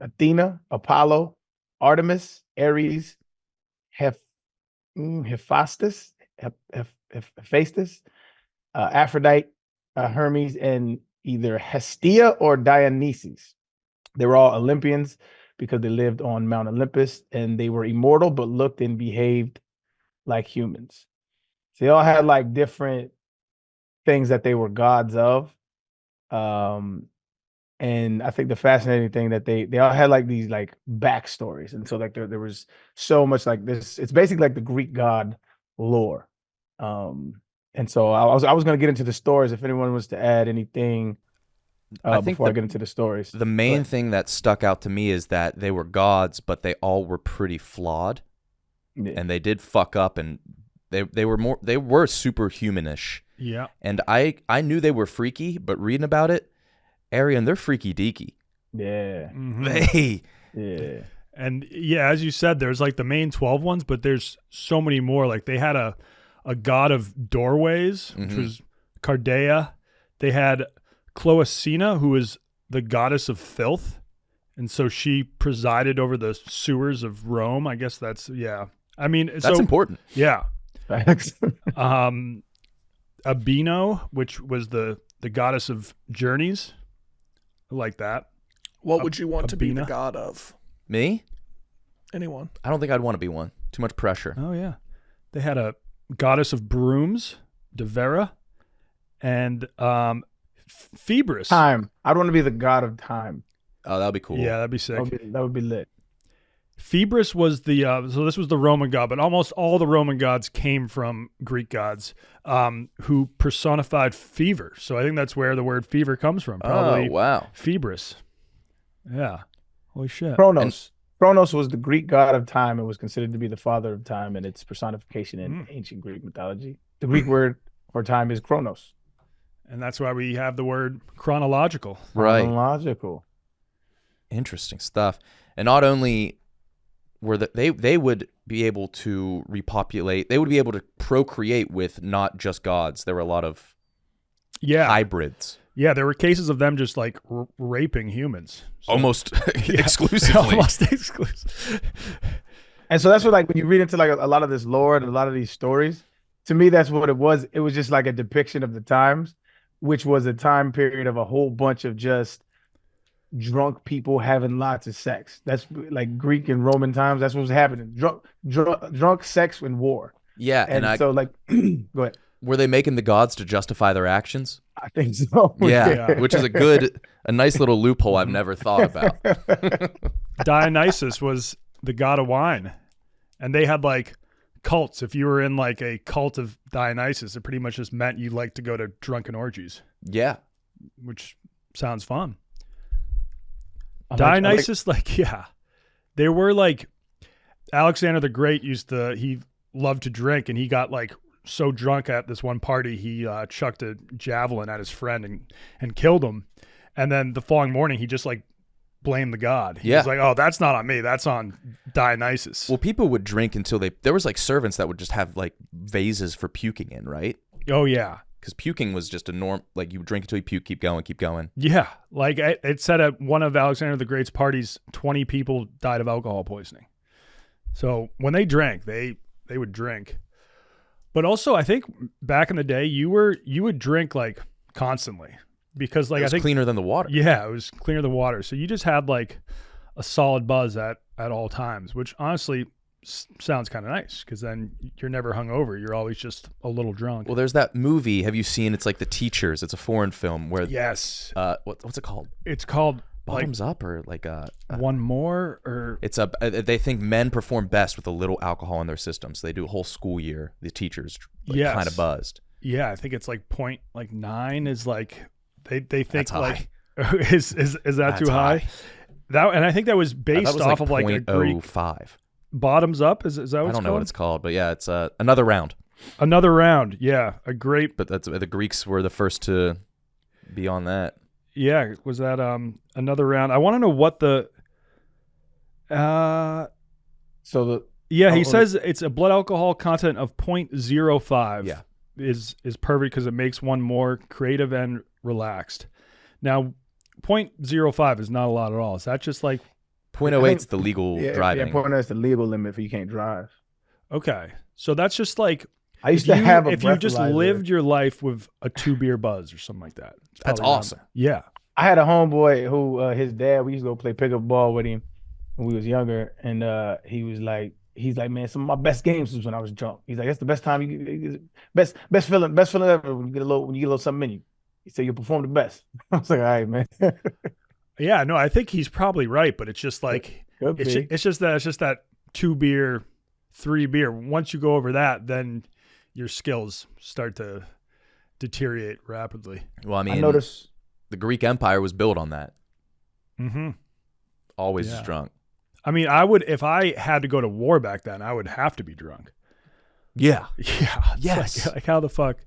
Speaker 1: Athena, Apollo, Artemis, Ares, Hephaestus, Aphrodite, Hermes, and either Hestia or Dionysus. They were all Olympians because they lived on Mount Olympus, and they were immortal but looked and behaved like humans. So they all had like different things that they were gods of. And I think the fascinating thing that they all had like these like backstories, and so like there was so much like this. It's basically like the Greek god lore. And so I was going to get into the stories if anyone was to add anything.
Speaker 2: I think
Speaker 1: before I get into the stories,
Speaker 2: The main thing that stuck out to me is that they were gods, but they all were pretty flawed, and they did fuck up, and they were superhumanish.
Speaker 4: Yeah.
Speaker 2: And I knew they were freaky, but reading about it, Arian, they're freaky deaky.
Speaker 1: Yeah.
Speaker 2: Hey.
Speaker 1: Yeah.
Speaker 4: And yeah, as you said, there's like the main 12 ones, but there's so many more. Like they had a god of doorways, which was Cardea. They had Cloacina, who is the goddess of filth. And so she presided over the sewers of Rome. I guess that's, yeah. I mean,
Speaker 2: That's important.
Speaker 4: Yeah.
Speaker 1: Facts.
Speaker 4: Abino, which was the goddess of journeys. I like that.
Speaker 3: What would you want to be the
Speaker 4: Abina?
Speaker 3: god of?
Speaker 2: Me?
Speaker 3: Anyone?
Speaker 2: I don't think I'd want to be one. Too much pressure.
Speaker 4: Oh, yeah. They had a goddess of brooms, Devera, and Phoebus.
Speaker 1: Time. I'd want to be the god of time.
Speaker 2: Oh, that'd be cool.
Speaker 4: Yeah, that'd be sick.
Speaker 1: That would be lit.
Speaker 4: Phoebus was the so this was the Roman god, but almost all the Roman gods came from Greek gods who personified fever. So I think that's where the word fever comes from. Probably
Speaker 2: Oh, wow.
Speaker 4: Phoebus. Yeah. Holy shit.
Speaker 1: Kronos. Kronos was the Greek god of time and was considered to be the father of time and its personification in ancient Greek mythology. The Greek word for time is Kronos.
Speaker 4: And that's why we have the word chronological.
Speaker 2: Right.
Speaker 1: Chronological.
Speaker 2: Interesting stuff. And not only were they would be able to repopulate, they would be able to procreate with not just gods. There were a lot of hybrids.
Speaker 4: Yeah, there were cases of them just like raping humans. So-
Speaker 2: Almost exclusively.
Speaker 4: Almost exclusive.
Speaker 1: And so that's what, like, when you read into like a lot of this lore and a lot of these stories, to me, that's what it was. It was just like a depiction of the times, which was a time period of a whole bunch of just drunk people having lots of sex. That's like Greek and Roman times. That's what was happening. Drunk sex and war.
Speaker 2: Yeah.
Speaker 1: And so like, go ahead.
Speaker 2: Were they making the gods to justify their actions?
Speaker 1: I think so.
Speaker 2: Yeah, which is a nice little loophole I've never thought about.
Speaker 4: Dionysus was the god of wine, and they had like cults. If you were in like a cult of Dionysus, it pretty much just meant you like to go to drunken orgies,
Speaker 2: Yeah.
Speaker 4: which sounds fun. Dionysus, they were like Alexander the Great he loved to drink, and he got like so drunk at this one party he chucked a javelin at his friend and killed him, and then the following morning he just like blame the god. He
Speaker 2: Yeah.
Speaker 4: was like, oh, that's not on me. That's on Dionysus.
Speaker 2: Well, people would drink until there was like servants that would just have like vases for puking in, right?
Speaker 4: Oh, yeah.
Speaker 2: Because puking was just a norm. Like you drink until you puke, keep going, keep going.
Speaker 4: Yeah. Like it said at one of Alexander the Great's parties, 20 people died of alcohol poisoning. So when they drank, they would drink. But also, I think back in the day, you would drink like constantly because like
Speaker 2: It was
Speaker 4: I think
Speaker 2: cleaner than the water.
Speaker 4: Yeah, it was cleaner than water. So you just had like a solid buzz at all times, which honestly sounds kind of nice because then you're never hungover. You're always just a little drunk.
Speaker 2: Well, there's that movie. Have you seen? It's like The Teachers. It's a foreign film where
Speaker 4: Yes.
Speaker 2: What's it called?
Speaker 4: It's called
Speaker 2: Bottoms Up or like
Speaker 4: One More or
Speaker 2: it's they think men perform best with a little alcohol in their system, so they do a whole school year. The teachers
Speaker 4: Yes.
Speaker 2: kind of buzzed.
Speaker 4: yeah, I think it's like 0.9 is like they think
Speaker 2: That's
Speaker 4: like is that
Speaker 2: That's
Speaker 4: too high? That and I think that was
Speaker 2: I thought
Speaker 4: based
Speaker 2: it was
Speaker 4: off of like a Greek
Speaker 2: 0.05.
Speaker 4: Bottoms Up. Is that what
Speaker 2: I
Speaker 4: it's
Speaker 2: don't know
Speaker 4: called?
Speaker 2: what it's called, but yeah, it's another round.
Speaker 4: Another round. Yeah, a great.
Speaker 2: But that's the Greeks were the first to be on that.
Speaker 4: Yeah, was that another round? I want to know what the.
Speaker 1: So the
Speaker 4: Yeah, he
Speaker 1: Oh,
Speaker 4: says it's a blood alcohol content of 0.05.
Speaker 2: Yeah.
Speaker 4: is perfect because it makes one more creative and relaxed. Now, 0.05 is not a lot at all. Is that just like
Speaker 2: 0.08 is the legal
Speaker 1: yeah,
Speaker 2: driving.
Speaker 1: Yeah, that's the legal limit for you can't drive.
Speaker 4: okay? So that's just like
Speaker 1: I used to have a
Speaker 4: if you just
Speaker 1: breathalyzer.
Speaker 4: lived your life with a 2-beer buzz or something like that. It's
Speaker 2: That's
Speaker 4: probably around
Speaker 2: awesome.
Speaker 4: there. Yeah.
Speaker 1: I had a homeboy who his dad, we used to go play pickup ball with him when we was younger, and he's like, man, some of my best games was when I was drunk. He's like, that's the best time best feeling ever when you get a little something in you. He said you'll perform the best. I was like, all right, man.
Speaker 4: Yeah, no, I think he's probably right, but it's just like
Speaker 1: Could
Speaker 4: it's
Speaker 1: be.
Speaker 4: just that 2-beer, 3-beer. Once you go over that, then your skills start to deteriorate rapidly.
Speaker 2: Well, I mean,
Speaker 1: I noticed.
Speaker 2: the Greek Empire was built on that.
Speaker 4: Mm-hmm.
Speaker 2: Always
Speaker 4: Yeah.
Speaker 2: just drunk.
Speaker 4: I mean, I would if I had to go to war back then, I would have to be drunk.
Speaker 2: Yeah.
Speaker 4: Yeah. it's
Speaker 2: Yes.
Speaker 4: Like how the fuck?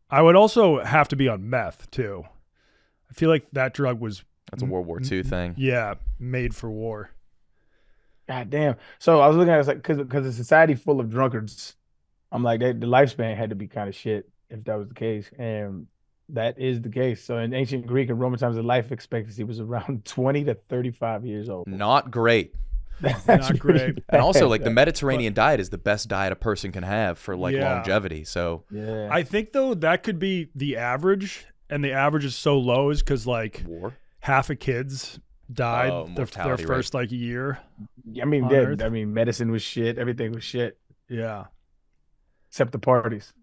Speaker 4: I would also have to be on meth too. I feel like that drug was
Speaker 2: That's a World War II thing.
Speaker 4: yeah made for war.
Speaker 1: God damn. So I was looking at it like because a society full of drunkards, I'm like the lifespan had to be kind of shit if that was the case, and that is the case. So in ancient Greek and Roman times, the life expectancy was around 20 to 35 years old.
Speaker 2: Not great.
Speaker 1: That's
Speaker 4: Not
Speaker 1: pretty
Speaker 4: great.
Speaker 2: And also,
Speaker 1: bad.
Speaker 2: like the Mediterranean diet is the best diet a person can have for like
Speaker 4: Yeah.
Speaker 2: longevity. So
Speaker 1: Yeah.
Speaker 4: I think though that could be the average, and the average is so low is because like
Speaker 2: war.
Speaker 4: half of kids died
Speaker 2: Oh,
Speaker 4: their
Speaker 2: mortality
Speaker 4: first like year.
Speaker 1: I mean,
Speaker 4: on
Speaker 1: yeah,
Speaker 4: Earth.
Speaker 1: I mean, medicine was shit. Everything was shit
Speaker 4: Yeah.
Speaker 1: except the parties.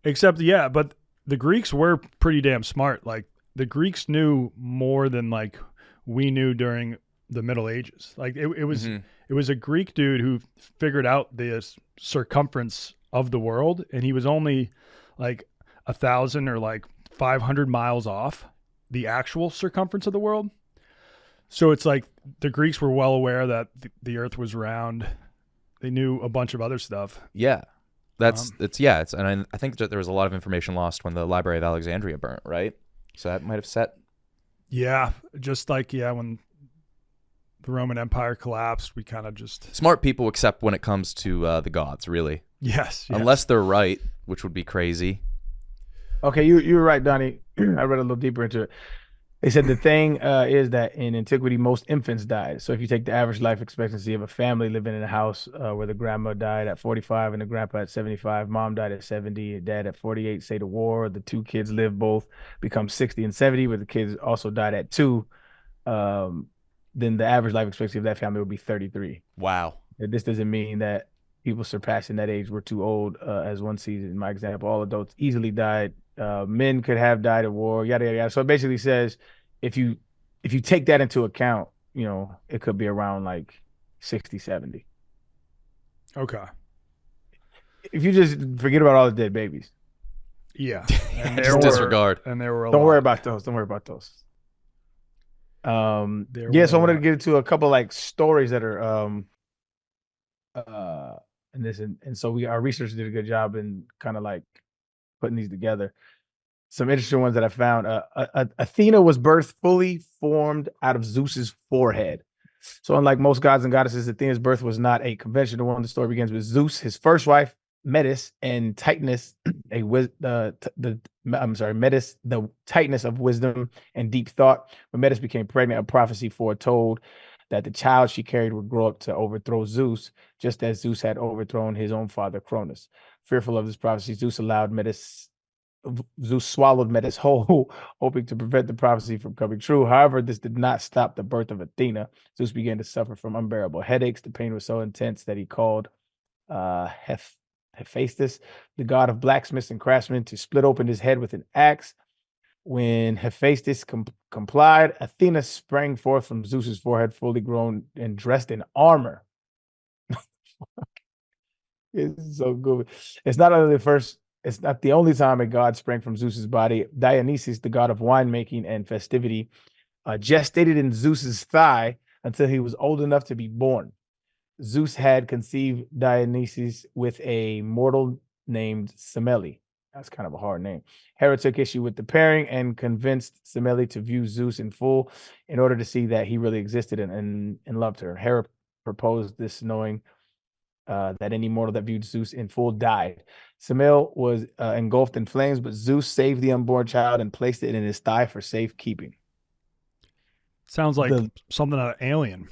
Speaker 4: Except, yeah, but the Greeks were pretty damn smart. Like, the Greeks knew more than, like, we knew during the Middle Ages. Like, it was
Speaker 2: Mhm.
Speaker 4: it was a Greek dude who figured out the circumference of the world, and he was only, like, 1,000 or, like, 500 miles off the actual circumference of the world. So it's like the Greeks were well aware that the Earth was round. They knew a bunch of other stuff.
Speaker 2: Yeah. And I think that there was a lot of information lost when the Library of Alexandria burnt, right? So that might have set.
Speaker 4: Yeah, just like when the Roman Empire collapsed, we kind of just
Speaker 2: Smart people, except when it comes to the gods, really.
Speaker 4: yes.
Speaker 2: Unless they're right, which would be crazy.
Speaker 1: Okay, you were right, Donnie. I read a little deeper into it. They said the thing is that in antiquity, most infants died. So if you take the average life expectancy of a family living in a house where the grandma died at 45 and the grandpa at 75, mom died at 70, dad at 48, say the war, the two kids live both, become 60 and 70, but the kids also died at 2, then the average life expectancy of that family would be 33.
Speaker 2: Wow.
Speaker 1: This doesn't mean that people surpassing that age were too old. As one sees in my example, all adults easily died. Men could have died at war, yada yada yada. So it basically says if you take that into account, it could be around like 60, 70.
Speaker 4: Okay.
Speaker 1: If you just forget about all the dead babies.
Speaker 4: Yeah.
Speaker 2: Just disregard.
Speaker 4: And there were a
Speaker 1: Don't
Speaker 4: lot.
Speaker 1: worry about those. Don't worry about those.
Speaker 4: There
Speaker 1: Yeah, so I
Speaker 4: were-
Speaker 1: wanted to get into a couple like stories that are in this, and so our researchers did a good job in kind of like putting these together. some interesting ones that I found. Athena was birthed fully formed out of Zeus's forehead. So unlike most gods and goddesses, Athena's birth was not a conventional one. The story begins with Zeus, his first wife, Metis, and Titanus, Metis, the tightness of wisdom and deep thought. When Metis became pregnant, a prophecy foretold that the child she carried would grow up to overthrow Zeus, just as Zeus had overthrown his own father, Cronus. Fearful of this prophecy, Zeus swallowed Metis whole, hoping to prevent the prophecy from coming true. However, this did not stop the birth of Athena. Zeus began to suffer from unbearable headaches. The pain was so intense that he called Hephaestus, the god of blacksmiths and craftsmen, to split open his head with an axe. When Hephaestus complied, Athena sprang forth from Zeus's forehead, fully grown and dressed in armor. It's so good. It's not the only time a god sprang from Zeus's body. Dionysus, the god of winemaking and festivity, gestated in Zeus's thigh until he was old enough to be born. Zeus had conceived Dionysus with a mortal named Semele. That's kind of a hard name. Hera took issue with the pairing and convinced Semele to view Zeus in full in order to see that he really existed and loved her. Hera proposed this, knowing that any mortal that viewed Zeus in full died. Semele was engulfed in flames, but Zeus saved the unborn child and placed it in his thigh for safekeeping.
Speaker 4: Sounds like something out of Alien.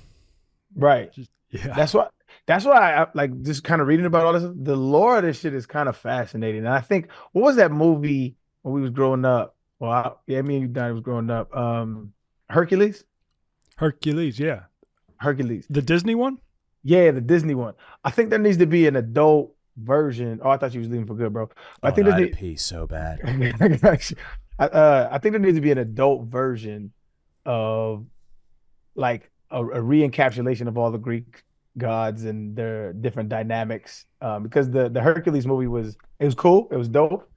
Speaker 1: Right.
Speaker 4: Yeah.
Speaker 1: That's why I like just kind of reading about all this. The lore of this shit is kind of fascinating. And I think, what was that movie when we was growing up? Well, me and you, Donnie, was growing up. Hercules?
Speaker 4: Hercules, yeah.
Speaker 1: Hercules.
Speaker 4: The Disney one?
Speaker 1: Yeah, the Disney one. I think there needs to be an adult version. Oh, I thought you was leaving for good, bro. I think
Speaker 2: I had to pee so bad.
Speaker 1: I think there needs to be an adult version of like a re-encapsulation of all the Greek gods and their different dynamics. Because the Hercules movie was cool, it was dope,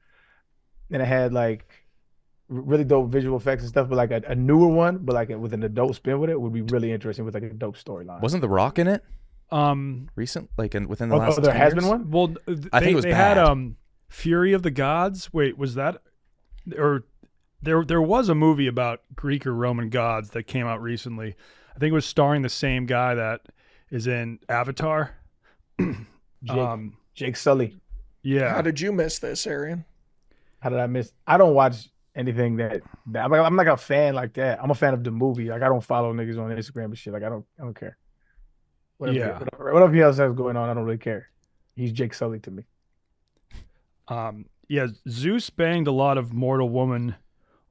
Speaker 1: and it had like really dope visual effects and stuff. But like a newer one, but like with an adult spin with it, would be really interesting with like a dope storyline.
Speaker 2: Wasn't The Rock in it? Recent, like within the last.
Speaker 1: there
Speaker 2: 10
Speaker 1: has
Speaker 2: years?
Speaker 1: been one.
Speaker 4: Well,
Speaker 2: I think it was
Speaker 4: they
Speaker 2: bad.
Speaker 4: had Fury of the Gods. Wait, was that or there was a movie about Greek or Roman gods that came out recently. I think it was starring the same guy that is in Avatar.
Speaker 1: Jake Sully.
Speaker 4: Yeah.
Speaker 3: How did you miss this, Arian?
Speaker 1: How did I miss? I don't watch anything that I'm like a fan like that. I'm a fan of the movie. Like I don't follow niggas on Instagram and shit. Like I don't care. Whatever he else has going on, I don't really care. He's Jake Sully to me.
Speaker 4: Yeah, Zeus banged a lot of mortal women.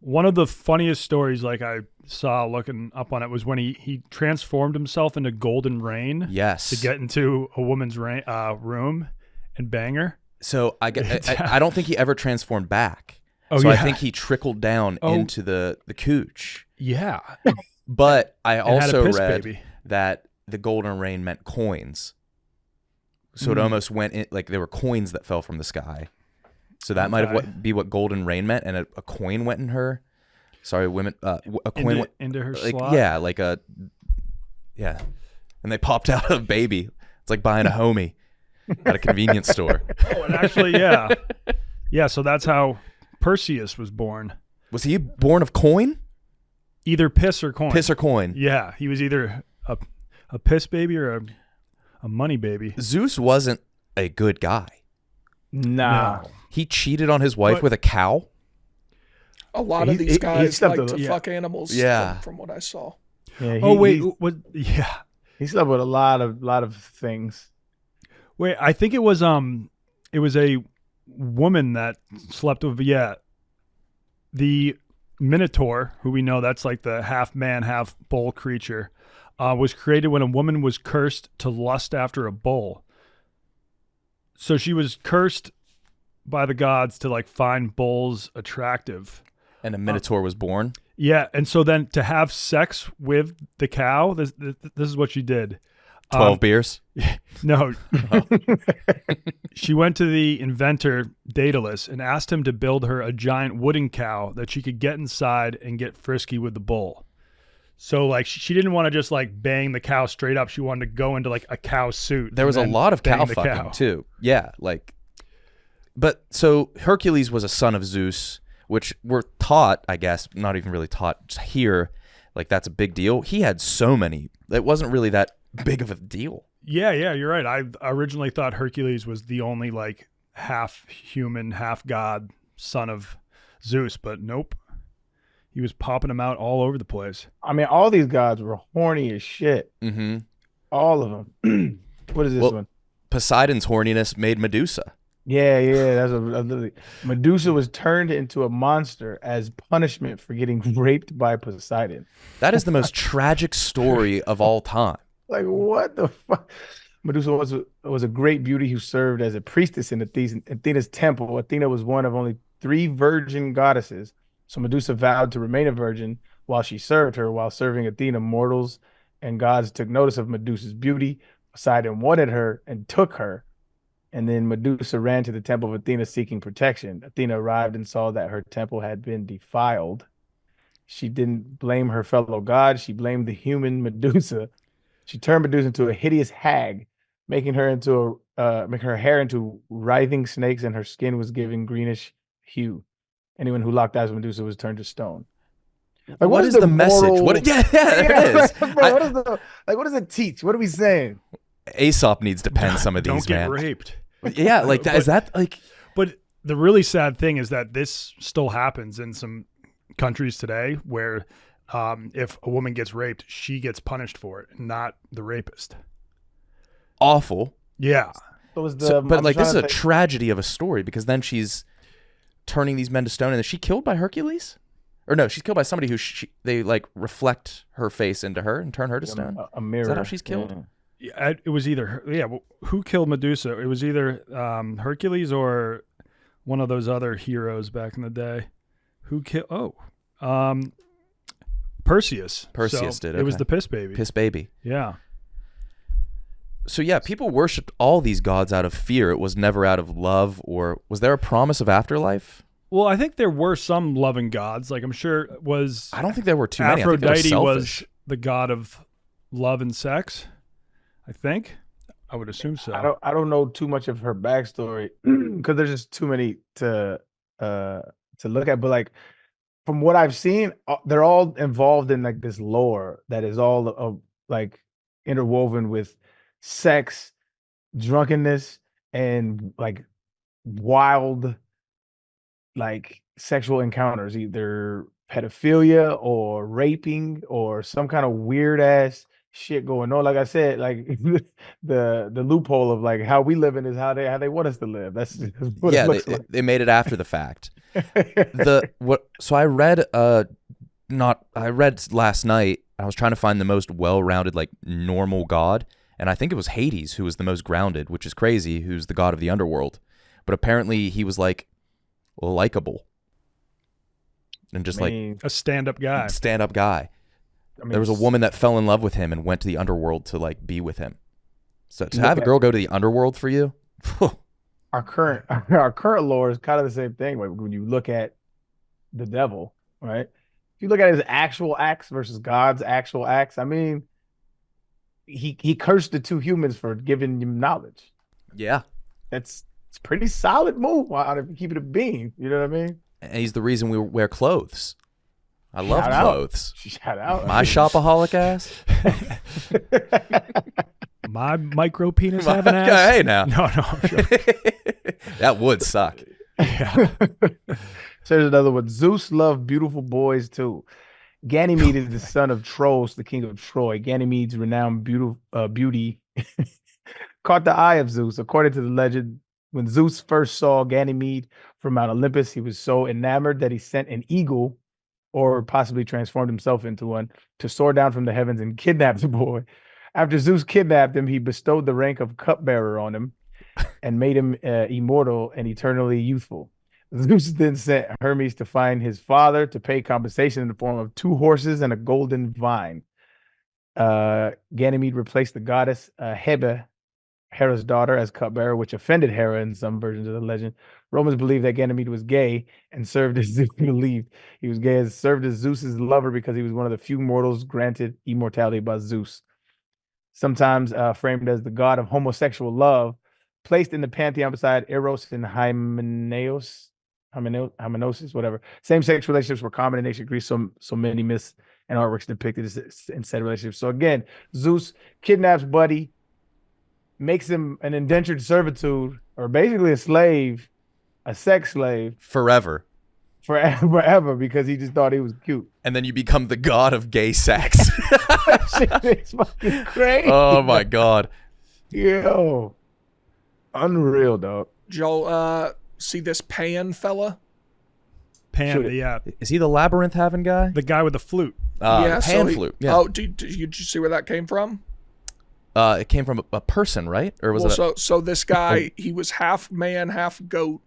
Speaker 4: One of the funniest stories, like I saw looking up on it, was when he transformed himself into golden rain.
Speaker 2: Yes.
Speaker 4: To get into a woman's room and bang her.
Speaker 2: So I don't think he ever transformed back.
Speaker 4: Oh,
Speaker 2: so
Speaker 4: yeah.
Speaker 2: I think he trickled down into the cooch.
Speaker 4: Yeah.
Speaker 2: But I
Speaker 4: And had a
Speaker 2: also
Speaker 4: piss
Speaker 2: read
Speaker 4: baby.
Speaker 2: that the golden rain meant coins. So it almost went in, like there were coins that fell from the sky. So that might have be what golden rain meant, and a coin went in her. Sorry, women. A coin went
Speaker 4: into her
Speaker 2: like,
Speaker 4: slot.
Speaker 2: Yeah, and they popped out a baby. It's like buying a homie at a convenience store.
Speaker 4: Oh, and actually, yeah, yeah. So that's how Perseus was born.
Speaker 2: Was he born of coin?
Speaker 4: Either piss or coin.
Speaker 2: Piss or coin.
Speaker 4: Yeah, he was either a piss baby or a money baby.
Speaker 2: Zeus wasn't a good guy.
Speaker 1: Nah.
Speaker 4: No.
Speaker 2: He cheated on his wife with a cow.
Speaker 3: A lot of these guys like to
Speaker 1: yeah.
Speaker 3: fuck animals.
Speaker 2: Yeah.
Speaker 3: From what I saw.
Speaker 1: Yeah,
Speaker 4: what? Yeah.
Speaker 1: He slept with a lot of things.
Speaker 4: Wait, I think it was a woman that slept with the Minotaur, who we know that's like the half man, half bull creature, was created when a woman was cursed to lust after a bull. So she was cursed by the gods to like find bulls attractive.
Speaker 2: And a minotaur was born.
Speaker 4: Yeah, and so then to have sex with the cow, this is what she did.
Speaker 2: 12 beers?
Speaker 4: No. She went to the inventor, Daedalus, and asked him to build her a giant wooden cow that she could get inside and get frisky with the bull. So, like, she didn't want to just, like, bang the cow straight up. She wanted to go into, like, a cow suit.
Speaker 2: There was a lot of cow fucking, too. Yeah, like... But, so, Hercules was a son of Zeus. which we're taught, I guess, not even really taught here, like that's a big deal. He had so many. It wasn't really that big of a deal.
Speaker 4: Yeah, you're right. I originally thought Hercules was the only like half human, half god son of Zeus, but nope. He was popping them out all over the place.
Speaker 1: I mean, all these gods were horny as shit.
Speaker 2: Mm-hmm.
Speaker 1: All of them. What is this one?
Speaker 2: Poseidon's horniness made Medusa.
Speaker 1: Yeah, that's a Medusa was turned into a monster as punishment for getting raped by Poseidon.
Speaker 2: That is the most tragic story of all time.
Speaker 1: Like, what the fuck? Medusa was a great beauty who served as a priestess in Athena's temple. Athena was one of only 3 virgin goddesses, so Medusa vowed to remain a virgin while she served her. While serving Athena, mortals and gods took notice of Medusa's beauty. Poseidon wanted her and took her, and then Medusa ran to the temple of Athena seeking protection. Athena arrived and saw that her temple had been defiled. She didn't blame her fellow gods. She blamed the human Medusa. She turned Medusa into a hideous hag, making her hair into writhing snakes, and her skin was giving greenish hue. Anyone who locked eyes with Medusa was turned to stone. Like,
Speaker 2: what is the message?
Speaker 1: Yeah,
Speaker 2: there it is.
Speaker 1: Bro, what does it teach? What are we saying?
Speaker 2: Aesop needs to pen some of these,
Speaker 4: Don't get
Speaker 2: man.
Speaker 4: raped.
Speaker 2: Yeah, like that. Is that like?
Speaker 4: But the really sad thing is that this still happens in some countries today, where if a woman gets raped, she gets punished for it, not the rapist.
Speaker 2: Awful.
Speaker 4: Yeah.
Speaker 2: But like, this is a tragedy of a story, because then she's turning these men to stone, and is she killed by Hercules? Or no, she's killed by somebody who they like reflect her face into her and turn her to stone.
Speaker 1: A mirror.
Speaker 2: Is that how she's killed?
Speaker 4: Yeah, it was either who killed Medusa? It was either Hercules or one of those other heroes back in the day. Who killed? Perseus.
Speaker 2: Perseus did. Okay.
Speaker 4: It was the piss baby.
Speaker 2: Piss baby.
Speaker 4: Yeah.
Speaker 2: So yeah, people worshipped all these gods out of fear. It was never out of love. Or was there a promise of afterlife?
Speaker 4: Well, I think there were some loving gods. Like, I'm sure it was.
Speaker 2: I don't think there were too many.
Speaker 4: Aphrodite
Speaker 2: was
Speaker 4: the god of love and sex. I think. I would assume so.
Speaker 1: I don't know too much of her backstory because there's just too many to look at. But like, from what I've seen, they're all involved in like this lore that is all like interwoven with sex, drunkenness, and like wild like sexual encounters, either pedophilia or raping or some kind of weird ass shit going on. Like I said, like the loophole of like how we live in is how they want us to live. That's what it looks like.
Speaker 2: They made it after the fact. So I read last night. I was trying to find the most well-rounded, like normal god, and I think it was Hades who was the most grounded, which is crazy, who's the god of the underworld. But apparently he was like likable and just like
Speaker 4: a stand-up guy.
Speaker 2: There was a woman that fell in love with him and went to the underworld to like be with him. So to have a girl go to the underworld for you,
Speaker 1: our current lore is kind of the same thing. Like when you look at the devil, right? If you look at his actual acts versus God's actual acts, I mean, he cursed the 2 humans for giving him knowledge.
Speaker 2: Yeah,
Speaker 1: it's a pretty solid move on if you keep it a being. You know what I mean?
Speaker 2: And he's the reason we wear clothes. I love clothes.
Speaker 1: Shout out.
Speaker 2: My shopaholic ass.
Speaker 4: My micro penis have an ass?
Speaker 2: Hey now.
Speaker 4: No, I'm sure.
Speaker 2: That would suck.
Speaker 4: Yeah.
Speaker 1: So there's another one. Zeus loved beautiful boys too. Ganymede is the son of Tros, the king of Troy. Ganymede's renowned beauty caught the eye of Zeus. According to the legend, when Zeus first saw Ganymede from Mount Olympus, he was so enamored that he sent an eagle, or possibly transformed himself into one, to soar down from the heavens and kidnap the boy. After Zeus kidnapped him, he bestowed the rank of cupbearer on him and made him immortal and eternally youthful. Zeus then sent Hermes to find his father to pay compensation in the form of 2 horses and a golden vine. Ganymede replaced the goddess Hebe, Hera's daughter, as cupbearer, which offended Hera in some versions of the legend. Romans believed that Ganymede was gay and served as Zeus believed he was gay, served as Zeus's lover because he was one of the few mortals granted immortality by Zeus. Sometimes framed as the god of homosexual love, placed in the pantheon beside Eros and Hymenaeus. Hymenosis, whatever. Same-sex relationships were common in ancient Greece. So many myths and artworks depicted in said relationships. So again, Zeus kidnaps Buddy, makes him an indentured servitude, or basically a slave, a sex slave,
Speaker 2: Forever.
Speaker 1: forever, because he just thought he was cute.
Speaker 2: And then you become the god of gay sex.
Speaker 1: Shit is fucking crazy.
Speaker 2: Oh my god.
Speaker 1: Yo, unreal, dog.
Speaker 3: Joel, see this Pan fella?
Speaker 4: Pan,
Speaker 1: Shoot it.
Speaker 4: yeah,
Speaker 2: Is he the labyrinth having guy?
Speaker 4: the guy with the flute.
Speaker 2: Pan
Speaker 3: so
Speaker 2: flute. Yeah.
Speaker 3: Oh, did you see where that came from?
Speaker 2: It came from a person, right? Or was
Speaker 3: Well,
Speaker 2: it?
Speaker 3: so this guy, he was half man, half goat,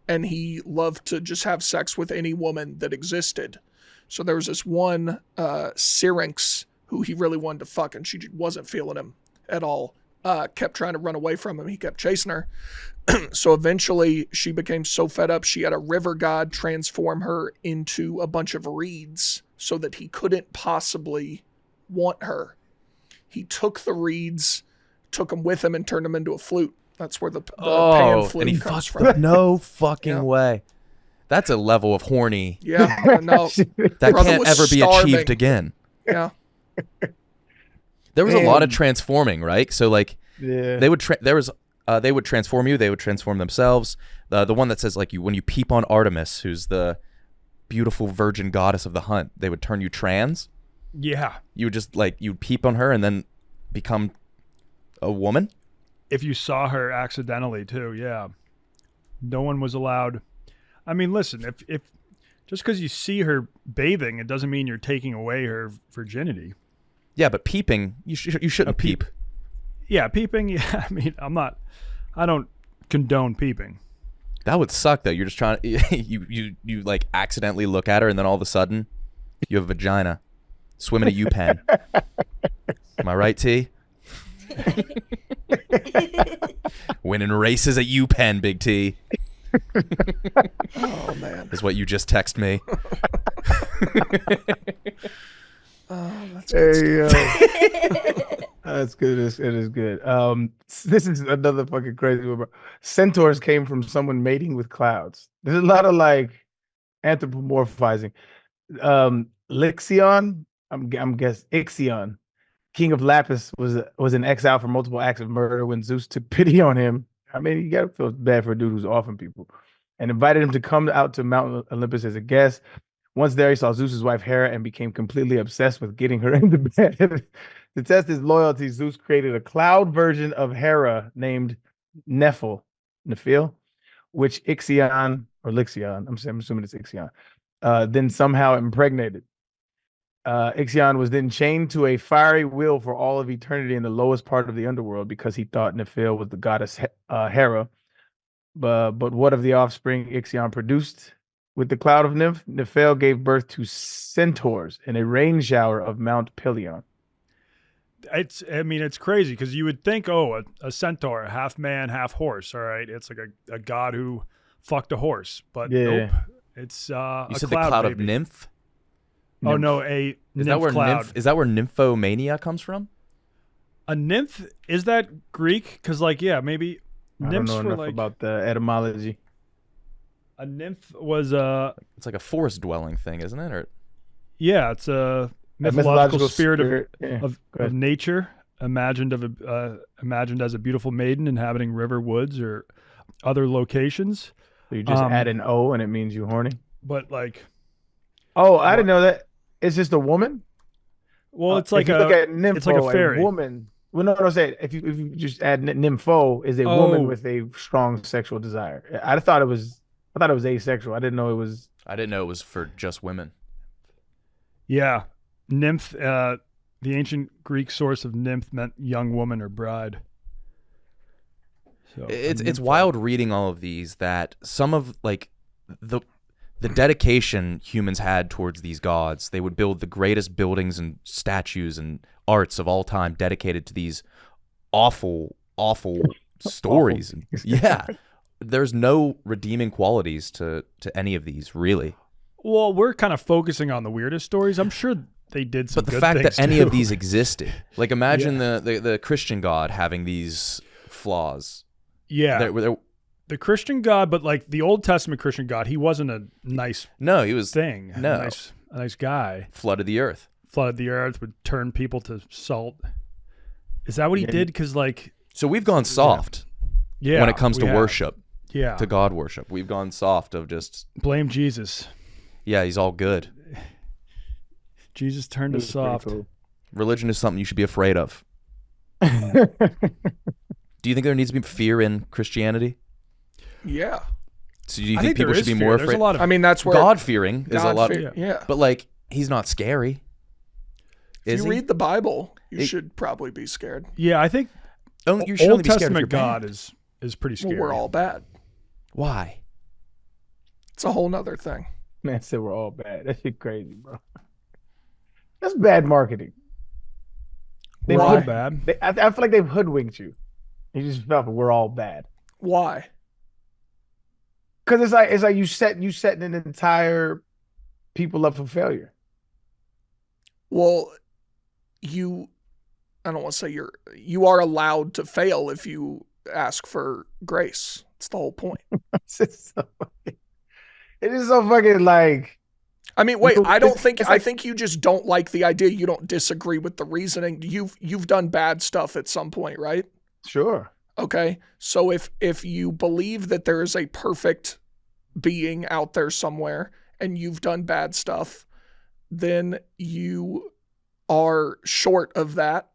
Speaker 3: and he loved to just have sex with any woman that existed. So there was this one Syrinx who he really wanted to fuck, and she wasn't feeling him at all. Kept trying to run away from him. He kept chasing her. So eventually she became so fed up, she had a river god transform her into a bunch of reeds so that he couldn't possibly want her. He took the reeds, took them with him, and turned them into a flute. That's where the Pan flute
Speaker 2: and he
Speaker 3: comes
Speaker 2: fucked
Speaker 3: from.
Speaker 2: No fucking
Speaker 3: Yeah.
Speaker 2: way. That's a level of horny
Speaker 3: Yeah, no,
Speaker 2: that
Speaker 3: Brother
Speaker 2: can't
Speaker 3: was
Speaker 2: ever be
Speaker 3: starving.
Speaker 2: achieved again.
Speaker 3: yeah.
Speaker 2: There was a lot of
Speaker 1: And-
Speaker 2: transforming, right? So like
Speaker 1: Yeah.
Speaker 2: they would they would transform you, they would transform themselves. The one that says like when you peep on Artemis, who's the beautiful virgin goddess of the hunt, they would turn you trans.
Speaker 4: Yeah,
Speaker 2: You would just like you'd peep on her and then become a woman.
Speaker 4: if you saw her accidentally too, yeah, no one was allowed. I mean, listen, if just because you see her bathing, it doesn't mean you're taking away her virginity.
Speaker 2: Yeah, but peeping, you shouldn't peep.
Speaker 4: Yeah, peeping. Yeah, I mean, I don't condone peeping.
Speaker 2: That would suck though. You're just trying you like accidentally look at her and then all of a sudden you have a vagina. Swim in a U-Pen. Am I right, T? Winning races at U-Pen, Big T.
Speaker 3: Oh man.
Speaker 2: Is what you just text me.
Speaker 3: Oh, that's good.
Speaker 1: Hey, that's good. It is good. This is another fucking crazy one, bro. Centaurs came from someone mating with clouds. There's a lot of like anthropomorphizing. Lixion, I'm guess Ixion, king of Lapis, was in exile for multiple acts of murder when Zeus took pity on him. I mean, you gotta feel bad for a dude who's offing people, and invited him to come out to Mount Olympus as a guest. Once there, he saw Zeus's wife Hera and became completely obsessed with getting her into bed. To test his loyalty, Zeus created a cloud version of Hera named Nephil, which Ixion or Lixion, I'm assuming it's Ixion, then somehow impregnated. Ixion was then chained to a fiery wheel for all of eternity in the lowest part of the underworld because he thought Nephil was the goddess Hera. But what of the offspring Ixion produced? With the cloud of nymph, Nephil gave birth to centaurs in a rain shower of Mount Pelion.
Speaker 4: It's crazy because you would think, oh, a centaur, half man, half horse. All right, it's like a god who fucked a horse, but
Speaker 1: Yeah.
Speaker 4: nope, it's
Speaker 2: You
Speaker 4: a
Speaker 2: said
Speaker 4: cloud,
Speaker 2: the cloud of
Speaker 4: baby.
Speaker 2: nymph?
Speaker 4: Oh no, a
Speaker 2: Is
Speaker 4: nymph
Speaker 2: that where
Speaker 4: cloud.
Speaker 2: is that where nymphomania comes from?
Speaker 4: A nymph, is that Greek? Because like, yeah, maybe
Speaker 1: I don't
Speaker 4: nymphs
Speaker 1: know
Speaker 4: were
Speaker 1: enough
Speaker 4: like
Speaker 1: about the etymology.
Speaker 4: a nymph was
Speaker 2: It's like a forest dwelling thing, isn't it? Or
Speaker 4: yeah, it's a
Speaker 1: A
Speaker 4: mythological spirit
Speaker 1: yeah.
Speaker 4: of
Speaker 1: Go ahead.
Speaker 4: nature, imagined as a beautiful maiden inhabiting river, woods, or other locations.
Speaker 1: So you just add an O and it means you horny.
Speaker 4: But like,
Speaker 1: Oh, I didn't know that. It's just a woman.
Speaker 4: well, it's like
Speaker 1: if you look at
Speaker 4: a
Speaker 1: nympho,
Speaker 4: it's like a fairy.
Speaker 1: woman. Well, no, say if you just add nympho is a
Speaker 4: Oh.
Speaker 1: woman with a strong sexual desire. I thought it was asexual. I didn't know it was.
Speaker 2: I didn't know it was for just women.
Speaker 4: Yeah, nymph. The ancient Greek source of nymph meant young woman or bride. So a
Speaker 2: It's
Speaker 4: nympho.
Speaker 2: wild reading all of these that some of like the dedication humans had towards these gods. They would build the greatest buildings and statues and arts of all time dedicated to these awful stories. Yeah. There's no redeeming qualities to any of these, really.
Speaker 4: Well, we're kind of focusing on the weirdest stories. I'm sure they did some.
Speaker 2: But the
Speaker 4: good
Speaker 2: fact that
Speaker 4: things,
Speaker 2: any
Speaker 4: too.
Speaker 2: of these existed, like imagine the Christian God having these flaws.
Speaker 4: yeah,
Speaker 2: They're
Speaker 4: the Christian God, but like the Old Testament Christian God, he wasn't a nice
Speaker 2: No, he was
Speaker 4: thing.
Speaker 2: No.
Speaker 4: A nice guy.
Speaker 2: flooded the earth.
Speaker 4: Flooded the earth, would turn people to salt. Is that what he did? Because like,
Speaker 2: So we've gone soft
Speaker 4: yeah,
Speaker 2: when it comes to
Speaker 4: we have.
Speaker 2: worship,
Speaker 4: Yeah.
Speaker 2: to God worship. We've gone soft of just,
Speaker 4: Blame Jesus.
Speaker 2: yeah, he's all good.
Speaker 4: Jesus turned us soft.
Speaker 2: Religion is something you should be afraid of. Do you think there needs to be fear in Christianity?
Speaker 3: Yeah.
Speaker 2: So do you
Speaker 4: I
Speaker 2: think people
Speaker 4: there
Speaker 2: should
Speaker 4: is
Speaker 2: be
Speaker 4: fear.
Speaker 2: more
Speaker 4: There's
Speaker 2: afraid?
Speaker 4: a lot of
Speaker 3: I mean, that's where
Speaker 2: God-fearing is a lot.
Speaker 3: fear- yeah.
Speaker 2: But like, he's not scary.
Speaker 3: If
Speaker 2: Is
Speaker 3: you
Speaker 2: he?
Speaker 3: read the Bible, you
Speaker 2: It-
Speaker 3: should probably be scared.
Speaker 4: yeah. I think
Speaker 2: Oh, you should only
Speaker 4: Old
Speaker 2: be scared if you're
Speaker 4: Testament God
Speaker 2: bad.
Speaker 4: is pretty scary.
Speaker 3: Well, we're all bad.
Speaker 2: Why?
Speaker 3: It's a whole nother thing.
Speaker 1: Man said we're all bad. That shit crazy, bro. That's bad marketing.
Speaker 4: We're all bad.
Speaker 1: I feel like they've hoodwinked you. You just felt we're all bad.
Speaker 3: Why?
Speaker 1: Because it's like you setting an entire people up for failure.
Speaker 3: Well, I don't want to say you are allowed to fail if you ask for grace. It's the whole point.
Speaker 1: It's just so fucking, it is so fucking like.
Speaker 3: I mean, wait, I don't
Speaker 1: It's-
Speaker 3: think
Speaker 1: it's
Speaker 3: I
Speaker 1: like-
Speaker 3: think you just don't like the idea. You don't disagree with the reasoning. You've done bad stuff at some point, right?
Speaker 1: Sure.
Speaker 3: Okay. So if you believe that there is a perfect being out there somewhere and you've done bad stuff, then you are short of that,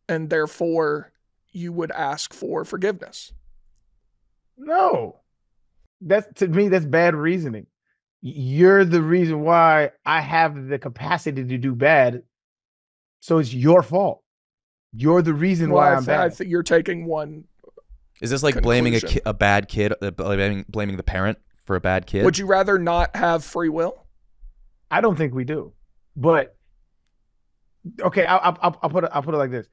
Speaker 3: and therefore you would ask for forgiveness.
Speaker 1: No. To me, that's bad reasoning. You're the reason why I have the capacity to do bad. So it's your fault. You're the reason why I'm
Speaker 3: I
Speaker 1: bad.
Speaker 3: think you're taking one.
Speaker 2: Is this like blaming
Speaker 3: Conclusion.
Speaker 2: a bad kid, blaming the parent for a bad kid?
Speaker 3: Would you rather not have free will?
Speaker 1: I don't think we do. But okay, I'll put it like this.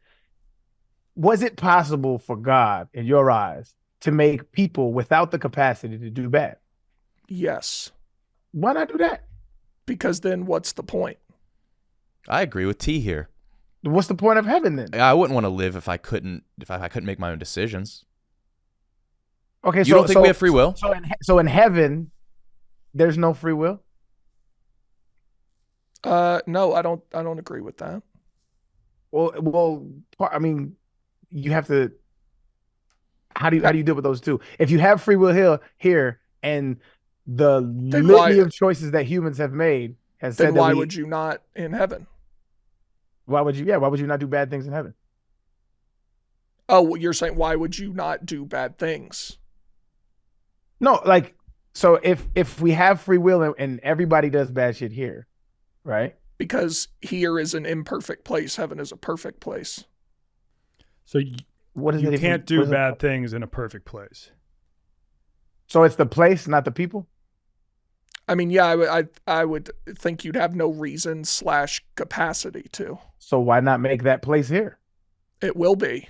Speaker 1: Was it possible for God, in your eyes, to make people without the capacity to do bad?
Speaker 3: Yes.
Speaker 1: Why not do that?
Speaker 3: Because then what's the point?
Speaker 2: I agree with T here.
Speaker 1: What's the point of heaven then?
Speaker 2: I wouldn't want to live if I couldn't make my own decisions.
Speaker 1: Okay,
Speaker 2: You don't think we have free will?
Speaker 1: So in heaven, there's no free will?
Speaker 3: No, I don't agree with that.
Speaker 1: Well, I mean, you have to. How do you deal with those two? If you have free will here and the litany of choices that humans have made has said
Speaker 3: Then
Speaker 1: that
Speaker 3: why would you not in heaven?
Speaker 1: why would you not do bad things in heaven?
Speaker 3: Oh, you're saying why would you not do bad things?
Speaker 1: No, like, so if we have free will and everybody does bad shit here, right?
Speaker 3: Because here is an imperfect place. Heaven is a perfect place.
Speaker 4: So
Speaker 1: What is
Speaker 4: you
Speaker 1: it?
Speaker 4: can't do bad things in a perfect place.
Speaker 1: So it's the place, not the people?
Speaker 3: I mean, yeah, I would think you'd have no reason / capacity to.
Speaker 1: So why not make that place here?
Speaker 3: It will be.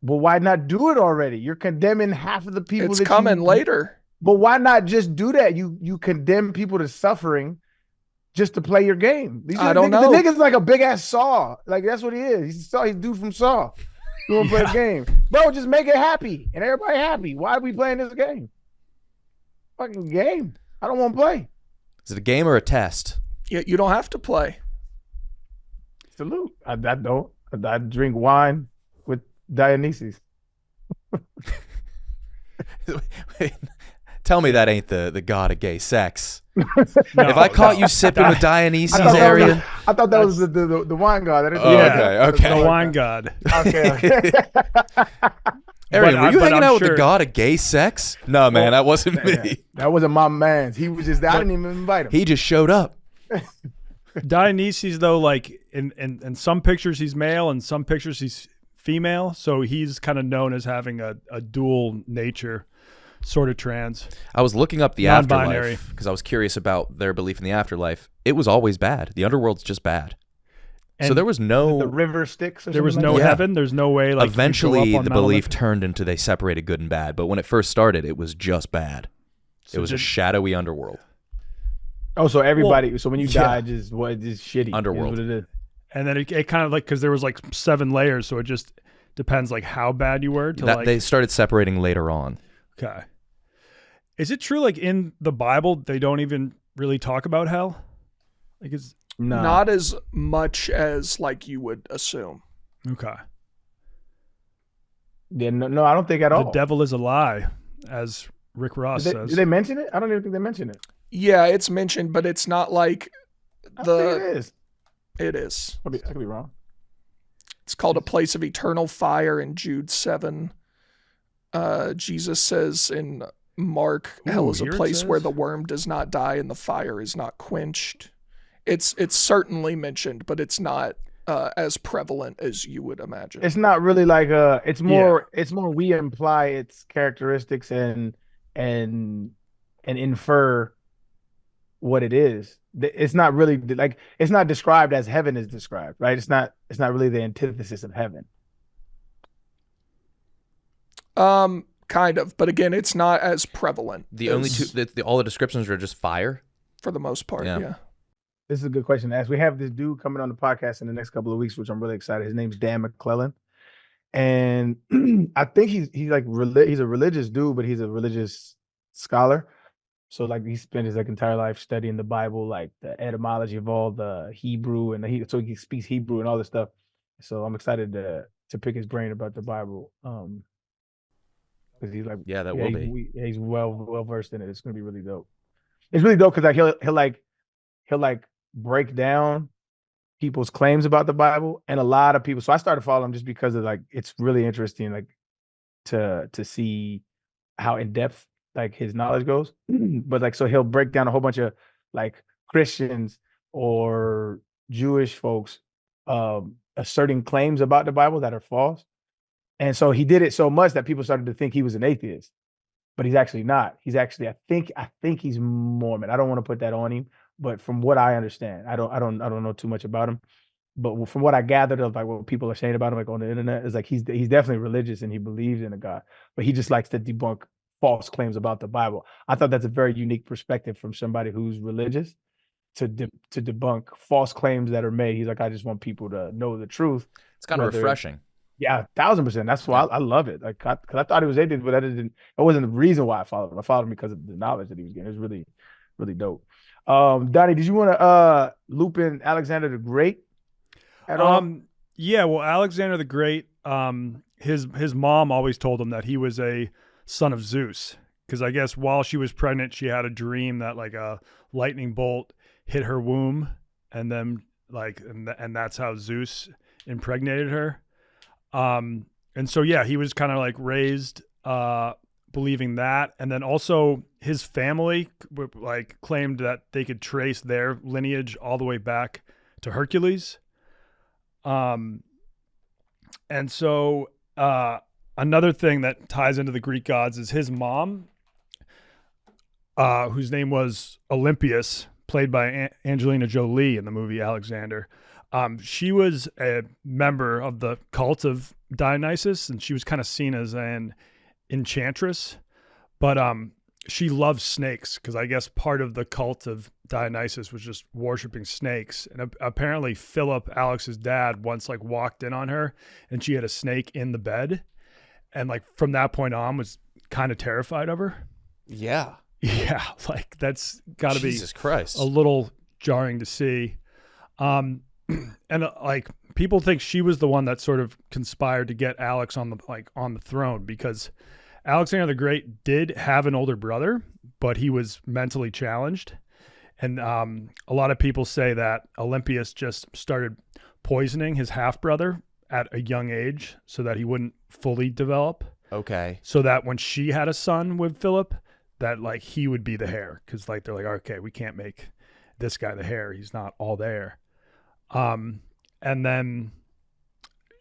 Speaker 1: Well, why not do it already? You're condemning half of the people.
Speaker 3: It's coming later.
Speaker 1: But why not just do that? You condemn people to suffering just to play your game.
Speaker 3: I don't know.
Speaker 1: The nigga's like a big ass Saw. Like that's what he is. He's a dude from Saw. You want to play a game, bro? Just make it happy and everybody happy. Why are we playing this game? Fucking game. I don't want to play.
Speaker 2: Is it a game or a test?
Speaker 3: Yeah, you don't have to play.
Speaker 1: Salute. I don't. I drink wine with Dionysus.
Speaker 2: Wait, tell me that ain't the god of gay sex.
Speaker 4: No,
Speaker 2: If I caught you sipping with Dionysus, Arian.
Speaker 1: I thought that was the wine god.
Speaker 2: Okay.
Speaker 4: The wine god.
Speaker 1: Okay.
Speaker 2: Arian, were you
Speaker 4: but
Speaker 2: hanging
Speaker 4: I'm
Speaker 2: out with
Speaker 4: sure-
Speaker 2: the god of gay sex? No, man, that wasn't me.
Speaker 1: That wasn't my man's. He was just. I didn't even invite him.
Speaker 2: He just showed up.
Speaker 4: Dionysus, though, like in some pictures he's male, and some pictures he's female. So he's kind of known as having a dual nature, sort of trans.
Speaker 2: I was looking up the
Speaker 4: Non-binary.
Speaker 2: afterlife because I was curious about their belief in the afterlife. It was always bad. The underworld's just bad. So
Speaker 4: And
Speaker 2: there was no.
Speaker 1: The river Styx. Or
Speaker 4: There was
Speaker 1: something
Speaker 4: no
Speaker 1: like
Speaker 2: Yeah.
Speaker 4: heaven. There's no way. Like you could go
Speaker 2: Eventually,
Speaker 4: up on
Speaker 2: the
Speaker 4: Mount
Speaker 2: belief
Speaker 4: Olympus.
Speaker 2: turned into they separated good and bad. But when it first started, it was just bad.
Speaker 4: So
Speaker 2: It was a
Speaker 4: did-
Speaker 2: shadowy underworld.
Speaker 1: Oh, so everybody. so when you
Speaker 2: yeah.
Speaker 1: die, just shitty. is
Speaker 2: Underworld.
Speaker 1: what it is.
Speaker 4: And then it kind of like because there was like 7 layers, so it just depends like how bad you were to
Speaker 2: That,
Speaker 4: like.
Speaker 2: they started separating later on.
Speaker 4: Okay. Is it true, like in the Bible, they don't even really talk about hell? Like, is
Speaker 3: Not as much as like you would assume.
Speaker 4: okay.
Speaker 1: Yeah, no, I don't think at all.
Speaker 4: The devil is a lie, as Rick Ross says.
Speaker 1: Did they mention it? I don't even think they mentioned it.
Speaker 3: Yeah, it's mentioned, but it's not like
Speaker 1: I think it is.
Speaker 3: It is.
Speaker 1: I could be wrong.
Speaker 3: It's called a place of eternal fire in Jude 7. Jesus says in Mark, hell is a
Speaker 4: here it
Speaker 3: place where
Speaker 4: says.
Speaker 3: the worm does not die and the fire is not quenched. It's certainly mentioned, but it's not as prevalent as you would imagine.
Speaker 1: It's not really like it's more we imply its characteristics and infer what it is. It's not really like, it's not described as heaven is described, right? It's not really the antithesis of heaven.
Speaker 3: Kind of, but again, it's not as prevalent.
Speaker 2: The only two, all the descriptions are just fire.
Speaker 3: For the most part,
Speaker 2: Yeah.
Speaker 3: yeah.
Speaker 1: This is a good question to ask. We have this dude coming on the podcast in the next couple of weeks, which I'm really excited. His name's Dan McClellan, and I think he's like he's a religious dude, but he's a religious scholar. So like he spent his like entire life studying the Bible, like the etymology of all the Hebrew, and so he speaks Hebrew and all this stuff. So I'm excited to pick his brain about the Bible. Because he's like,
Speaker 2: Yeah, will be.
Speaker 1: He's well versed in it. It's gonna be really dope. It's really dope because like he'll break down people's claims about the Bible, and a lot of people. So I started following him just because of like it's really interesting, like to see how in depth like his knowledge goes. But like, so he'll break down a whole bunch of like Christians or Jewish folks asserting claims about the Bible that are false. And so he did it so much that people started to think he was an atheist, but he's actually not. He's actually, I think he's Mormon. I don't want to put that on him, but from what I understand, I don't know too much about him. But from what I gathered of like what people are saying about him, like on the internet, is like he's definitely religious and he believes in a God, but he just likes to debunk false claims about the Bible. I thought that's a very unique perspective from somebody who's religious to debunk false claims that are made. He's like, I just want people to know the truth.
Speaker 2: It's kind of refreshing.
Speaker 1: Yeah, 1,000%. That's why I love it. Like, because I thought he was atheist, but it wasn't the reason why I followed him. I followed him because of the knowledge that he was getting. It was really, really dope. Donnie, did you want to loop in Alexander the Great at all?
Speaker 4: Yeah, well, Alexander the Great, his mom always told him that he was a son of Zeus, because I guess while she was pregnant, she had a dream that like a lightning bolt hit her womb, and then and that's how Zeus impregnated her. And so yeah, he was kind of like raised believing that, and then also his family like claimed that they could trace their lineage all the way back to Hercules. And so another thing that ties into the Greek gods is his mom, whose name was Olympias, played by Angelina Jolie in the movie Alexander. She was a member of the cult of Dionysus, and she was kind of seen as an enchantress, but she loved snakes, because I guess part of the cult of Dionysus was just worshiping snakes. And apparently Philip, Alex's dad, once like walked in on her and she had a snake in the bed, and like from that point on was kind of terrified of her.
Speaker 2: Yeah.
Speaker 4: Yeah, like that's got to be
Speaker 2: Jesus Christ,
Speaker 4: a little jarring to see. And like people think she was the one that sort of conspired to get Alex on the throne, because Alexander the Great did have an older brother, but he was mentally challenged. And a lot of people say that Olympias just started poisoning his half brother at a young age so that he wouldn't fully develop.
Speaker 2: Okay.
Speaker 4: So that when she had a son with Philip, that like he would be the heir, because like they're like, okay, we can't make this guy the heir. He's not all there. And then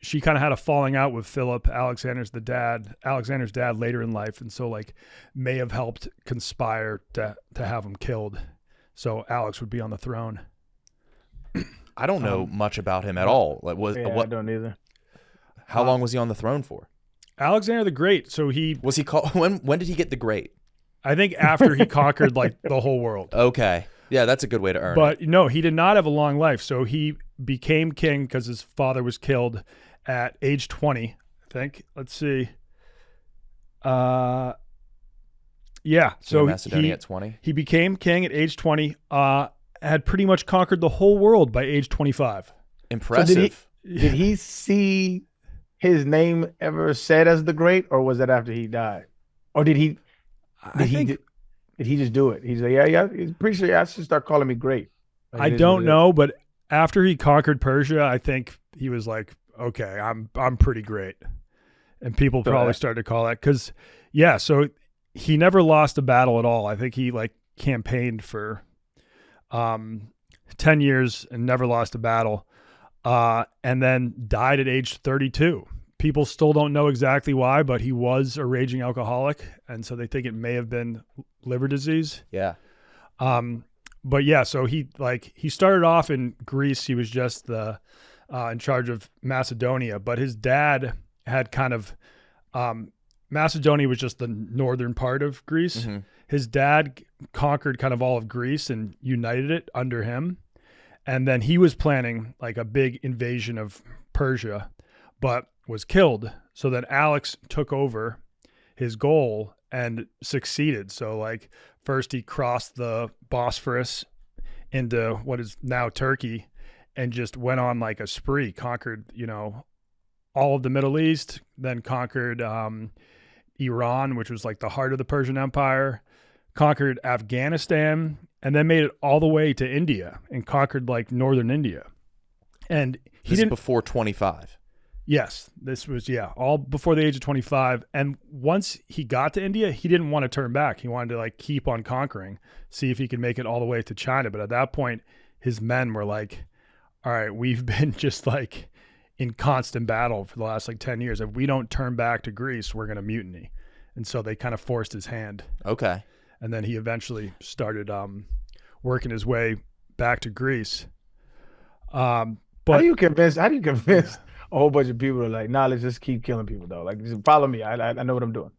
Speaker 4: she kind of had a falling out with Philip, Alexander's dad later in life. And so like may have helped conspire to have him killed, so Alex would be on the throne.
Speaker 2: I don't know much about him at all. Like,
Speaker 1: I don't either.
Speaker 2: How long was he on the throne for?
Speaker 4: Alexander the Great. So he
Speaker 2: called, when did he get the Great?
Speaker 4: I think after he conquered like the whole world.
Speaker 2: Okay. Yeah, that's a good way to earn it.
Speaker 4: But no, he did not have a long life. So he became king because his father was killed at age 20, I think. Let's see. Yeah. So
Speaker 2: Macedonia at 20.
Speaker 4: he became king at age 20. Had pretty much conquered the whole world by age 25.
Speaker 2: Impressive.
Speaker 1: Did he see his name ever said as the Great, or was that after he died? Or did he just do it? He's like, yeah. He's pretty sure I should start calling me Great. Like,
Speaker 4: I don't know, but after he conquered Persia, I think he was like, okay, I'm pretty great. And people probably started to call that because, yeah, so he never lost a battle at all. I think he like campaigned for 10 years and never lost a battle, and then died at age 32. People still don't know exactly why, but he was a raging alcoholic, and so they think it may have been liver disease.
Speaker 2: Yeah.
Speaker 4: But yeah, so he started off in Greece. He was just in charge of Macedonia, but his dad had kind of Macedonia was just the northern part of Greece.
Speaker 2: Mm-hmm.
Speaker 4: His dad conquered kind of all of Greece and united it under him. And then he was planning like a big invasion of Persia, but was killed. So then Alex took over his goal and succeeded. So like first he crossed the Bosphorus into what is now Turkey and just went on like a spree, conquered, all of the Middle East, then conquered Iran, which was like the heart of the Persian Empire, conquered Afghanistan, and then made it all the way to India and conquered like northern India. And he didn't
Speaker 2: before 25.
Speaker 4: Yes, this was all before the age of 25. And once he got to India, he didn't want to turn back. He wanted to like keep on conquering, see if he could make it all the way to China. But at that point, his men were like, all right, we've been just like in constant battle for the last like 10 years. If we don't turn back to Greece, we're going to mutiny. And so they kind of forced his hand.
Speaker 2: Okay.
Speaker 4: And then he eventually started working his way back to Greece. But
Speaker 1: how do you convince a whole bunch of people to like, nah, let's just keep killing people though. Like, just follow me. I know what I'm doing.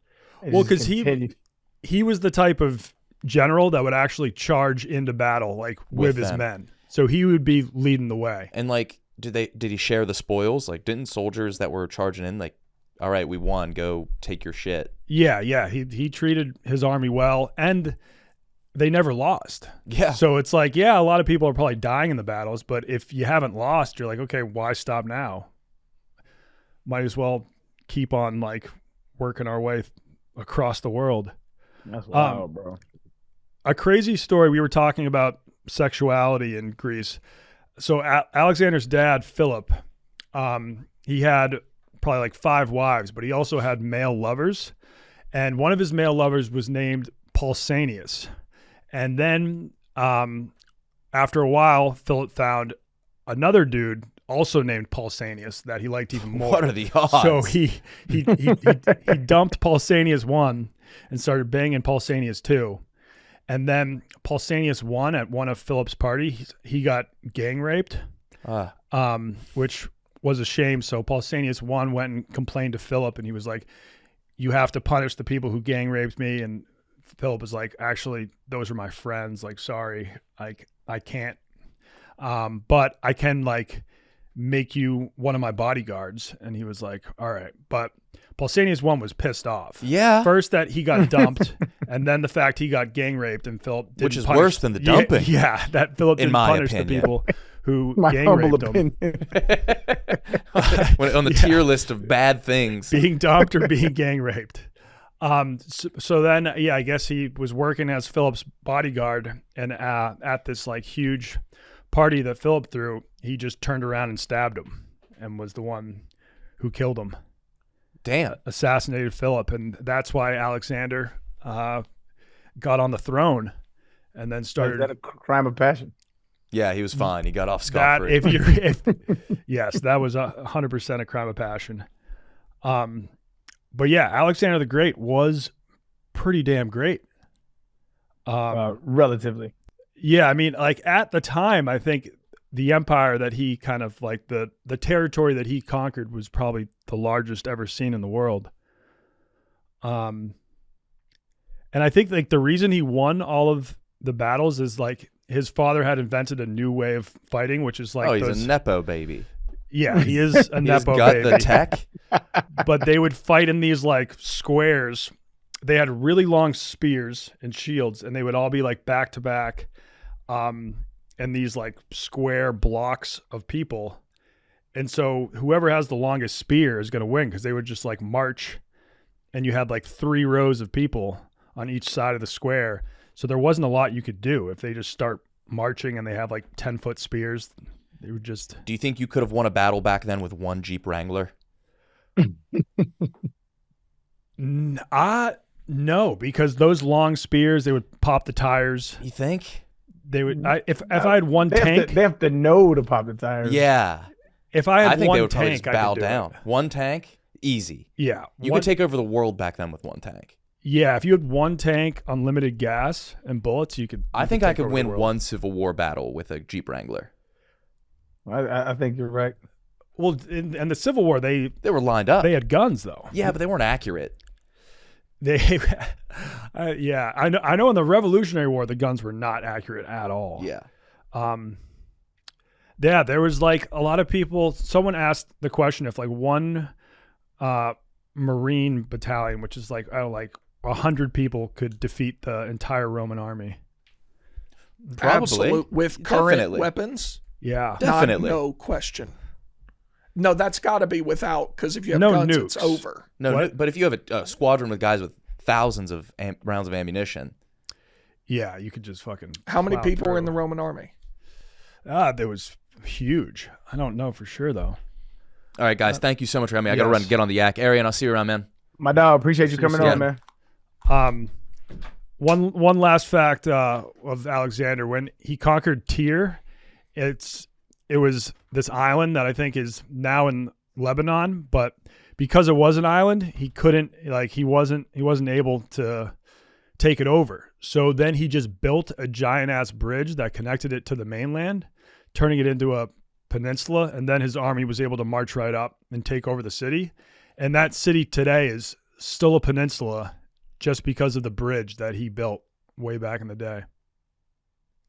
Speaker 4: Well, because he was the type of general that would actually charge into battle like with his men. So he would be leading the way.
Speaker 2: And like, did he share the spoils? Like, didn't soldiers that were charging in like, all right, we won, go take your shit?
Speaker 4: Yeah. He treated his army well, and they never lost.
Speaker 2: Yeah.
Speaker 4: So it's like, a lot of people are probably dying in the battles, but if you haven't lost, you're like, okay, why stop now? Might as well keep on like working our way across the world.
Speaker 1: That's wild, bro.
Speaker 4: A crazy story. We were talking about sexuality in Greece. So Alexander's dad, Philip, he had probably like 5 wives, but he also had male lovers. And one of his male lovers was named Pausanias. And then after a while, Philip found another dude also named Pausanias that he liked even more.
Speaker 2: What are the odds?
Speaker 4: So he dumped Pausanias 1 and started banging Pausanias 2. And then Pausanias 1 at one of Philip's parties, he got gang raped, which was a shame. So Pausanias 1 went and complained to Philip, and he was like, you have to punish the people who gang raped me. And Philip was like, actually, those are my friends. Like, sorry, like I can't. But I can like make you one of my bodyguards. And he was like, all right. But Pausanias 1 was pissed off.
Speaker 2: Yeah.
Speaker 4: First that he got dumped, and then the fact he got gang raped, and Philip didn't
Speaker 2: which is
Speaker 4: punish,
Speaker 2: worse than the dumping.
Speaker 4: Yeah, that Philip didn't punish the people who gang raped him.
Speaker 2: On the tier list of bad things,
Speaker 4: being dumped or being gang raped. So then, I guess he was working as Philip's bodyguard, and at this like huge party that Philip threw, he just turned around and stabbed him, and was the one who killed him.
Speaker 2: Damn.
Speaker 4: Assassinated Philip, and that's why Alexander got on the throne, and then started.
Speaker 1: Is that a crime of passion?
Speaker 2: Yeah, he was fine. He got off scot-free.
Speaker 4: Yes, that was 100% a crime of passion. But yeah, Alexander the Great was pretty damn great.
Speaker 1: Relatively.
Speaker 4: Yeah, I mean, like at the time, I think the empire that he kind of like the territory that he conquered was probably the largest ever seen in the world. And I think like the reason he won all of the battles is like his father had invented a new way of fighting, which is like
Speaker 2: he's a nepo baby.
Speaker 4: Yeah, he is a nepo
Speaker 2: got
Speaker 4: baby.
Speaker 2: the tech.
Speaker 4: But they would fight in these like squares they had really long spears and shields, and they would all be like back to back, and these like square blocks of people. And so whoever has the longest spear is going to win, because they would just like march, and you had like 3 rows of people on each side of the square. So there wasn't a lot you could do if they just start marching and they have like 10-foot spears. They would just.
Speaker 2: Do you think you could have won a battle back then with one Jeep Wrangler?
Speaker 4: No, because those long spears, they would pop the tires.
Speaker 2: You think?
Speaker 4: They would. If I had one tank,
Speaker 1: they have to know to pop the tires.
Speaker 2: Yeah.
Speaker 4: if I had
Speaker 2: I think
Speaker 4: one
Speaker 2: they would probably
Speaker 4: tank,
Speaker 2: just
Speaker 4: I
Speaker 2: bow
Speaker 4: could do
Speaker 2: down.
Speaker 4: it.
Speaker 2: One tank, easy.
Speaker 4: Yeah,
Speaker 2: You could take over the world back then with one tank.
Speaker 4: Yeah, if you had one tank, unlimited gas, and bullets, you could.
Speaker 2: I
Speaker 4: you
Speaker 2: think I
Speaker 4: take
Speaker 2: could
Speaker 4: over the
Speaker 2: win
Speaker 4: world.
Speaker 2: one Civil War battle with a Jeep Wrangler.
Speaker 1: I think you're right.
Speaker 4: Well, in the Civil War, they
Speaker 2: They were lined up.
Speaker 4: had guns though.
Speaker 2: Yeah, but they weren't accurate.
Speaker 4: They, yeah, I know. In the Revolutionary War, the guns were not accurate at all.
Speaker 2: Yeah.
Speaker 4: Yeah, there was like a lot of people. Someone asked the question if like one Marine battalion, which is like 100 people, could defeat the entire Roman army.
Speaker 2: Probably.
Speaker 3: With current
Speaker 2: Definitely.
Speaker 3: weapons.
Speaker 4: Yeah,
Speaker 2: Definitely.
Speaker 3: No question. No, that's got to be without, because if you have
Speaker 4: No
Speaker 3: guns,
Speaker 4: nukes.
Speaker 3: it's over.
Speaker 2: No,
Speaker 4: What?
Speaker 2: but if you have a squadron with guys with thousands of rounds of ammunition,
Speaker 4: yeah, you could just fucking.
Speaker 3: How many
Speaker 4: plow
Speaker 3: people were in the
Speaker 4: through.
Speaker 3: Roman army?
Speaker 4: There was huge. I don't know for sure though.
Speaker 2: all right, guys, thank you so much for having me. I got to run,
Speaker 4: yes.
Speaker 2: get on the yak. Arian, I'll see you around, man.
Speaker 1: My dog, appreciate you coming
Speaker 2: Yeah.
Speaker 1: on, man.
Speaker 4: One last fact of Alexander: when he conquered Tyre, it was this island that I think is now in Lebanon, but because it was an island, he wasn't able to take it over. So then he just built a giant ass bridge that connected it to the mainland, turning it into a peninsula, and then his army was able to march right up and take over the city. And that city today is still a peninsula just because of the bridge that he built way back in the day.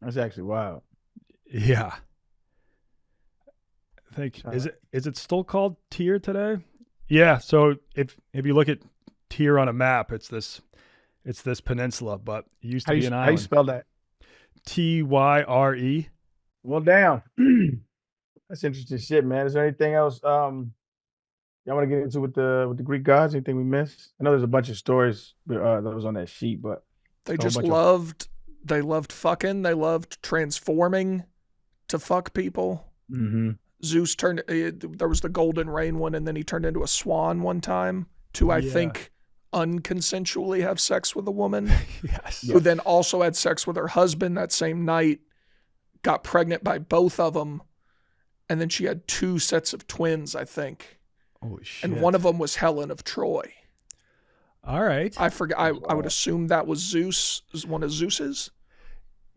Speaker 1: That's actually wild.
Speaker 4: Yeah. I think is it still called Tyre today? Yeah, so if you look at Tyre on a map, it's this peninsula, but it used to be an
Speaker 1: How you
Speaker 4: island.
Speaker 1: spell that?
Speaker 4: Tyre.
Speaker 1: Well, damn. That's interesting shit, man. Is there anything else y'all want to get into with the Greek gods? Anything we missed? I know there's a bunch of stories that was on that sheet, but
Speaker 3: They
Speaker 1: a
Speaker 3: just
Speaker 1: bunch of-
Speaker 3: loved fucking. They loved transforming to fuck people.
Speaker 1: mm-hmm.
Speaker 3: Zeus there was the golden rain one, and then he turned into a swan one time to, I
Speaker 4: Yeah.
Speaker 3: think, unconsensually have sex with a woman,
Speaker 4: Yes.
Speaker 3: who then also had sex with her husband that same night, got pregnant by both of them, and then she had 2 sets of twins, I think.
Speaker 4: Holy shit.
Speaker 3: And one of them was Helen of Troy.
Speaker 4: All right.
Speaker 3: I forget. I would assume that was Zeus, is one of Zeus's.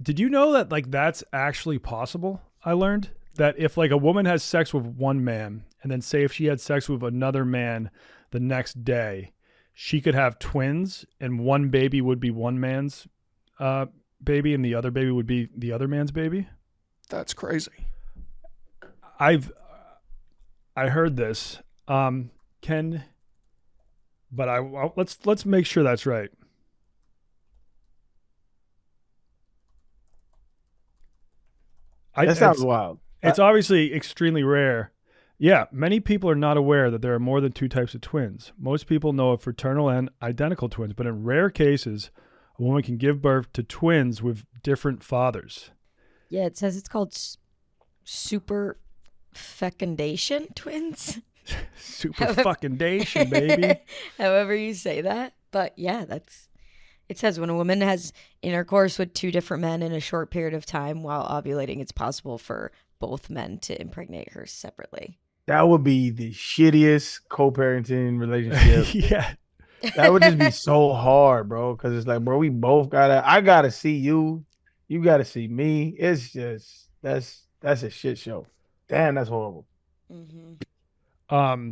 Speaker 4: Did you know that like that's actually possible? I learned that if like a woman has sex with one man, and then say if she had sex with another man the next day, she could have twins, and one baby would be one man's baby, and the other baby would be the other man's baby.
Speaker 3: That's crazy.
Speaker 4: I heard this. Let's make sure that's right.
Speaker 1: That sounds wild.
Speaker 4: It's obviously extremely rare. Yeah, many people are not aware that there are more than 2 types of twins. Most people know of fraternal and identical twins, but in rare cases, a woman can give birth to twins with different fathers.
Speaker 6: Yeah, it says it's called super fecundation twins.
Speaker 4: Super fucking dation, baby.
Speaker 6: However you say that. But yeah, it says when a woman has intercourse with 2 different men in a short period of time while ovulating, it's possible for both men to impregnate her separately.
Speaker 1: That would be the shittiest co-parenting relationship.
Speaker 4: Yeah.
Speaker 1: That would just be so hard, bro. Because it's like, bro, we both I gotta see you. You gotta see me. It's just that's a shit show. Damn, that's horrible.
Speaker 6: Mm-hmm.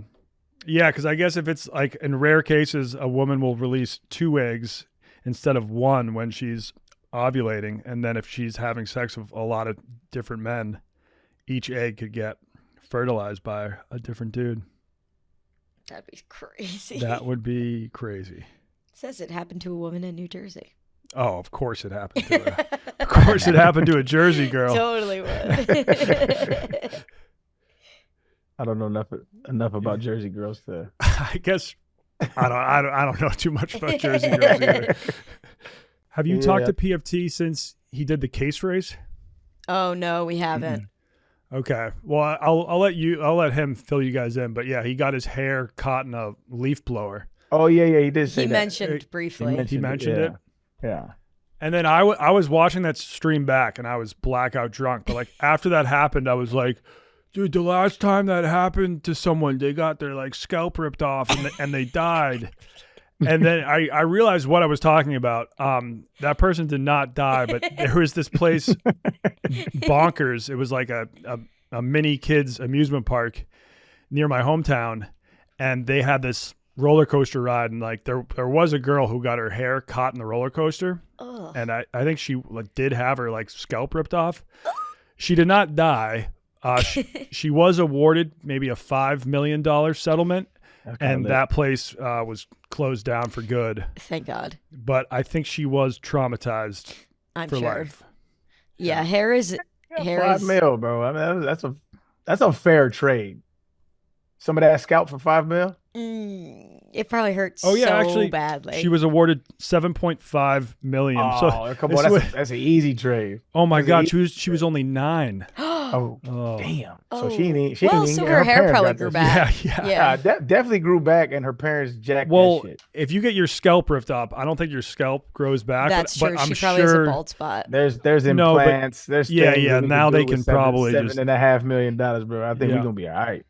Speaker 4: Yeah, because I guess if it's like in rare cases, a woman will release 2 eggs instead of 1 when she's ovulating, and then if she's having sex with a lot of different men, each egg could get fertilized by a different dude.
Speaker 6: That'd be crazy.
Speaker 4: That would be crazy.
Speaker 6: says it happened to a woman in New Jersey.
Speaker 4: Oh, of course it happened to her. Of course it happened to a Jersey girl.
Speaker 6: Totally would.
Speaker 1: I don't know enough about Jersey girls to.
Speaker 4: I guess I don't know too much about Jersey girls either. Have you talked to PFT since he did the case race?
Speaker 6: Oh no, we haven't.
Speaker 4: Okay. Well, I'll let him fill you guys in. But yeah, he got his hair caught in a leaf blower.
Speaker 1: Oh yeah, he did say
Speaker 6: He
Speaker 1: that.
Speaker 6: mentioned briefly.
Speaker 4: He mentioned it.
Speaker 1: Yeah.
Speaker 4: And then I was watching that stream back, and I was blackout drunk. But like after that happened, I was like, dude, the last time that happened to someone, they got their like scalp ripped off and they died. And then I realized what I was talking about. That person did not die, but there was this place, Bonkers. It was like a mini kids amusement park near my hometown, and they had this roller coaster ride, and like there was a girl who got her hair caught in the roller coaster.
Speaker 6: Ugh.
Speaker 4: And I think she did have her like scalp ripped off. She did not die. She was awarded maybe a $5 million settlement, and that place was closed down for good.
Speaker 6: Thank God.
Speaker 4: But I think she was traumatized
Speaker 6: I'm
Speaker 4: for
Speaker 6: sure.
Speaker 4: life.
Speaker 6: Yeah, hair is
Speaker 1: $5 million, bro. I mean, that's a fair trade. Some of that scalp for $5 million.
Speaker 6: It probably hurts
Speaker 4: actually,
Speaker 6: badly.
Speaker 4: she was awarded $7.5 million.
Speaker 1: Oh,
Speaker 4: so
Speaker 1: come on, that's an easy trade.
Speaker 4: Oh my God, she was only 9.
Speaker 1: Oh, damn. So
Speaker 6: Oh.
Speaker 1: she didn't.
Speaker 6: So her hair
Speaker 1: parents
Speaker 6: probably
Speaker 1: got
Speaker 6: grew
Speaker 1: this.
Speaker 6: back.
Speaker 1: Yeah, definitely grew back, and her parents jacked
Speaker 4: Well,
Speaker 1: that shit.
Speaker 4: if you get your scalp ripped up, I don't think your scalp grows back.
Speaker 6: That's
Speaker 4: but
Speaker 6: true.
Speaker 4: I'm
Speaker 6: She probably has a bald spot.
Speaker 1: There's
Speaker 4: No, but-
Speaker 1: implants. There's
Speaker 4: Yeah,
Speaker 1: things
Speaker 4: yeah,
Speaker 1: that we
Speaker 4: now
Speaker 1: do
Speaker 4: they
Speaker 1: with
Speaker 4: can probably just-
Speaker 1: $7.5 million, bro. I think
Speaker 4: Yeah.
Speaker 1: we're gonna be all right.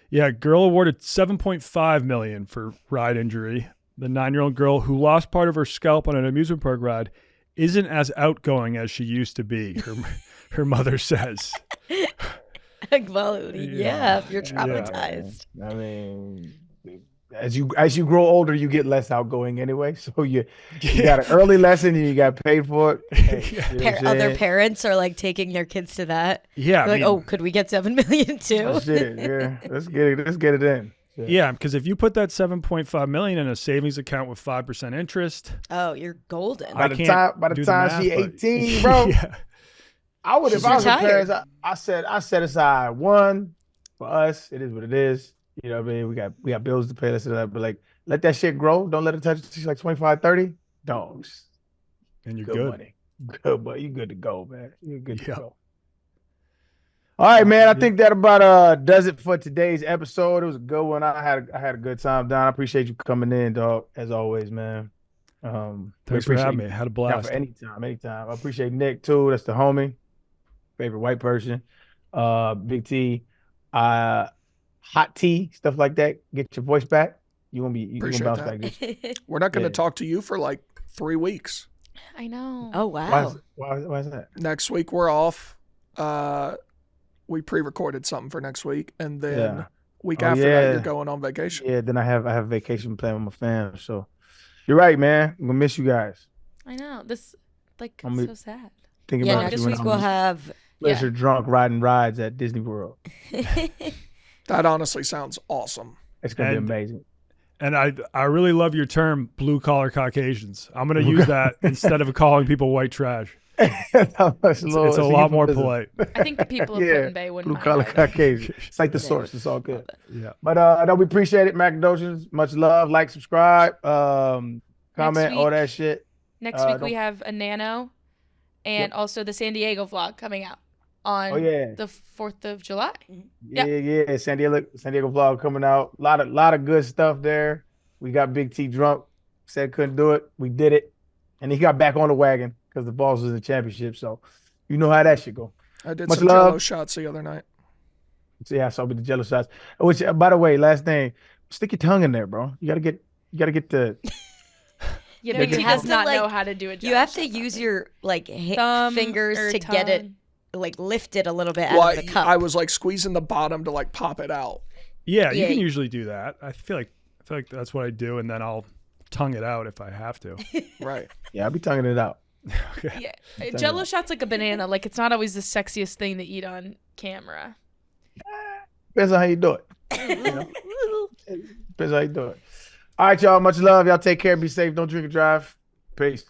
Speaker 4: Yeah, girl awarded $7.5 million for ride injury. The 9-year-old girl who lost part of her scalp on an amusement park ride isn't as outgoing as she used to be. Her mother says.
Speaker 6: Well, yeah, if you're traumatized.
Speaker 1: I mean, as you grow older, you get less outgoing anyway. So you got an early lesson, and you got paid for it. Hey, you know what I'm
Speaker 6: Other
Speaker 1: saying?
Speaker 6: parents are like taking their kids to that.
Speaker 4: Yeah,
Speaker 6: They're like, oh, could we get 7 million too?
Speaker 1: Oh, shit, yeah. Let's get it in.
Speaker 4: Yeah, because if you put that $7.5 million in a savings account with 5% interest,
Speaker 6: Oh, you're golden.
Speaker 1: By the
Speaker 4: can't
Speaker 1: time
Speaker 4: do the
Speaker 1: she
Speaker 4: math, but-
Speaker 1: 18, bro,
Speaker 4: yeah.
Speaker 1: I would
Speaker 6: She's
Speaker 1: if I was her
Speaker 6: retired.
Speaker 1: parents. I set aside one for us. It is what it is. You know what I mean? We got bills to pay. Let's do that. But like, let that shit grow. Don't let it touch. She's like 25, 30. Dogs.
Speaker 4: And you're
Speaker 1: Good
Speaker 4: good.
Speaker 1: money. Good, but you good to go, man. You're good to
Speaker 4: Yeah.
Speaker 1: go. All right, man. I think that about does it for today's episode. It was a good one. I had a good time, Don. I appreciate you coming in, dog. As always, man. We
Speaker 4: Thanks for having
Speaker 1: appreciate
Speaker 4: me. Had a
Speaker 1: Yeah,
Speaker 4: blast.
Speaker 1: for anytime. I appreciate Nick too. That's the homie, favorite white person. Big T, hot tea, stuff like that. Get your voice back. You gonna
Speaker 3: Appreciate
Speaker 1: bounce
Speaker 3: that.
Speaker 1: back. Good.
Speaker 3: We're not going to
Speaker 1: Yeah.
Speaker 3: talk to you for like 3 weeks.
Speaker 5: I know.
Speaker 6: Oh, wow.
Speaker 1: Why is that?
Speaker 3: Next week we're off. We pre-recorded something for next week, and then
Speaker 1: Yeah.
Speaker 3: week
Speaker 1: Oh,
Speaker 3: after that
Speaker 1: yeah.
Speaker 3: you're going on vacation.
Speaker 1: Yeah. Then I have vacation plan with my fam. So you're right, man. I'm gonna miss you guys.
Speaker 5: I know. This like
Speaker 1: I'm
Speaker 5: so sad.
Speaker 1: Thinking
Speaker 6: Yeah,
Speaker 1: about
Speaker 6: next
Speaker 1: you when
Speaker 6: week
Speaker 1: I'm
Speaker 6: we'll have.
Speaker 1: pleasure drunk riding rides at Disney World.
Speaker 3: That honestly sounds awesome.
Speaker 1: It's gonna be
Speaker 4: And-
Speaker 1: amazing.
Speaker 4: And I really love your term, blue collar Caucasians. I'm going to use that instead of calling people white trash.
Speaker 1: It's
Speaker 4: It's a lot more polite.
Speaker 5: I think the people of
Speaker 1: Yeah,
Speaker 5: Put Bay wouldn't
Speaker 1: Blue
Speaker 5: mind
Speaker 1: collar
Speaker 5: either.
Speaker 1: Caucasian. It's like the source. It's all good.
Speaker 4: Yeah.
Speaker 1: But no, we appreciate it, Macrodosing. Much love. Like, subscribe, comment, all
Speaker 5: week-
Speaker 1: that shit.
Speaker 5: Next week we
Speaker 1: don't-
Speaker 5: have a nano and also the San Diego vlog coming out on
Speaker 1: Oh yeah.
Speaker 5: the 4th of July.
Speaker 1: Yeah. San Diego vlog coming out. Lot of good stuff there. We got Big T drunk. Said couldn't do it. We did it, and he got back on the wagon because the Balls was in the championship. So you know how that shit go.
Speaker 3: I did
Speaker 1: Much
Speaker 3: some
Speaker 1: love.
Speaker 3: Jello shots the other night.
Speaker 1: So yeah, I saw with the jello shots. Which, by the way, last thing, stick your tongue in there, bro. You gotta get the.
Speaker 5: You
Speaker 6: No,
Speaker 5: know,
Speaker 6: you
Speaker 5: you
Speaker 6: have
Speaker 5: have
Speaker 6: to,
Speaker 5: not
Speaker 6: like-
Speaker 5: know how to do it.
Speaker 6: You have to use your like
Speaker 5: thumb
Speaker 6: fingers
Speaker 5: or
Speaker 6: to get it
Speaker 5: tongue.
Speaker 6: like lifted a little bit
Speaker 3: Well,
Speaker 6: out of the cup.
Speaker 3: I was like squeezing the bottom to like pop it out.
Speaker 4: Yeah, you
Speaker 6: Yeah.
Speaker 4: can usually do that. I feel like that's what I do, and then I'll tongue it out if I have to.
Speaker 3: Right.
Speaker 1: Yeah, I'll be tonguing it out.
Speaker 5: Yeah, Jello shots like a banana. Like it's not always the sexiest thing to eat on camera.
Speaker 1: Depends on how you do it. You know? Depends on how you do it. All right, y'all. Much love. Y'all take care. Be safe. Don't drink and drive. Peace.